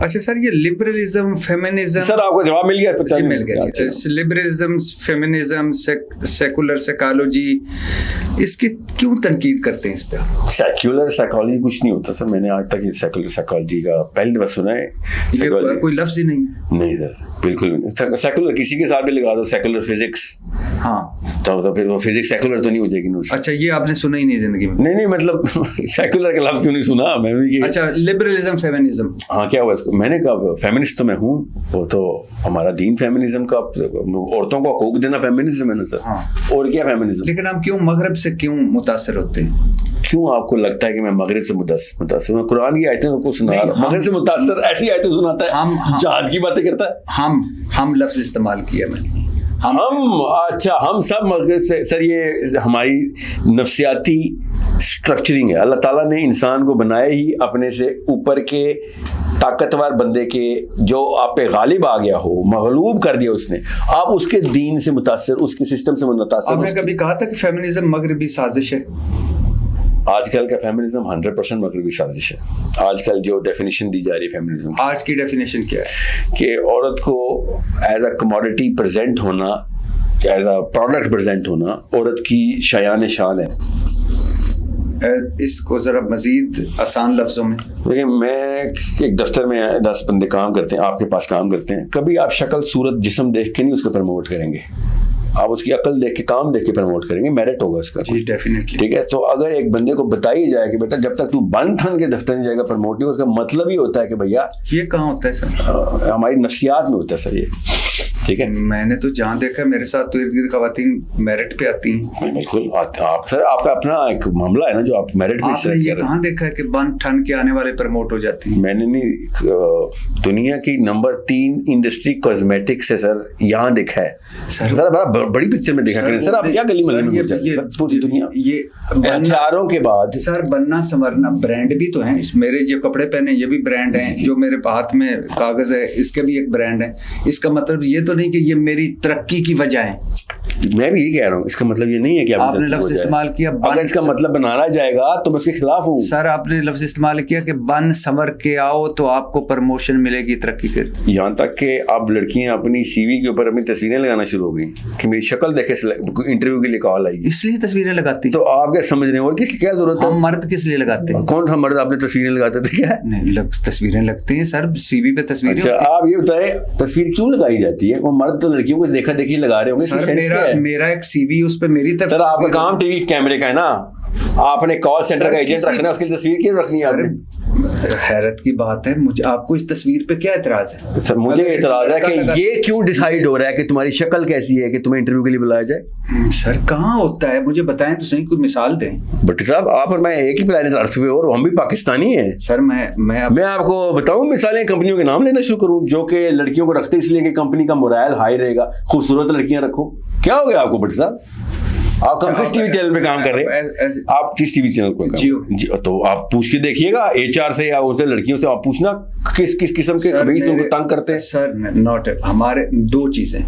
अच्छा सर, ये लिबरलिज्म, फेमिनिज्म,
सर आपको जवाब मिल गया?
मिल गया। लिबरलिज्म, फेमिनिज्म, सेकुलर साइकोलॉजी, इसकी क्यों तनकीद करते हैं इस पे?
सेक्युलर साइकोलॉजी कुछ नहीं होता सर, मैंने आज तक ये सेकुलर साइकोलॉजी का पहली दफा सुना है।
ये कोई लफ्ज ही नहीं
सर, बिल्कुल नहीं। सेकुलर किसी के साथ भी लगा दो, सेकुलर फिजिक्स,
हाँ,
तो फिर वो फिजिक्स सेकुलर तो नहीं हो जाएगी ना।
अच्छा, ये आपने सुना ही नहीं जिंदगी में?
नहीं मतलब सेकुलर के लफ्ज क्यों नहीं सुना मैं भी।
अच्छा, लिबरलिज्म, फेमिनिज्म,
हाँ क्या हुआ इसको? मैंने कहा फेमिनिस्ट तो मैं हूँ, वो तो हमारा दीन फेमिनिज्म का, औरतों को हकूक देना फेमिनिज्म है ना सर।
हाँ।
और क्या फेमिनिज्म?
लेकिन हम क्यों मगरब से क्यों मुतासर होते हैं?
क्यों आपको लगता है कि मैं मगरिब से मुतासर हूँ? कुरान की आयतें को सुना रहा हूँ, मगरिब से मुतासर ऐसी आयतें सुनाता है, हम जहाद की बातें करता है।
हम लफ्ज इस्तेमाल किया मैंने,
हम अच्छा, हम सब मगरिब से सर, ये हमारी नफ्सियाती स्ट्रक्चरिंग है। अल्लाह ताला ने इंसान को बनाया ही अपने से ऊपर के ताकतवर बंदे के, जो आप पे गालिब आ गया हो, मगलूब कर दिया उसने, आप उसके दीन से मुतासर, उसके सिस्टम से मुतासर।
आपने कभी कहा था कि फेमिनिज्म मगरबी साजिश है?
आजकल का फेमिनिज्म 100% मगरबी साजिश है। आजकल जो डेफिनेशन दी जा रही है फेमिनिज्म,
आज की डेफिनेशन क्या है? कि
औरत को एज अ कमोडिटी प्रेजेंट होना, एज अ प्रोडक्ट प्रेजेंट होना औरत की शायान शान है।
इसको जरा मजीद आसान लफ्जों में।
देखिए, मैं एक दफ्तर में 10 बंदे काम करते हैं, आपके पास काम करते हैं, कभी आप शक्ल सूरत जिस्म देख के नहीं उसको प्रमोट करेंगे, आप उसकी अकल देख के, काम देख के प्रमोट करेंगे, मेरिट होगा उसका।
जी डेफिनेटली।
ठीक है, तो अगर एक बंदे को बताई जाए कि बेटा जब तक तू बन ठन के दफ्तर में जाएगा प्रमोट नहीं, उसका मतलब ही होता है कि भैया
ये कहाँ होता है सर?
हमारी नफ्सियात में होता है सर ये। ठीक है,
मैंने तो जहाँ देखा मेरे साथ तो इर्द गिर्द खवातीन मेरिट पे आती हैं।
बिल्कुल आप सर, आपका अपना एक मामला है ना जो आप मेरिट पे
आपने ये कहाँ देखा है कि बन ठन के आने वाले प्रमोट हो जाती हैं?
मैंने नहीं, दुनिया की नंबर 3 इंडस्ट्री कॉस्मेटिक्स है सर, यहाँ देखा है सर, बड़ा बड़ी पिक्चर में देखा करें सर। आप क्या गली मोहल्ले में पूरी दुनिया
ये
हथियारों के बाद
सर, बनना संवरना ब्रांड भी तो है। मेरे जो कपड़े पहने ये भी ब्रांड है, जो मेरे हाथ में कागज है इसके भी एक ब्रांड है। इसका मतलब ये तो नहीं कि ये मेरी तरक्की की वजह है।
मैं भी यही कह रहा हूँ, इसका मतलब ये नहीं है कि
आपने लफ्ज इस्तेमाल किया,
अगर इसका मतलब बनाना जाएगा तो मैं उसके खिलाफ हूँ।
सर आपने लफ्ज इस्तेमाल किया कि बन संवर के आओ तो आपको प्रमोशन मिलेगी, तरक्की कर।
यहाँ तक कि अब लड़कियां अपनी सीवी के ऊपर अपनी तस्वीरें लगाना शुरू हो गई कि मेरी शक्ल देखे इंटरव्यू के लिए कॉल आई,
इसलिए तस्वीरें लगाती।
तो आप क्या समझ रहे हैं? और किस क्या जरूरत है?
हम मर्द किस लिए लगाते हैं?
कौन सा मर्द आपने तस्वीरें लगाते थे? क्या
नहीं, तस्वीरें लगती हैं सर, सीवी पे तस्वीरें।
अच्छा, आप ये बताएं तस्वीर क्यों लगाई जाती है? वो मर्द तो लड़कियों को देखा देखी लगा रहे होंगे।
मेरा एक सीवी उस पे मेरी तरफ।
सर आपका काम टीवी कैमरे का है ना, आपने कॉल सेंटर का एजेंट रखना है, उसकी तस्वीर क्यों रखनी है आपने?
हैरत की बात है, मुझे आपको इस तस्वीर पे क्या एतराज है?
सर मुझे एतराज है कि ये क्यों डिसाइड हो रहा है कि तुम्हारी शक्ल कैसी है कि तुम्हें इंटरव्यू के लिए बुलाया जाए?
सर कहाँ होता है, मुझे बताएं तो सही, कोई मिसाल दें।
बट साहब आप और मैं एक ही प्लेनेट अर्थ पे, और हम भी पाकिस्तानी हैं
सर। मैं
आपको बताऊं मिसालें, कंपनियों के नाम लेना शुरू करूं जो कि लड़कियों को रखते इसलिए कि कंपनी का मोराल हाई रहेगा, खूबसूरत लड़कियां रखो। क्या हो गया आपको बट साहब? आप किस टीवी चैनल पे काम कर रहे हैं? आप किस टीवी चैनल पे
जियो।
तो आप पूछ के देखिएगा HR से या उनसे लड़कियों से आप पूछना किस किस किस्म के खबीस उनको तंग करते हैं।
सर नॉट, हमारे दो चीजें,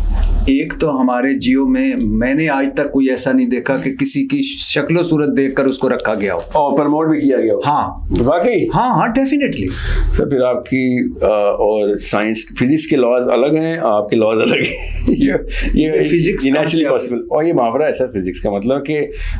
एक तो हमारे जियो में मैंने आज तक कोई ऐसा नहीं देखा कि किसी की शक्लो सूरत देखकर उसको रखा गया हो
और प्रमोट भी किया गया हो।
हाँ
वाकई।
हाँ डेफिनेटली
सर फिर आपकी और साइंस फिजिक्स के लॉज अलग हैं, आपके लॉज अलग हैं। ये
फिजिक्स
नेचुरली पॉसिबल। और ये मुहावरा है सर फिजिक्स का, मतलब कि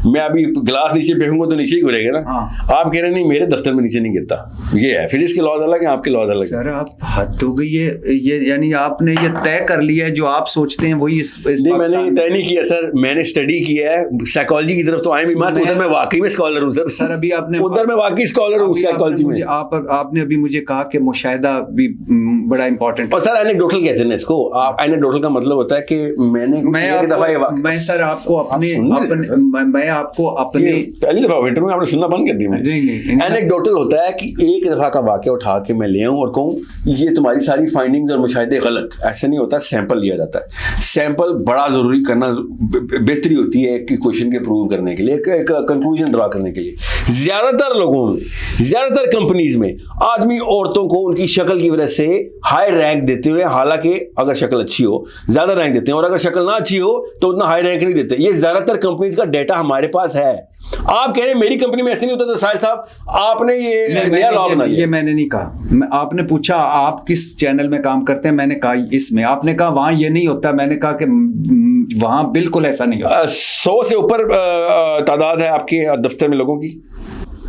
मैं अभी गिलास नीचे फेंकूंगा तो नीचे ही गिरेगा ना।
हाँ।
आप कह रहे नहीं मेरे दफ्तर में नीचे नहीं गिरता, ये है फिजिक्स के लॉज अलग हैं, आपके लॉज अलग हैं।
सर आप हद हो गई है, ये यानी आपने ये तय कर लिया है जो आप सोचते हैं वही इस
नहीं मैंने ये तय नहीं किया सर, मैंने स्टडी किया है साइकोलॉजी की तरफ तो आए भी मत, उधर मैं वाकई में स्कॉलर हूँ सर।
सर अभी आपने
उधर मैं वाकई स्कॉलर हूँ साइकोलॉजी में।
आपने अभी मुझे कहा कि मुशाहिदा भी बड़ा इंपॉर्टेंट।
और सर एनेक्डोटल कहते हैं ना इसको। आप एनेक्डोटल का मतलब होता है कि
मैं सर आपको अपने मैं आपको अपने
पहली दफा इंटरव्यू में आपने सुनना बंद कर दिया।
नहीं
एनेक्डोटल होता है कि एक दफा का वाकया उठा के मैं ले आऊं और कहूं ये तुम्हारी सारी फाइंडिंग्स और मुशाहिदे गलत। ऐसा नहीं होता, सैंपल लिया जाता है। सैंपल बड़ा जरूरी करना बेहतरी होती है कि क्वेश्चन के प्रूव करने के लिए, एक कंक्लूजन ड्रा करने के लिए। ज्यादातर लोगों में, ज्यादातर कंपनीज में आदमी औरतों को उनकी शक्ल की वजह से हाई रैंक देते हुए, हालांकि अगर शक्ल अच्छी हो ज्यादा रैंक देते हैं और अगर शक्ल ना अच्छी हो तो उतना हाई रैंक नहीं देते। ये ज्यादातर कंपनीज का डेटा हमारे पास है। आप कह रहे हैं मेरी कंपनी में ऐसे नहीं होता, तो साहिल साहब आपने ये नया लॉ बना लिया।
ये मैंने नहीं कहा। आपने पूछा आप किस चैनल में काम करते हैं, मैंने कहा इसमें। आपने कहा वहां ये नहीं होता, मैंने कहा कि वहां बिल्कुल ऐसा नहीं होता।
100 से ऊपर तादाद है आपके दफ्तर में लोगों की।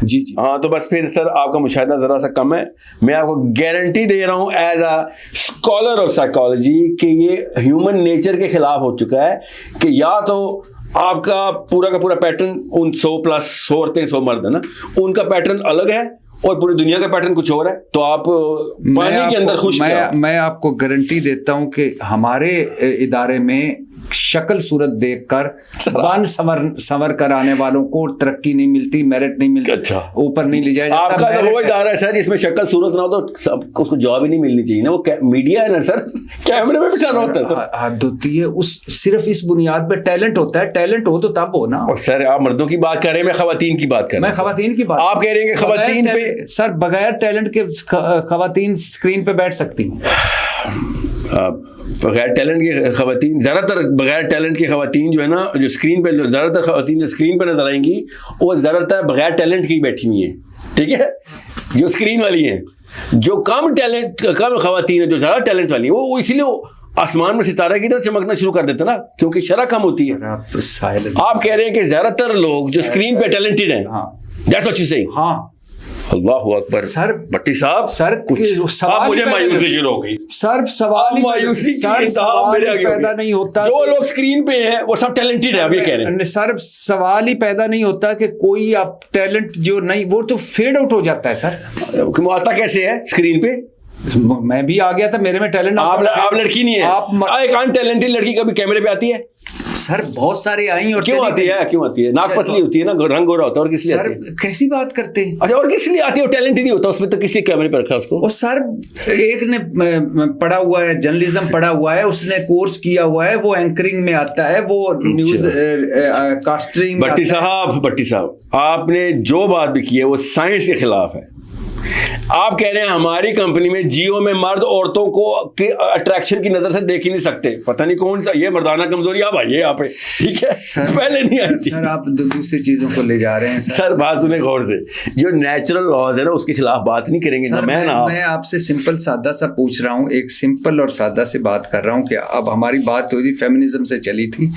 जी जी
हाँ, तो बस फिर सर आपका मुशाहिदा जरा सा कम है। मैं आपको गारंटी दे रहा हूं as a scholar of psychology कि ये ह्यूमन नेचर के खिलाफ हो चुका है कि या तो आपका पूरा का पूरा पैटर्न उन 100 प्लस 100 औरतें 100 मर्द है ना, उनका पैटर्न अलग है और पूरी दुनिया का पैटर्न कुछ और है, तो आप पानी के अंदर खुश।
मैं आपको गारंटी देता हूं कि हमारे इदारे में शक्ल सूरत देखकर बन संवर कर आने वालों को तरक्की नहीं मिलती, मेरिट नहीं मिलती,
अच्छा
ऊपर नहीं ले जाया जाता।
आपका तो वो इदारा है सर जिसमें शक्ल सूरत ना हो तो उसको जॉब ही नहीं मिलनी चाहिए ना। वो मीडिया है ना सर, कैमरे में बिठाना होता है सर।
हद होती है उस सिर्फ इस बुनियाद पे टैलेंट होता है। टैलेंट हो तो तब हो ना।
और सर आप मर्दों की बात कर रहे हैं, मैं खवातीन की बात कर रहा हूं।
मैं खवातीन की बात,
आप कह रहे हैं कि खवातीन पे
सर बगैर टैलेंट के खवातीन स्क्रीन पे बैठ सकती हैं।
बगैर टैलेंट की खवातीन, ज़्यादातर बगैर टैलेंट की खवातीन जो है ना, जो स्क्रीन पे, ज़्यादातर खवातीन जो स्क्रीन पे नजर आएंगी वो ज़्यादातर बगैर टैलेंट की बैठी हुई हैं, ठीक है, जो स्क्रीन वाली हैं। जो कम खवातीन है, जो ज़्यादा टैलेंट वाली है, वो इसीलिए आसमान में सितारा की तरह चमकना शुरू कर देते ना, क्योंकि शरह कम होती है। आप कह रहे हैं कि ज़्यादातर लोग जो स्क्रीन पे टैलेंटेड हैं, दैट्स व्हाट यू सेइंग।
हाँ,
अल्लाह अकबर।
सर
भट्टी साहब,
सर
कुछ आप मुझे मायूसी शुरू हो गई।
सर सवाल
मायूसी
पैदा नहीं होता।
जो लोग स्क्रीन पे हैं वो सब टैलेंटेड है, आप ये कह रहे हैं।
सर सवाल ही पैदा नहीं होता कि कोई आप टैलेंट जो नहीं, वो तो फेड आउट हो जाता है सर।
आता कैसे है स्क्रीन पे?
मैं भी आ गया था, मेरे में टैलेंट।
आप लड़की नहीं है, आप एक अनटैलेंटेड लड़की कभी कैमरे पे आती है?
सर बहुत सारे आई। और
क्यों आती है? क्यों आती है? नाक पतली होती है ना, रंग गोरा होता है, और किस लिए आती है?
कैसी बात करते हैं?
अच्छा, और किस लिए आती है? टैलेंट ही नहीं होता उसमें, तो किस लिए कैमरे पे रखा उसको?
और सर एक ने पढ़ा हुआ है, जर्नलिज्म पढ़ा हुआ है, उसने कोर्स किया हुआ है, वो एंकरिंग में आता है, वो न्यूज कास्टिंग।
भट्टी साहब आपने जो बात भी की है वो साइंस के खिलाफ है। आप कह रहे हैं हमारी कंपनी में जियो में मर्द औरतों को अट्रैक्शन की नजर से देख ही नहीं सकते। पता नहीं कौन सा ये मर्दाना कमजोरी आप आइए यहाँ पे, ठीक है, पहले नहीं आई थी।
सर आप दूसरी चीजों को ले जा रहे हैं
सर। बात सुने गौर से, जो नेचुरल लॉज है ना उसके खिलाफ बात नहीं करेंगे ना। मैं
आपसे सिंपल सादा सा पूछ रहा हूँ, एक सिंपल और सादा से बात कर रहा हूँ कि अब हमारी बात तो जी फेमिनिज्म से चली थी,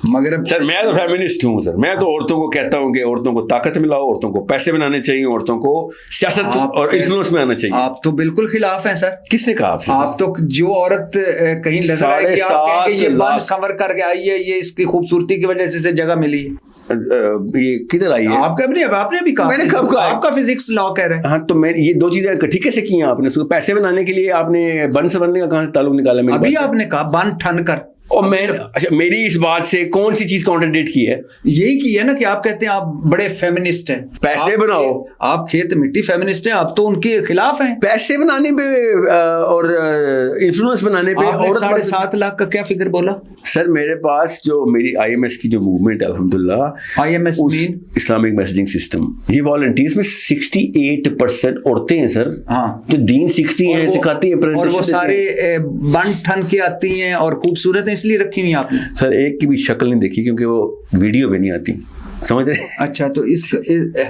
मगर
सर मैं तो फेमिनिस्ट हूँ सर। मैं तो औरतों को कहता हूँ कि औरतों को ताकत मिलाओ, औरतों को पैसे बनाने चाहिए, औरतों को सियासत और इन्फ्लुएंस में आना चाहिए।
आप तो बिल्कुल खिलाफ हैं सर।
किसने कहा आपसे?
आप तो जो औरत कहीं नजर आएगी आप कहेंगे ये बन संवर करके आई है, ये इसकी खूबसूरती की वजह से जगह मिली है।
ये किधर आई है?
आपने भी कहा। मैंने कब कहा? आपका फिजिक्स लॉ कह रहे हैं।
हाँ, तो मैं ये दो चीजें इकट्ठी कैसे की हैं आपने? उसको पैसे बनाने के लिए आपने बन संवरने का कहां से ताल्लुक निकाला?
अभी आपने कहा बन ठन कर,
और मैं अच्छा, मेरी इस बात से कौन सी चीज कॉन्ट्रडिक्ट की है?
यही की है ना कि आप कहते हैं आप बड़े फेमिनिस्ट हैं,
पैसे बनाओ,
आप खेत मिट्टी फेमिनिस्ट हैं, आप तो उनके खिलाफ हैं।
पैसे बनाने पे और इन्फ्लुएंस बनाने पे।
आपने 7.5 लाख का क्या फिगर बोला?
सर मेरे पास जो मेरी IMS की जो मूवमेंट है अल्हम्दुलिल्लाह,
IMS mean
Islamic messaging system, ये वॉलंटियर्स में 68% औरतें हैं सर।
हाँ,
जो दीन सीखती हैं, सिखाती हैं,
और वो सारे बन ठन के आती हैं और खूबसूरत हैं, इसलिए रखी हुई आपने।
सर एक की भी शक्ल नहीं देखी क्योंकि वो वीडियो में नहीं आती, समझ रहे?
अच्छा, तो इस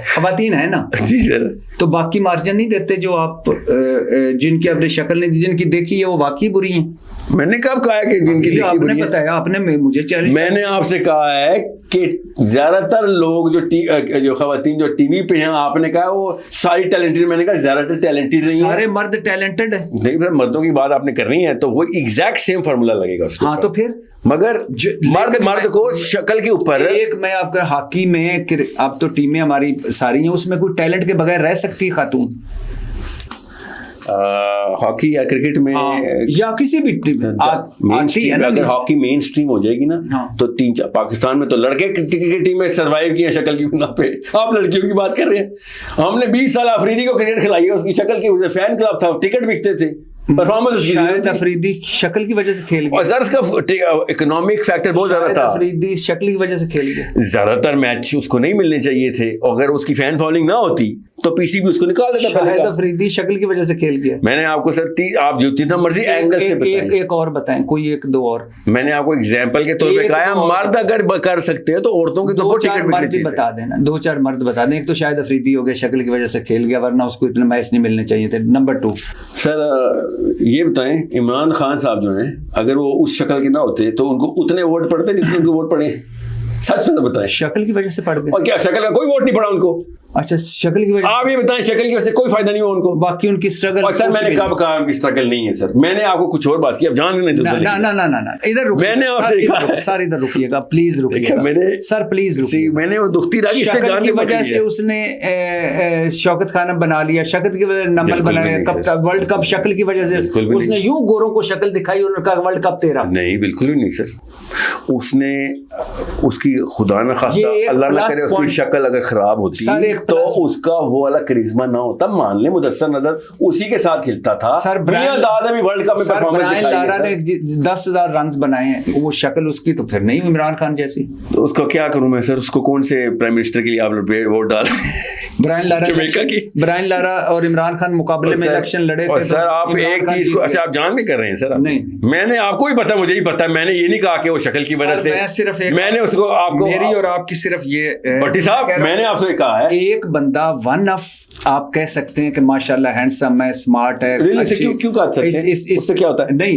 खवातीन है ना
जी सर।
तो बाकी मार्जिन नहीं देते जो आप जिनकी आपने शक्ल नहीं दी, जिनकी देखी है वो वाकई बुरी हैं।
मैंने कब कहा है कि जिनकी देखी
आपने
बुरी है?
बताया, आपने मुझे चैलेंज।
मैंने आपसे कहा है कि ज्यादातर लोग जो खवातीन जो टीवी पे हैं, आपने कहा वो सारी टैलेंटेड, मैंने कहा ज्यादातर टैलेंटेड नहीं है।
सारे मर्द टैलेंटेड है?
नहीं फिर मर्दों की बात आपने करनी है तो वो एग्जैक्ट सेम फार्मूला लगेगा उसके
हाँ,
ऊपर।
तो फिर
मगर मर्द को शक्ल के ऊपर
एक, मैं आपका हॉकी में, अब तो टीमें हमारी सारी हैं, उसमें कोई टैलेंट के बगैर रह सकती है खातून?
हॉकी या क्रिकेट में
या किसी भी टीम
अगर हॉकी मेन स्ट्रीम हो जाएगी ना,
हाँ।
तो पाकिस्तान में तो लड़के की टीम में सर्वाइव किया शक्ल की बिना पे। आप लड़कियों की बात कर रहे हैं। हमने 20 साल अफरीदी को क्रिकेट खिलाई है, उसकी शक्ल की वजह से फैन क्लब था, टिकट बिकते थे, परफॉर्मेंस
शायद अफरीदी शक्ल की वजह से खेल गया,
और सर उसका इकोनॉमिक फैक्टर बहुत ज्यादा था।
अफरीदी शक्ल की वजह से खेल गया।
ज्यादातर मैच उसको नहीं मिलने चाहिए थे, अगर उसकी फैन फॉलोइंग ना होती तो PCB उसको निकाल देता।
शायद अफरीदी शक्ल की वजह से खेल गया।
मैंने आपको सर आप जो जितना मर्जी एंगल से बताएं,
एक और बताएं, कोई एक दो और।
मैंने आपको एग्जांपल के तौर पे कहा, मर्द अगर कर सकते हैं तो औरतों के तो
टिकट मर्द बता देना, 2-4 मर्द बता दें। एक तो शायद अफरीदी हो गया, शक्ल की वजह से खेल गया, वरना उसको इतने मैच नहीं मिलने चाहिए थे। नंबर 2
सर ये बताएं, इमरान खान साहब जो हैं, अगर वो उस शक्ल के ना होते तो उनको उतने वोट पड़ते जितने उनको वोट पड़े? सच में बताएं।
शक्ल की वजह से पड़ गए।
और क्या शक्ल का कोई वोट नहीं पड़ा उनको?
अच्छा, शक्ल की वजह।
आप ये बताएं, शक्ल की वजह से कोई फायदा नहीं हुआ उनको,
बाकी उनकी स्ट्रगल।
और सर मैंने कब कहा उनकी स्ट्रगल नहीं है? सर मैंने आपको कुछ और बात की, अब जान नहीं
ना इधर रुकिए,
मैंने आपसे कहा
सर इधर रुकिएगा, प्लीज रुकिएगा।
मैंने
सर प्लीज रुकिए।
मैंने वो दुखती रही
शक्ल की वजह से उसने शौकत खान बना लिया, शक्ल की वजह से नंबर बनाया, कब वर्ल्ड कप शक्ल की वजह से उसने यूं गोरों को शक्ल दिखाई और कहा वर्ल्ड कप तेरा।
नहीं, बिल्कुल भी नहीं सर। उसने उसकी खुदा न खास्ता अल्लाह ना करे उसकी शक्ल अगर खराब होती तो उसका वो वाला करिश्मा ना होता। मान ले मुदस्सर नजर उसी के साथ खेलता था।
सर ब्रायन लारा ने 10,000 रन बनाए हैं, वो शक्ल उसकी तो फिर नहीं इमरान खान जैसी।
तो उसको क्या करूं मैं सर? उसको कौन से प्राइम मिनिस्टर के लिए आप लोग वोट डाल?
ब्रायन लारा और इमरान खान मुकाबले में इलेक्शन लड़े थे।
सर आप एक चीज को अच्छा आप जान नहीं कर रहे हैं सर?
नहीं,
मैंने आपको ही पता, मुझे ही पता, मैंने ये नहीं कहा कि वो शक्ल की वजह से।
मैं सिर्फ
मैंने उसको आपको
मेरी और आपकी सिर्फ ये
भट्टी साहब, मैंने आपसे कहा है
एक बंदा वन ऑफ आप कह सकते हैं कि माशाल्लाह हैंडसम है, स्मार्ट है।
क्यों कहा सकते हैं? इससे क्या होता है?
नहीं,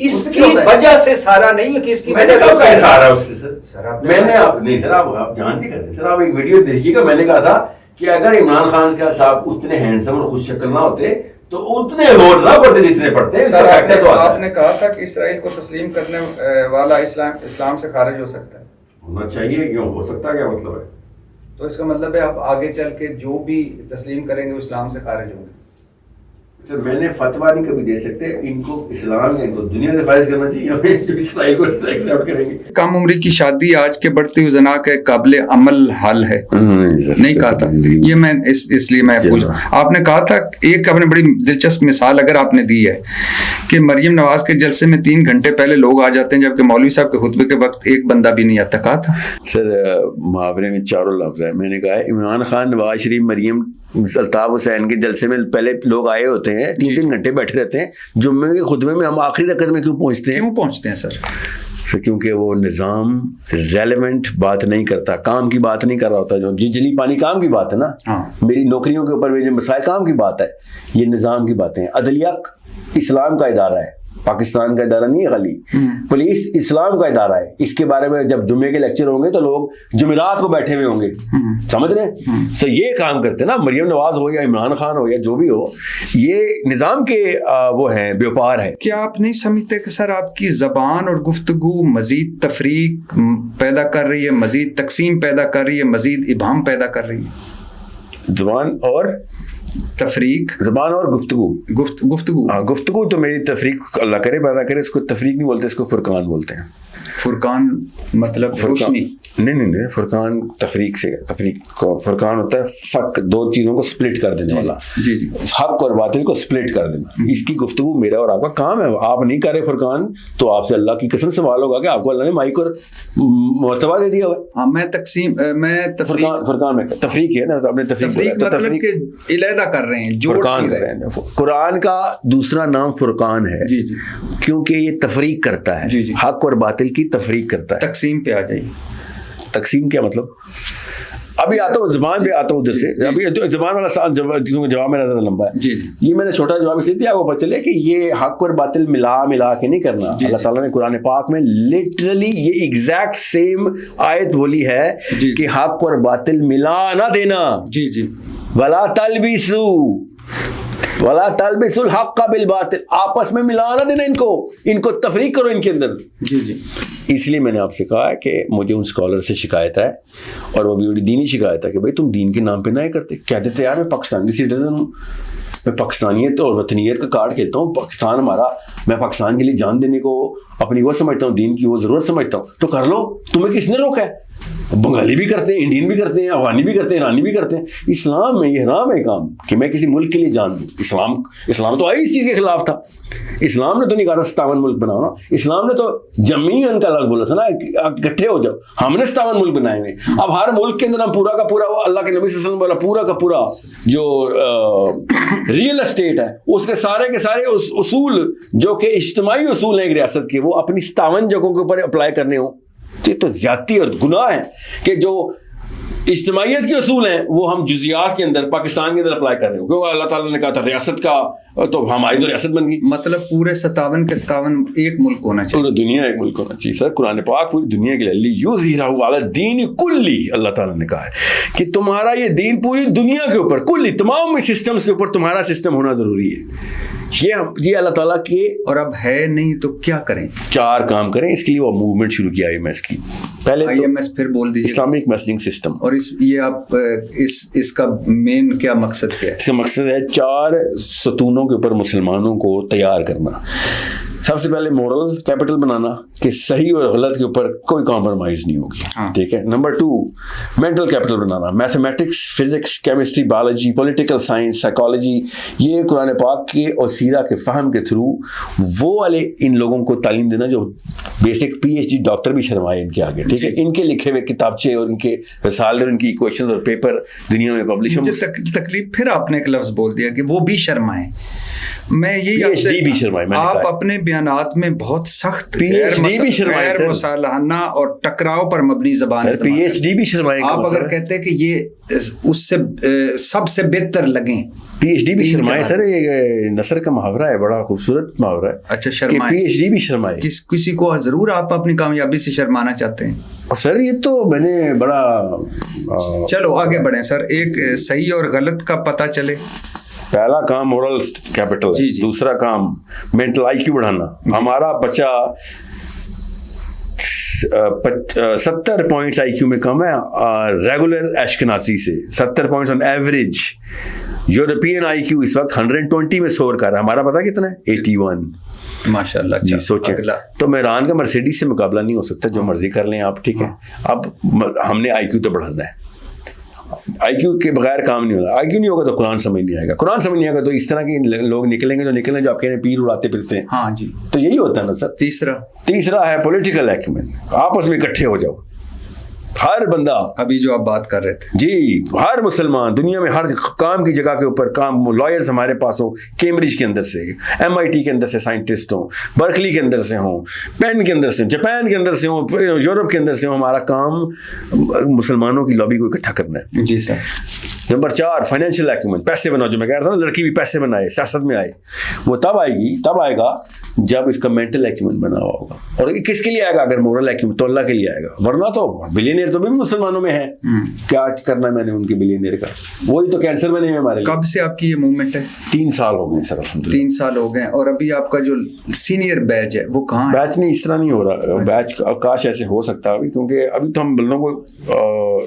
इसकी वजह से सारा नहीं है कि इसकी
मैंने कब कहा सारा उससे सर? मैंने आप नहीं सर, आप जान नहीं करते सर। आप एक वीडियो देखिएगा, मैंने कहा था कि अगर इमरान खान का साहब उतने हैंडसम और खुश शक्ल ना होते तो उतने वोट ना पड़ते जितने पड़ते।
सर आपने कहा था कि इसराइल को तस्लीम करने वाला इस्लाम से खारिज हो सकता है।
होना चाहिए, क्यों हो सकता है? क्या मतलब है?
तो इसका मतलब है आप आगे चल के जो भी तस्लीम करेंगे वो इस्लाम से खारिज होंगे।
सर मैंने फतवा नहीं कभी दे सकते, इनको इस्लाम या इनको दुनिया से खारिज करना चाहिए, जो इस्राइल को एक्सेप्ट करेंगे।
कम उम्री की शादी आज के बढ़ती हुई जना के काबिल अमल हल है। नहीं कहा था ये, मैं इसलिए मैं पूछ रहा हूं। आपने कहा था एक, आपने बड़ी दिलचस्प मिसाल अगर आपने दी है कि मरियम नवाज के जलसे में 3 घंटे पहले लोग आ जाते हैं, जबकि मौलवी साहब के खुतबे के वक्त एक बंदा भी नहीं आता। कहा था
सर मुहावरे में 4 लफ्ज है। मैंने कहा है इमरान खान, नवाज शरीफ, मरियम, अल्ताफ हुसैन के जलसे में पहले लोग आए होते हैं, 3-3 घंटे बैठे रहते हैं। जुम्मे के खुतबे में हम आखिरी रकत में क्यों पहुंचते हैं सर? क्योंकि वो निज़ाम रेलेवेंट बात नहीं करता, काम की बात नहीं कर रहा होता। जो बिजली पानी काम की बात है ना, मेरी नौकरियों के ऊपर मेरे मसाइल काम की बात है, ये निज़ाम की बातें हैं। अदलिया इस्लाम का इदारा है, पाकिस्तान का इदारा नहीं है खाली। पुलिस इस्लाम का इदारा है। इसके बारे में जब जुम्मे के लेक्चर होंगे तो लोग जुमेरात को बैठे हुए होंगे, समझ रहे हैं? तो ये काम करते हैं ना, मरियम नवाज हो या इमरान खान हो या जो भी हो, ये निज़ाम के वो है, व्यापार है।
क्या आप नहीं समझते कि सर आपकी जबान और गुफ्तगू मजीद तफरीक पैदा कर रही है, मजीद तकसीम पैदा कर रही है, मजीद इबाम पैदा कर रही है?
जबान और
तफरीक,
ज़बान और गुफ्तगू।
गुफ्तगू।
हाँ, गुफ्तगू तो मेरी तफरीक अल्लाह करे पैदा करे, इसको तफरीक नहीं बोलते, इसको फुरकान बोलते हैं।
फुरकान मतलब रोशनी?
नहीं, फुरकान तफरीक से, तफरीक को फुरकान होता है फर्क, दो चीज़ों को स्प्लिट कर देने वाला।
जी जी।
हक और बातिल को स्प्लिट कर देना, इसकी गुफ्तगू मेरा और आपका काम है। आप नहीं करे फुरकान तो आपसे अल्लाह की कसम सवाल होगा कि आपको अल्लाह ने माइक और मर्तबा दे दिया हुआ है।
हाँ, मैं
फुरकान में तफरीक है ना, तो अपने तफरीक
मतलब कि इलादा कर रहे हैं, जोड़
फुरकान कर रहे हैं। कुरान का दूसरा नाम फुरकान है।
जी जी।
क्योंकि ये तफरीक करता है,
जी जी।
हक और बातिल की तफरीक करता है।
तकसीम पे आ जाइए।
तकसीम क्या मतलब? अभी आता हूँ ज़बान पे आता हूँ उधर से। अभी तो ज़बान वाला जवाब मेरा ज़रा लंबा है।
जी।
ये मैंने छोटा जवाब इसलिए दिया, आपको पता चले कि ये हक और बातिल मिला के नहीं करना। अल्लाह ताला ने कुरान पाक में लिटरली ये एग्जैक्ट सेम आयत बोली है कि हक और बातिल मिला ना देना।
जी जी।
वला तलबिसुल हक़्क़ बिल बातिल, आपस में मिला ना देना, इनको तफरीक करो इनके अंदर।
जी जी।
इसलिए मैंने आपसे कहा कि मुझे उन स्कॉलर से शिकायत है, और वो भी बड़ी दीनी शिकायत है कि भाई तुम दीन के नाम पे ना करते। कहते थे यार मैं पाकिस्तानी सिटीजन हूँ, मैं पाकिस्तानियत और वतनीयत का कार्ड खेलता हूँ, पाकिस्तान हमारा, मैं पाकिस्तान के लिए जान देने को अपनी वो समझता हूँ, दीन की वो ज़रूरत समझता हूँ, तो कर लो, तुम्हें किसने रोका है? बंगाली भी करते हैं, इंडियन भी करते हैं, अफगानी भी करते हैं, ईरानी भी करते हैं। इस्लाम में ये हराम है काम कि मैं किसी मुल्क के लिए जान दूँ। इस्लाम तो आई इस चीज़ के खिलाफ था। इस्लाम ने तो नहीं कहा 57 मुल्क बनाओ ना, इस्लाम ने तो जमीन का लफ्ज़ बोला था ना, इकट्ठे हो जाओ। हमने 57 मुल्क बनाए हुए। अब हर मुल्क के अंदर हम पूरा का पूरा, वो अल्लाह के नबी सल्लल्लाहु अलैहि वसल्लम बोला, पूरा का पूरा जो रियल एस्टेट है उसके सारे के सारे उसूल जो कि इज्तिमाई उसूल हैं एक रियासत के, वो अपनी 57 जगहों के ऊपर अप्लाई करने हो, तो ज्यादती और गुनाह है कि जो इज्तिमाइयत के उसूल हैं वो हम जुजियात के अंदर पाकिस्तान के अंदर अप्लाई कर रहे हो। क्योंकि अल्लाह ताला ने कहा था रियासत का, तो हमारी तो रियासत बन गई।
मतलब पूरे 57 के 57 एक मुल्क होना चाहिए,
पूरी दुनिया एक मुल्क होना चाहिए। सर कुरान पाक पूरी दुनिया के लिए युज़हिरहु अला दीन कुल्ली, अल्लाह ताला ने कहा है कि तुम्हारा ये दीन पूरी दुनिया के ऊपर, कुल्ली तमाम सिस्टम्स के ऊपर तुम्हारा सिस्टम होना जरूरी है। ये अल्लाह ताला के, और
अब है नहीं तो क्या करें?
4 काम करें, इसके लिए वो मूवमेंट शुरू किया IMS की। पहले
IMS फिर बोल दीजिए,
इस्लामिक मैसेजिंग सिस्टम।
और ये आप इसका मेन क्या मकसद क्या है?
इसका मकसद है 4 सतूनों के ऊपर मुसलमानों को तैयार करना। सबसे पहले मोरल कैपिटल बनाना कि सही और गलत के ऊपर कोई कॉम्प्रोमाइज़ नहीं होगी। ठीक है। नंबर 2 मेंटल कैपिटल बनाना, mathematics, physics, chemistry, biology, political science, psychology, ये कुरान पाक के और सीरा के फ़हम के थ्रू वो वाले इन लोगों को तालीम देना जो बेसिक PhD डॉक्टर भी शर्माए इनके आगे। ठीक है। इनके लिखे हुए किताबचे और इनके रसाले और इनकी इक्वेशंस और पेपर दुनिया में पब्लिश हो।
तकलीफ फिर आपने एक लफ्ज़ बोल दिया कि वो भी शर्माए। मैं यही आप अपने बयानात में बहुत सख्त गैर मुसालहाना और टकराव पर मबनी ज़बान
PhD भी शर्माएंगे।
आप अगर कहते हैं कि ये उससे सबसे बेहतर लगें,
PhD भी शर्माए। सर ये नसर का मुहावरा है, बड़ा खूबसूरत मुहावरा है।
अच्छा, शर्माए,
PhD भी शर्माए।
किसी को जरूर आप अपनी कामयाबी से शर्माना चाहते हैं?
सर ये तो मैंने बड़ा
चलो आगे बढ़े सर, एक सही और गलत का पता चले।
पहला काम मोरल कैपिटल है। दूसरा काम मेंटल IQ बढ़ाना। हमारा बच्चा 70 पॉइंट्स IQ में कम है रेगुलर एशकेनाज़ी से, 70 points on average. European IQ इस वक्त 120 में सोर कर रहा है, हमारा पता कितना है? 81।
माशाल्लाह।
जी सोचे, तो मेरान का मर्सिडीज से मुकाबला नहीं हो सकता, जो मर्जी कर लें आप। ठीक है। अब हमने IQ तो बढ़ाना है, IQ के बगैर काम नहीं होगा। IQ नहीं होगा तो कुरान समझ नहीं आएगा, कुरान समझ नहीं आएगा तो इस तरह के लोग निकलेंगे जो आपके पीर उड़ाते फिरते हैं।
हाँ जी,
तो यही होता है ना सर। तीसरा है पॉलिटिकल एक्यूमेन, आपस में इकट्ठे हो जाओ। हर बंदा, अभी जो आप बात कर रहे थे जी, हर मुसलमान दुनिया में हर काम की जगह के ऊपर काम, लॉयर्स हमारे पास हो, कैम्ब्रिज के अंदर से, MIT के अंदर से साइंटिस्ट हो, बर्कली के अंदर से हो, पेन के अंदर से, जापान के अंदर से हो, यूरोप के अंदर से हो, हमारा काम मुसलमानों की लॉबी को इकट्ठा करना है। जी सर। नंबर 4 फाइनेंशियल एक्यूमेन, पैसे बनाओ। जो मैं कह रहा था ना, लड़की भी पैसे बनाए, सियासत में आए। वो तब आएगा जब इसका मेंटल एक्यूमेंट बना हुआ होगा। और ये किसके लिए आएगा? अगर मोरल एक्यूमेंट तो अल्लाह के लिए आएगा, वरना तो बिलियनियर तो भी मुसलमानों में है। क्या करना है मैंने उनके बिलियनियर का? वही तो कैंसर में नहीं है हमारे लिए।
कब से आपकी ये मूवमेंट है?
3 साल हो गए सर।
3 साल हो गए। और अभी आपका जो सीनियर बैच है वो कहाँ है?
बैच नहीं, इस तरह नहीं हो रहा बैच, काश ऐसे हो सकता है अभी, क्योंकि अभी तो हम बंदों को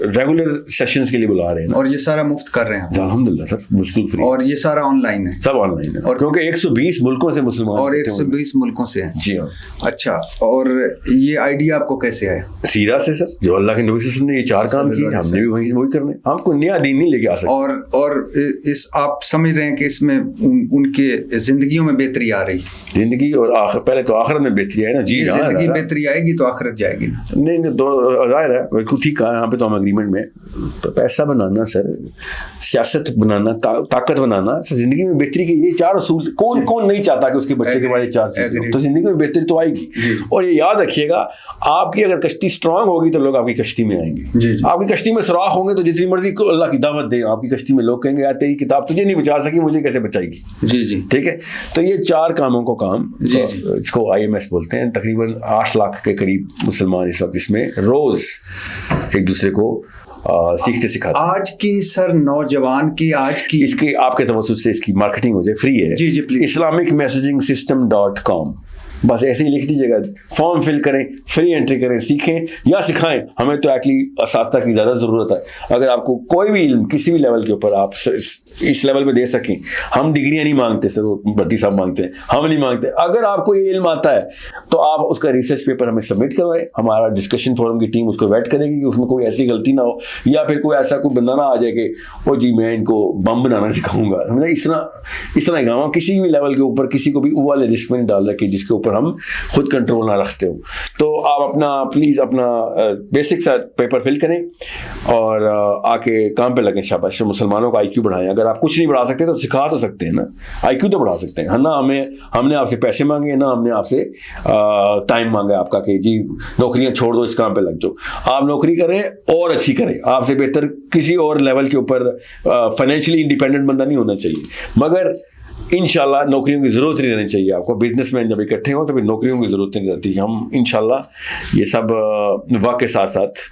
रेगुलर सेशंस के लिए बुला रहे हैं।
और ये सारा मुफ्त कर रहे हैं?
अल्हम्दुलिल्लाह सर, बिल्कुल फ्री।
और ये सारा ऑनलाइन है?
सब ऑनलाइन है। और क्योंकि 120 मुल्कों से मुसलमान,
और 120 मुल्कों से हैं?
जी हाँ।
अच्छा, और ये आइडिया आपको कैसे आया?
सीरा से सर, जो अल्लाह के नबी सल्लल्लाहु अलैहि वसल्लम ने ये 4 काम किए, हमने भी वही करने। हम कोई नया दीन नहीं लेके आ सकते।
और इस आप समझ रहे हैं कि इसमें उनके जिंदगियों में बेहतरी आ रही?
जिंदगी और पहले तो आखिरत में बेहतरी है ना जी।
जिंदगी बेहतरी आएगी तो आखिरत जाएगी ना?
नहीं तो जाहिर है, बिल्कुल ठीक कहा। यहाँ पे तो हम एग्रीमेंट में, पैसा बनाना सर, सियासत बनाना, ताकत बनाना, जिंदगी में बेहतरी के ये 4 असूल। कौन नहीं चाहता कि उसके बच्चे के बाद 4 चीजें, तो जिंदगी में बेहतरी तो आएगी। और ये याद रखिएगा, आपकी अगर कश्ती स्ट्रांग होगी तो लोग आपकी कश्ती में आएंगे। आपकी कश्ती में सुराख होंगे तो जितनी मर्जी अल्लाह की दावत दे, आपकी कश्ती में लोग कहेंगे यार तेरी किताब तुझे नहीं बचा सकी, मुझे कैसे बचाएगी? जी जी, ठीक है। तो ये 4 कामों को काम, इसको IMS बोलते हैं। तकरीबन 8 लाख के करीब मुसलमान इस वक्त इसमें रोज एक दूसरे को सीखते सिखाते।
आज की सर नौजवान की आज की
इसकी आपके तवज्जुह से इसकी मार्केटिंग हो जाए, फ्री है।
जी जी प्लीज।
islamicmessagingsystem.com, बस ऐसे ही लिख दीजिएगा। फॉर्म फिल करें, फ्री एंट्री करें, सीखें या सिखाएं। हमें तो एक्चुअली असातिज़ा की ज़्यादा ज़रूरत है। अगर आपको कोई भी इल्म किसी भी लेवल के ऊपर आप इस लेवल पे दे सकें, हम डिग्रियां नहीं मांगते सर, वो भट्टी साहब मांगते हैं, हम नहीं मांगते। अगर आपको ये इल्म आता है तो आप उसका रिसर्च पेपर हमें सबमिट करवाएं, हमारा डिस्कशन फोरम की टीम उसको वेट करेगी कि उसमें कोई ऐसी गलती ना हो, या फिर कोई ऐसा कोई बंदा ना आ जाए कि ओ जी मैं इनको बम बनाना सिखाऊंगा, समझा? इस तरह काम किसी भी लेवल के ऊपर किसी को भी वो वाले रिस्क में नहीं डाल रखे जिसके ऊपर हम खुद कंट्रोल ना रखते हो। तो आप अपना प्लीज अपना बेसिक सा पेपर फिल करें और आके काम पे लगें। शाबाश, मुसलमानों का IQ बढ़ाएं। अगर आप कुछ नहीं बढ़ा सकते तो सिखा तो सकते हैं ना, IQ तो बढ़ा सकते हैं ना। हमने आपसे पैसे मांगे ना, हमने आपसे टाइम मांगा आपका कि जी नौकरियां छोड़ दो, इस काम पे लग जाओ। आप नौकरी करें और अच्छी करें, आपसे बेहतर किसी और लेवल के ऊपर फाइनेंशियली इंडिपेंडेंट बंदा नहीं होना चाहिए, मगर इंशाल्लाह नौकरियों की ज़रूरत नहीं रहनी चाहिए आपको। बिजनेसमैन जब इकट्ठे हो तो फिर नौकरियों की ज़रूरत नहीं रहती। हम इंशाल्लाह ये सब वक्त के साथ साथ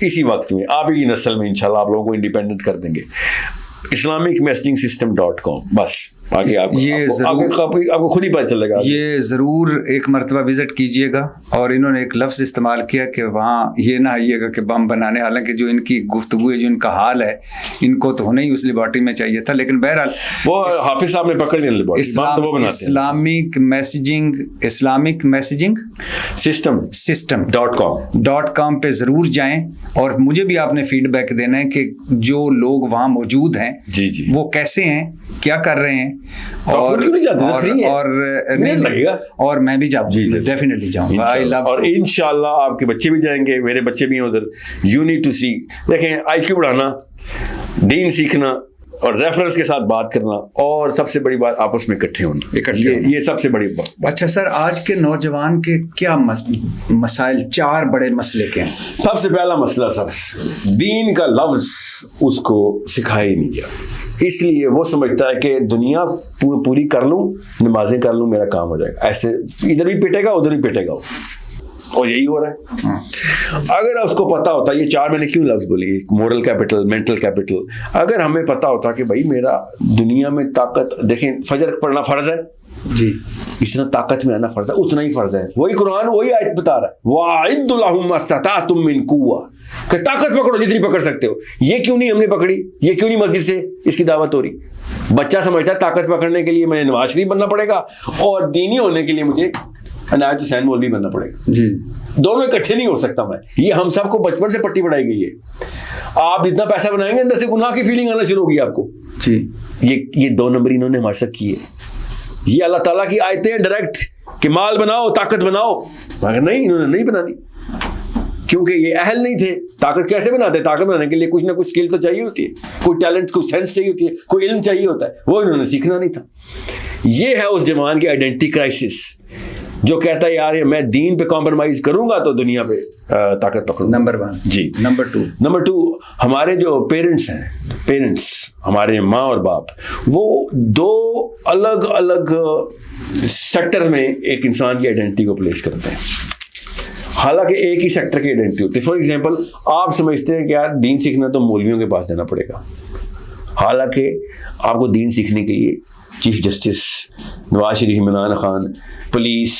इसी वक्त में आप ही की नस्ल में इंशाल्लाह आप लोगों को इंडिपेंडेंट कर देंगे। islamicmessagingsystem.com, बस आगे आपको खुद ही पता चलेगा।
ये ज़रूर एक मरतबा विज़िट कीजिएगा। और इन्होंने एक लफ्ज़ इस्तेमाल किया कि वहाँ ये ना आइएगा कि बम बनाने, हालांकि जो इनकी गुफ्तगू है, जो इनका हाल है, इनको तो होना ही उस लेबॉर्ट्री में चाहिए था, लेकिन बहरहाल
वो हाफिज साहब ने पकड़ लिया लेबॉर्ट्री।
इस्लामिक मैसेजिंग सिस्टम.com पे ज़रूर जाएं। और मुझे भी आपने फीडबैक देना है कि जो लोग वहाँ मौजूद हैं जी वो कैसे हैं, क्या कर रहे हैं, और मैं भी जाऊंगा, डेफिनेटली जाऊंगा।
और इंशाल्लाह आपके बच्चे भी जाएंगे, मेरे बच्चे भी हैं उधर। यू नीड टू सी, देखें IQ बढ़ाना, दीन सीखना और रेफरेंस के साथ बात करना, और सबसे बड़ी बात आपस में इकट्ठे होना, ये सबसे बड़ी बात।
अच्छा सर, आज के नौजवान के क्या मसाइल, 4 बड़े मसले के हैं?
सबसे पहला मसला सर, दीन का लफ्ज उसको सिखाया ही नहीं गया, इसलिए वो समझता है कि दुनिया पूरी कर लूं, नमाजें कर लूं, मेरा काम हो जाएगा। ऐसे इधर भी पिटेगा उधर भी पिटेगा, और यही हो रहा है। अगर उसको पता होता, ये 4 मैंने क्यों लफ्ज बोली, मोरल कैपिटल, मेंटल कैपिटल, अगर हमें पता होता कि भाई मेरा दुनिया में ताकत, देखें फजर पढ़ना फर्ज है जी, इतना ताकत में आना फर्ज है, उतना ही फर्ज है। वही कुरान वही आयत बता रहा है, वाइद्दु लहुम मस्तताअतुम मिन कुव्वा, कि ताकत पकड़ो जितनी पकड़ सकते हो। ये क्यों नहीं हमने पकड़ी, ये क्यों नहीं मस्जिद से इसकी दावत हो रही? बच्चा समझता है ताकत पकड़ने के लिए मैंने नवाज शरीफ बनना पड़ेगा और दीनी होने के लिए मुझे अनायत हुसैन मौलवी बनना पड़ेगा जी, दोनों इकट्ठे नहीं हो सकता मैं। ये हम सबको बचपन से पट्टी पढ़ाई गई है। आप जितना पैसा बनाएंगे अंदर से गुनाह की फीलिंग आना शुरू होगी आपको जी। ये 2 नंबर इन्होंने हमारे साथ किए। ये अल्लाह ताला की आयतें हैं डायरेक्ट कि माल बनाओ, ताकत बनाओ, मगर नहीं, इन्होंने नहीं बनानी, क्योंकि ये अहल नहीं थे। ताकत कैसे बनाते? ताकत बनाने के लिए कुछ ना कुछ स्किल तो चाहिए होती है, कोई टैलेंट, कोई सेंस चाहिए होती है, कोई इल्म चाहिए होता है, वो इन्होंने सीखना नहीं था। ये है उस जवान की आइडेंटिटी क्राइसिस, जो कहता है यार मैं दीन पे कॉम्प्रोमाइज करूंगा तो दुनिया पे ताकत पकड़ूंगा।
नंबर 1 जी। नंबर 2 हमारे जो पेरेंट्स हैं, हमारे माँ और बाप, वो 2 अलग अलग
सेक्टर में एक इंसान की आइडेंटिटी को प्लेस करते हैं, हालांकि एक ही सेक्टर की आइडेंटिटी होती है। फॉर एग्जांपल, आप समझते हैं कि यार दीन सीखना तो मौलवियों के पास जाना पड़ेगा, हालांकि आपको दीन सीखने के लिए chief justice, Nawaz Sharif, Imran Khan, police,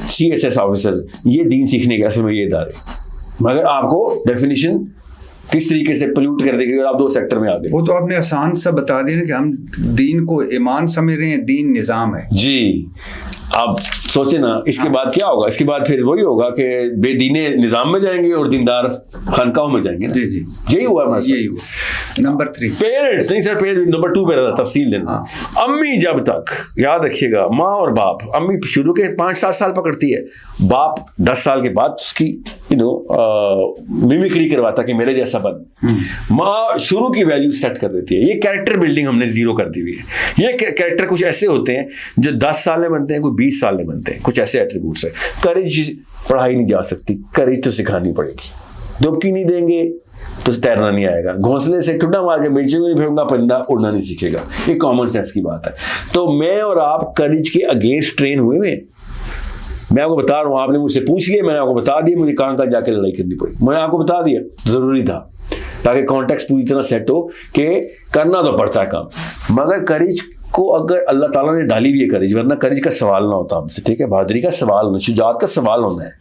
CSS officer, ये दीन सीखने के असल में ये इदारे, मगर आपको डेफिनेशन किस तरीके से पोल्यूट कर देगी और आप दो सेक्टर में आ गए।
वो तो आपने आसान सा बता दिया ना कि हम दीन को ईमान समझ रहे हैं, दीन निज़ाम है।
जी, आप सोचे ना इसके बाद क्या होगा, इसके बाद फिर वही होगा कि बेदीने निज़ाम में जाएंगे और दीनदार खानकाहों में जाएंगे।
जी जी,
यही हुआ हमारे साथ।
यही हुआ। नंबर 3
पेरेंट्स नहीं सर, पेरेंट्स नंबर 2 पे तफसील देना। अम्मी जब तक, याद रखिएगा, माँ और बाप, अम्मी शुरू के 5-7 साल पकड़ती है, बाप 10 साल के बाद उसकी मिमिक्री करवाता कि मेरे जैसा बन। माँ शुरू की वैल्यू सेट कर देती है। ये कैरेक्टर बिल्डिंग हमने जीरो कर दी हुई है। ये कैरेक्टर कुछ ऐसे होते हैं जो 10 साल में बनते हैं, कोई 20 साल में बनते हैं, कुछ ऐसे एट्रीब्यूट्स है। करेज पढ़ाई नहीं जा सकती, करेज तो सिखानी पड़ेगी। डुबकी नहीं देंगे तो तैरना नहीं आएगा, घोंसले से ठुड्डा मार के बेचे नहीं फेंकूंगा, परिंदा उड़ना नहीं सीखेगा। ये कॉमन सेंस की बात है। तो मैं और आप करेज के अगेंस्ट ट्रेन हुए हैं। मैं आपको बता रहा हूँ, आपने मुझसे पूछ लिया, मैंने आपको बता दिया, मुझे कहाँ कहाँ जाके लड़ाई करनी पड़ी, मैंने आपको बता दिया, जरूरी था ताकि कॉन्टेक्स्ट पूरी तरह सेट हो कि करना तो पड़ता है काम। मगर करेज को अगर अल्लाह ताला ने डाली हुई है करेज, वरना करेज का सवाल ना होता हमसे, ठीक है, बहादुरी का सवाल होना, शुजाअत का सवाल होना है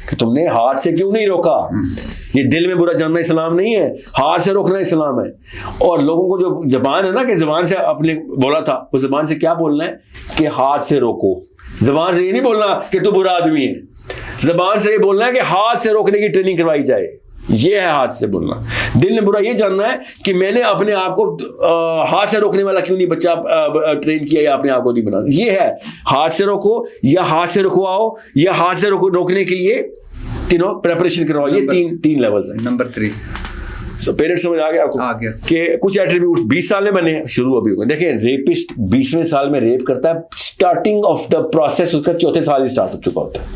कि तुमने हाथ से क्यों नहीं रोका। ये दिल में बुरा जानना इस्लाम नहीं है, हाथ से रोकना इस्लाम है। और लोगों को जो जबान है ना, कि जबान से आपने बोला था, उस जबान से क्या बोलना है कि हाथ से रोको। जबान से ये नहीं बोलना कि तू बुरा आदमी है, जबान से ये बोलना है कि हाथ से रोकने की ट्रेनिंग करवाई जाए। ये है हाथ से बोलना। दिल में बुरा ये जानना है कि मैंने अपने आप को हाथ से रोकने वाला क्यों नहीं बच्चा ट्रेन किया या अपने आप को नहीं बना। ये है हाथ से रोको या हाथ से रुकवाओ या हाथ से रोकने के लिए तीनों प्रेपरेशन करवाओ। ये तीन लेवल्स हैं।
नंबर 3
पेरेंट्स समझ आ गया आपको?
आ गया
कि कुछ एट्रीब्यूट्स 20 साल में बने, शुरू अभी होगा। देखिए, रेपिस्ट 20वें साल में रेप करता है, स्टार्टिंग ऑफ द प्रोसेस उसका 4थे साल ही स्टार्ट हो चुका होता है।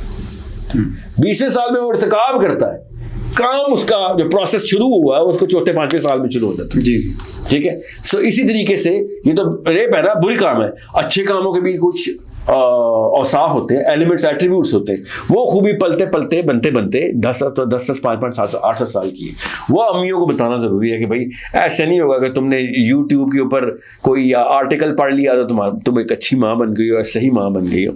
20वें साल में वो इर्तिकाब करता है, काम उसका जो प्रोसेस शुरू हुआ है उसको 4थे-5वें साल में शुरू हो जाता है।
जी जी,
ठीक है। सो इसी तरीके से ये तो रेप है ना, बुरी काम है। अच्छे कामों के भी कुछ औसाफ होते हैं, एलिमेंट्स, एट्रीब्यूट्स होते हैं। वो खूबी पलते पलते बनते बनते 10 5 7 8 साल की, वो अम्मियों को बताना जरूरी है कि भाई ऐसे नहीं होगा कि तुमने यूट्यूब के ऊपर कोई आर्टिकल पढ़ लिया तो तुम एक अच्छी माँ बन गई हो, सही माँ बन गई हो।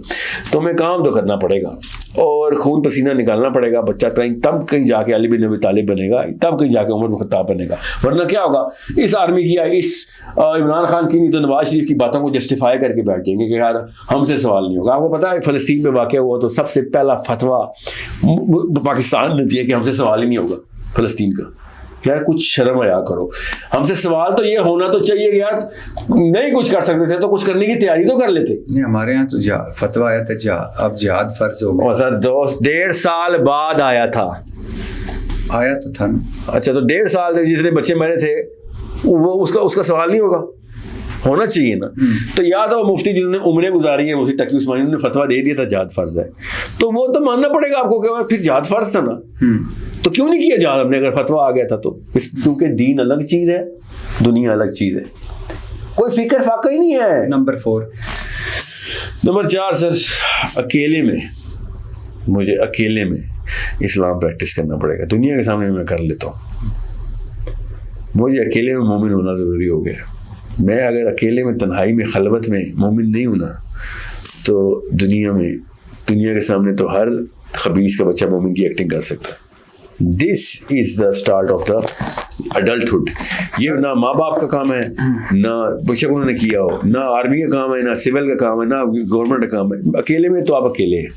तुम्हें काम तो करना पड़ेगा और खून पसीना निकालना पड़ेगा। बच्चा तब कहीं जाके अली बिन अबी तालिब बनेगा, तब कहीं जाके उमर बिन खत्ताब बनेगा। वरना क्या होगा, इस आर्मी की या इस इमरान खान की नहीं तो नवाज शरीफ की बातों को जस्टिफाई करके बैठ जाएंगे कि यार हमसे सवाल नहीं होगा। आपको पता है फलस्तीन में वाक़या हुआ तो सबसे पहला फतवा पाकिस्तान ने दिया कि हमसे सवाल ही नहीं होगा फलस्तीन का। यार कुछ शर्म आया करो, हमसे सवाल तो ये होना तो चाहिए कि यार नहीं कुछ कर सकते थे तो कुछ करने की तैयारी तो कर लेते।
नहीं, हमारे यहाँ तो फतवा आया था अब जिहाद फर्ज हो गया।
और सर 1.5 साल बाद आया था।
आया तो था ना।
अच्छा, तो 1.5 साल जितने बच्चे मरे थे वो उसका सवाल नहीं होना चाहिए ना। तो याद है वो मुफ्ती जिन्होंने उम्रें गुजारी है, मुफ्ती तकी उस्मानी ने फतवा दे दिया था जिहाद फर्ज है, तो वो तो मानना पड़ेगा आपको कि फिर जिहाद फर्ज था ना, तो क्यों नहीं किया जिहाद हमने, अगर फतवा आ गया था तो। क्योंकि दीन अलग चीज है, दुनिया अलग चीज है, कोई फिक्र फाका ही नहीं है।
नंबर
4 सर, मुझे अकेले में इस्लाम प्रैक्टिस करना पड़ेगा। दुनिया के सामने मैं कर लेता हूँ, मुझे अकेले में मोमिन होना ज़रूरी हो गया। मैं अगर अकेले में तन्हाई में खलवत में मोमिन नहीं हूँ ना, तो दुनिया के सामने तो हर खबीस का बच्चा मोमिन की एक्टिंग कर सकता है। This is the start of the adulthood. ये ना माँ बाप का काम है, ना बेशक उन्होंने किया हो, ना आर्मी का काम है, ना सिविल का काम है, ना गवर्नमेंट का काम है। अकेले में तो आप अकेले हैं,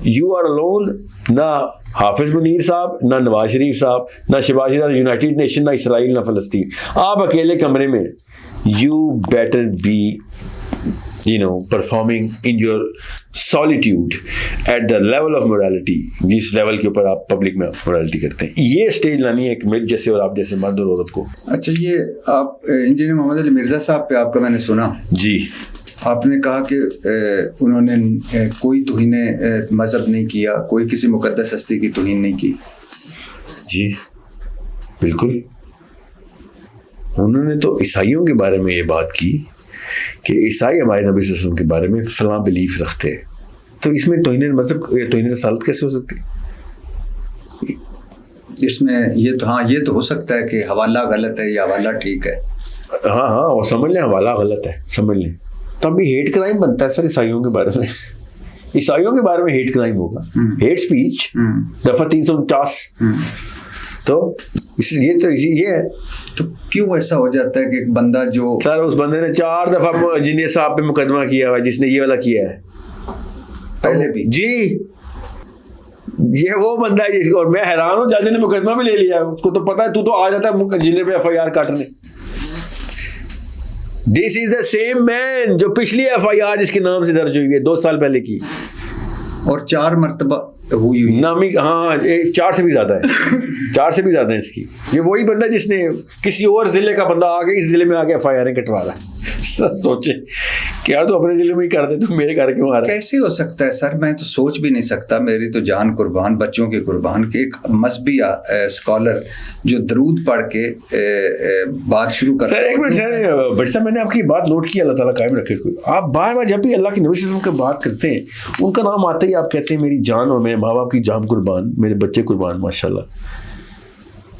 यू आर अलोन। ना हाफिज मुनीर साहब, ना नवाज शरीफ साहब, ना शहबाज शरीफ, यूनाइटेड नेशन, ना इसराइल, ना फलस्तीन। आप अकेले कमरे में, you better be performing in your solitude at the level of morality, जिस लेवल के ऊपर आप पब्लिक में morality करते हैं। ये स्टेज लानी है एक मिर्ज जैसे और आप जैसे मर्द और औरत को।
अच्छा, ये आप इंजीनियर मोहम्मद अली मिर्जा साहब पे आपका मैंने सुना
जी,
आपने कहा कि उन्होंने कोई तौहीन मजहब नहीं किया, कोई किसी मुकद्दस हस्ती की तौहीन नहीं की।
जी बिल्कुल, उन्होंने तो ईसाइयों के बारे में ये बात की कि ईसाई हमारे नबी सल्लल्लाहु अलैहि वसल्लम के बारे में फलां बिलीफ रखते हैं, तो इसमें तौहीन मज़हब, तौहीन रसालत कैसे हो सकती है?
इसमें ये तो हाँ, ये तो हो सकता है कि हवाला गलत है या हवाला ठीक है।
हाँ हाँ, और समझ लें हवाला गलत है, समझ लें, तब भी हेट क्राइम बनता है सर ईसाइयों के बारे में। ईसाइयों के बारे में हेट क्राइम होगा, हेट स्पीच दफा 349। तो ये है।
तो क्यों ऐसा हो जाता है कि एक बंदा जो
सर उस बंदे ने 4 दफा इंजीनियर साहब पे मुकदमा किया हुआ, जिसने ये वाला किया है
पहले भी
जी, ये वो बंदा है जिसको, और मैं हैरान हूँ जज ने मुकदमा भी ले लिया, उसको तो पता है, तू तो आ जाता है इंजीनियर पे FIR काटने। This is the same man जो पिछली FIR जिसके नाम से दर्ज हुई है 2 साल पहले की,
और 4 मरतबा हुई
नामी, हाँ 4 से भी ज्यादा है, 4 से भी ज्यादा है इसकी। ये वही बंदा जिसने किसी और जिले का बंदा आके इस जिले में आके FIR कटवा रहा है। सोचे कि यार तू अपने जिले में ही कर दे, तू मेरे घर क्यों आ रहा है?
कैसे हो सकता है सर? मैं तो सोच भी नहीं सकता। मेरी तो जान कुर्बान, बच्चों की कुर्बान, के एक मजहबी स्कॉलर जो दरूद पढ़ के बात शुरू कर।
सर एक मिनट सर, बट सर मैंने आपकी बात नोट की, अल्लाह ताला कायम रखे इसको। आप बार बार जब भी अल्लाह के नबी सल्लल्लाहु अलैहि वसल्लम की बात करते हैं, उनका नाम आते ही आप कहते हैं मेरी जान और मेरे माँ बाप की जान कुर्बान, मेरे बच्चे कुर्बान। माशाल्लाह,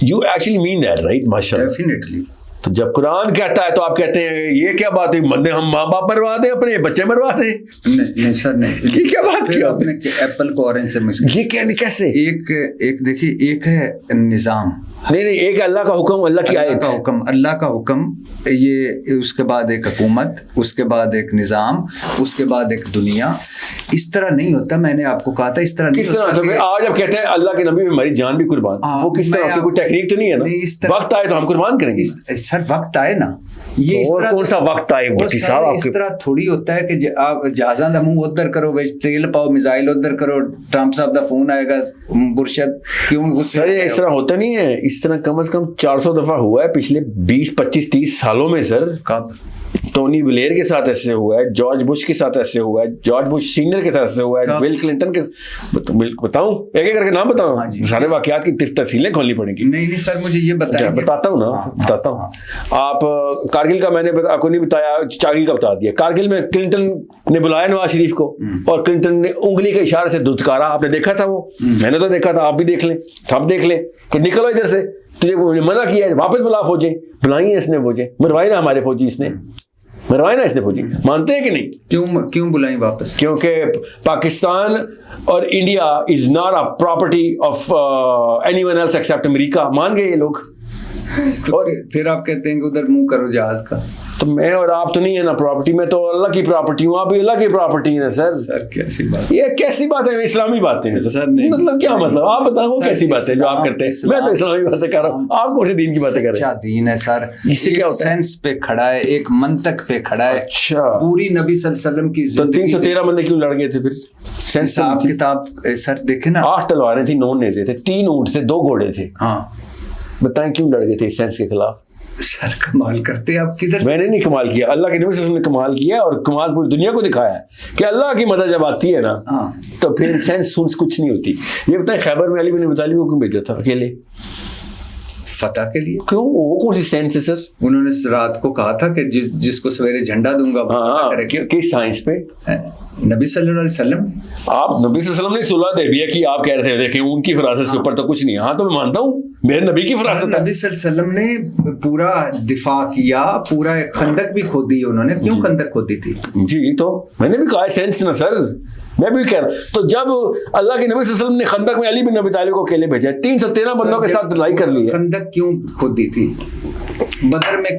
you actually mean that right? माशाल्लाह,
डेफिनेटली।
तो जब कुरान कहता है तो आप कहते हैं ये क्या बात है, बंदे हम माँ बाप मरवा दें, अपने बच्चे मरवा दें?
नहीं सर, नहीं।
ये क्या बात की
आपने कि एप्पल को ऑरेंज से मिस,
ये क्या, कैसे?
एक देखिए, एक है निजाम,
नहीं एक अल्लाह का हुक्म, अल्लाह की आयत,
अल्लाह का हुक्म, ये उसके बाद एक हुकूमत, उसके बाद एक निजाम, उसके बाद एक दुनिया। इस तरह नहीं होता, मैंने आपको कहा था इस तरह नहीं होता।
तो आज अब कहते हैं अल्लाह के नबी में हमारी जान भी कुर्बान, वो किस तरह से? कोई टेक्निक तो नहीं है ना? वक्त आए तो हम कुर्बान करेंगे
सर, वक्त आए ना, ये
और कौन सा वक्त आए भट्टी साहब?
इस तरह थोड़ी होता है कि आप जहाज़ां दा मुंह उधर करो, तेल पाओ, मिसाइल उधर करो, ट्रंप साहब दा फोन आएगा, बुरशद क्यों गुस्से?
सर इस तरह होता नहीं है, इस तरह कम से कम 400 दफा हुआ है पिछले 20, 25, 30 सालों में सर।
कब?
टोनी ब्लेयर के साथ ऐसे हुआ है, जॉर्ज बुश के साथ ऐसे हुआ है, जॉर्ज बुश सीनियर के साथ ऐसे हुआ है, बिल क्लिंटन के। बताऊं एक एक करके नाम बताऊं?
हाँ,
सारे वाकयात की तफसीलें खोलनी पड़ेगी।
नहीं सर, मुझे ये बताइए।
बताता हूँ ना, बताता हूँ। आप कारगिल का मैंने आपको नहीं बताया, चागी का बता दिया। कारगिल में क्लिंटन ने बुलाया नवाज शरीफ को, और क्लिंटन ने उंगली के इशारे से दुत्कारा। आपने देखा था वो? मैंने तो देखा था, आप भी देख लें, सब देख लें कि निकलो इधर से, तुझे मना किया है, वापस बुला फौजें। बुलाई है इसने फौजें, मरवाई ना हमारे फौजी, इसने मरवाए ना इसने फौजी। मानते हैं कि नहीं?
क्यों बुलाई वापस?
क्योंकि पाकिस्तान और India is not a property of anyone else except America. मान गए ये लोग।
तो फिर आप कहते हैं कि उधर मुंह करो जहाज का।
तो मैं और आप तो नहीं है ना प्रॉपर्टी, मैं तो अल्लाह की प्रॉपर्टी हूँ, आप भी अल्लाह की प्रॉपर्टी है सर।
सर कैसी बात?
ये कैसी बात है? इस्लामी बातें हैं सर। नहीं, मतलब क्या मतलब? आप बताओ वो कैसी बात है जो आप करते हैं? मैं तो इस्लामी बातें कर रहा हूँ, आप कौन से दीन की बातें कर रहे हैं?
अच्छा दीन है सर,
इससे क्या होता है?
सेंस पे खड़ा है, एक मंतक पे खड़ा है।
अच्छा,
पूरी नबी सल्लल्लाहु अलैहि वसल्लम की
तो 313 बंदे क्यों लड़ गए थे फिर?
हिसाब किताब सर देखे ना।
8 तलवारें थी, 9 नेज़े थे, 3 ऊंट थे, 2 घोड़े थे।
हाँ,
बताएं क्यों लड़ गए थे सेंस के खिलाफ?
सर कमाल करते हैं आप। किधर?
मैंने नहीं कमाल किया, अल्लाह के नबी सल्लल्लाहु अलैहि वसल्लम ने कमाल किया, और कमाल पूरी दुनिया को दिखाया है कि अल्लाह की मदद जब आती है ना, तो फिर सेंस सुन्स कुछ नहीं होती। ये बताएं खैबर में अली बिन अबी तालिब को क्यों भेजा था अकेले?
फतह के लिए।
क्यों? वो कौन सी सेंस है सर?
उन्होंने रात को कहा था कि जिसको सवेरे झंडा दूंगा वो फतह करेगा।
किस साइंस पे?
नबी सल्लल्लाहु अलैहि वसल्लम।
आप नबी सल्लल्लाहु अलैहि वसल्लम ने सुलह देबिया की, आप कह रहे थे देखें उनकी फिरासत से ऊपर तो कुछ नहीं। हाँ, तो मैं मानता हूँ मेरे नबी की फिरासत है।
नबी सल्लल्लाहु अलैहि वसल्लम ने पूरा दिफा किया, पूरा खंदक भी खोदी उन्होंने। क्यों खंदक खोदी थी?
जी, तो मैंने भी कहा सेंस ना सर, मैं भी कह रहा। तो जब अल्लाह के नबी सल्लल्लाहु अलैहि वसल्लम ने खंदक में अली बिन अबी तालिब को अकेले भेजा, 313 बंदों के साथ लड़ाई कर ली है।
खंदक क्यों खोदी थी? बदर में,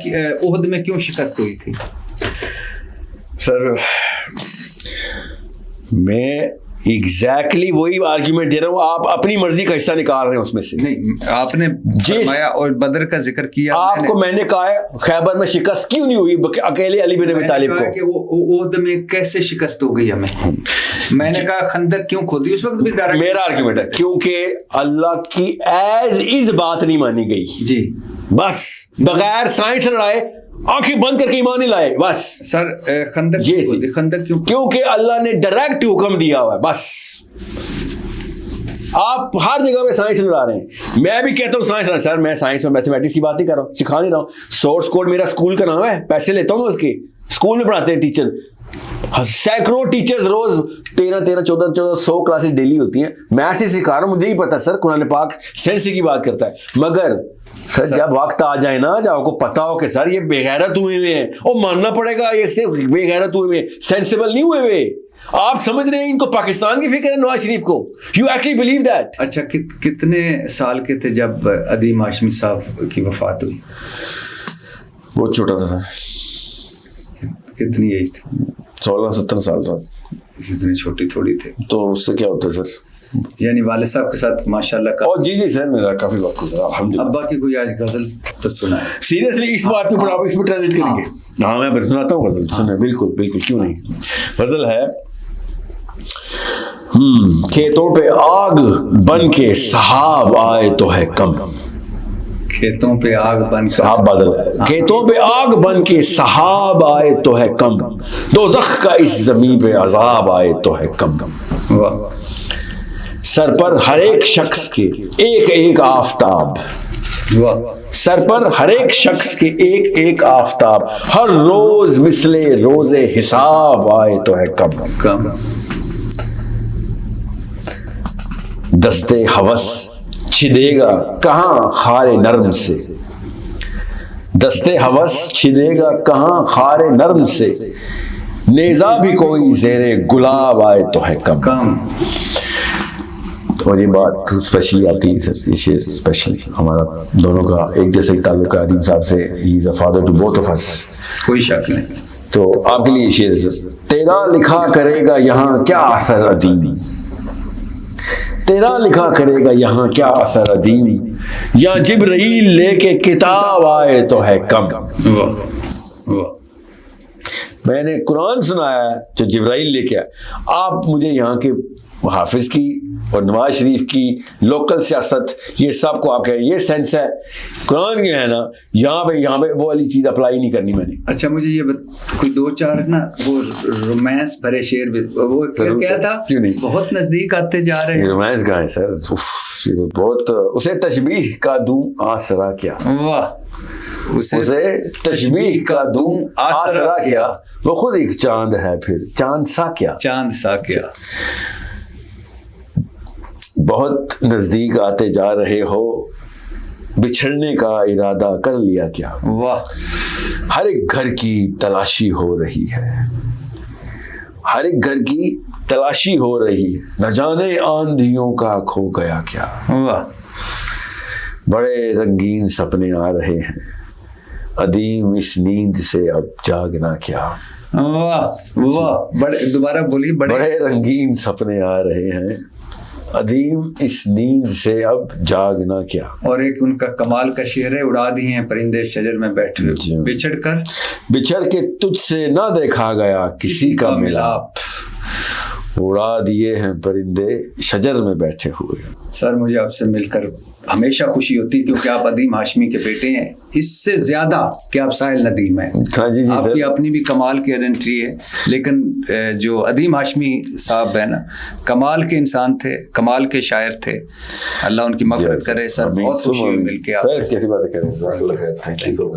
उहद में क्यों शिकस्त हुई थी?
सर मैं एग्जैक्टली वही आर्ग्यूमेंट दे रहा हूँ, आप अपनी मर्जी का हिस्सा निकाल रहे हैं उसमें से।
नहीं, आपने फरमाया और बदर का जिक्र किया।
आपको मैंने कहा है खैबर में शिकस्त क्यों नहीं हुई अकेले अली बिन अबी तालिब को?
कि उहद में कैसे शिकस्त हो गई हमें? मैंने कहा खंदक क्यों खोदी उस वक्त भी?
मेरा आर्ग्यूमेंट है क्योंकि अल्लाह की एज इज बात नहीं मानी गई जी, बस बगैर साइंस लड़ाए, आंखें बंद करके ईमान नहीं लाए, बस।
सर खंदक क्यों? क्योंकि
अल्लाह ने डायरेक्ट हुक्म दिया हुआ है, बस। आप हर जगह पे साइंस लड़ा रहे हैं। मैं भी कहता हूँ साइंस, सर मैं साइंस और मैथमेटिक्स की बात नहीं कर रहा हूँ, सिखा नहीं रहा हूँ। सोर्स कोड मेरा स्कूल का नाम है, पैसे लेता हूँ उसके, स्कूल में पढ़ाते हैं टीचर, सैकड़ों टीचर्स रोज 13-14 क्लासेस डेली होती हैं। मैं से सिखा रहा हूं, मुझे ही पता सर कुरान पाक सेंस की बात करता है, मगर सर जब वक्त आ जाए ना, जब आपको पता हो कि सर ये बेगैरत हुए हुए हैं, और मानना पड़ेगा ये सिर्फ बेगैरत हुए हुए, सेंसिबल नहीं हुए हुए। आप समझ रहे हैं इनको पाकिस्तान की फिक्र है नवाज शरीफ को, यू एक्चुअली बिलीव दैट।
अच्छा, कितने साल के थे जब अदीम हाशमी साहब की वफात हुई?
बहुत छोटा था सर,
कितनी एज थी?
16-17 साल था।
इतनी छोटी थोड़ी थी
तो उससे क्या होता है सर?
यानी वाले साहब के साथ माशाल्लाह का।
और जी सर, मेरा काफी वक्त गुजरा अल्हम्दुलिल्लाह।
अब्बा की कोई आज गजल तो सुना है?
सीरियसली इस बात के ऊपर आप इस पर ट्रांजिट करेंगे? हाँ मैं फिर सुनाता हूँ गजल, सुने बिल्कुल बिल्कुल, क्यों नहीं। गजल है, खेतों पे आग बन के सहाब आए तो है कम।
खेतों पे आग बन
सहाब बादल है, खेतों पे आग बन के सहाब आए तो है कम, दोज़ख का इस ज़मीन पे अज़ाब आए तो है कम।
वाह।
सर पर हर एक शख्स के एक एक आफताब,
वाह।
सर पर हर एक शख्स के एक एक आफताब, हर रोज मिसले रोजे हिसाब आए तो है कम।
कम।
दस्ते हवस छिदेगा कहाँ खारे नर्म से, दस्ते हवस छिदेगा कहाँ खारे नर्म से, नेजा भी कोई ज़ेरे गुलाब आए तो है कम।
कम।
और ये बात स्पेशली आपके लिए सर, ये शेर स्पेशली हमारा दोनों का एक जैसा ही ताल्लुक है अदीम साहब से, he is a father to both of us.
कोई शक नहीं।
तो आपके लिए ये शेर सर, तेरा लिखा करेगा यहाँ क्या असर अदीम, तेरा लिखा करेगा यहाँ क्या असर अदीम, या जिब्रील लेके किताब आए तो है कम।
वाह। वाह।
मैंने कुरान सुनाया है जो जिब्राइल लेके आए, आप मुझे यहाँ के हाफिज की और नवाज शरीफ की लोकल सियासत, ये सब को आप कह रहे हैं ये सेंस है कुरान के है ना, यहाँ पे वो वाली चीज अप्लाई नहीं करनी मैंने।
अच्छा, मुझे ये कोई दो चार ना वो रोमांस भरे शेर भी, वो क्या था?
क्यों नहीं,
बहुत नजदीक आते जा रहे हैं।
रोमांस कहाँ है सर? ये तो बहुत, उसे तशबीह का दूं आसरा क्या।
वाह।
उसे तशबीह का दूं आसरा क्या, वो खुद एक चांद है फिर चांद सा क्या।
चांद सा क्या।
बहुत नजदीक आते जा रहे हो, बिछड़ने का इरादा कर लिया क्या।
वाह।
हर एक घर की तलाशी हो रही है, हर एक घर की तलाशी हो रही है, न जाने आंधियों का खो गया क्या।
वाह।
बड़े रंगीन सपने आ रहे हैं, अदीम इस नींद से अब जागना क्या।
वाह। वाह। बड़े, दोबारा बोलिए।
बड़े रंगीन सपने आ रहे हैं, अदीम इस नींद से अब जागना क्या।
और एक उनका कमाल का शेर है, उड़ा दिए हैं परिंदे शजर में बैठे हुए, बिछड़ के
तुझसे ना देखा गया किसी का मिलाप, उड़ा दिए हैं परिंदे शजर में बैठे हुए।
सर मुझे आपसे मिलकर हमेशा खुशी होती है, क्योंकि आप अदीम हाशमी के बेटे हैं, इससे ज्यादा कि आप साहिल नदीम हैं।
हाँ जी
आपकी अपनी भी कमाल की आइडेंटिटी है, लेकिन जो अदीम हाशमी साहब है ना, कमाल के इंसान थे, कमाल के शायर थे। अल्लाह उनकी मग़फ़िरत करे। सर बहुत खुशी हुई मिलकर आपसे।
कैसी बात करें। Thank you.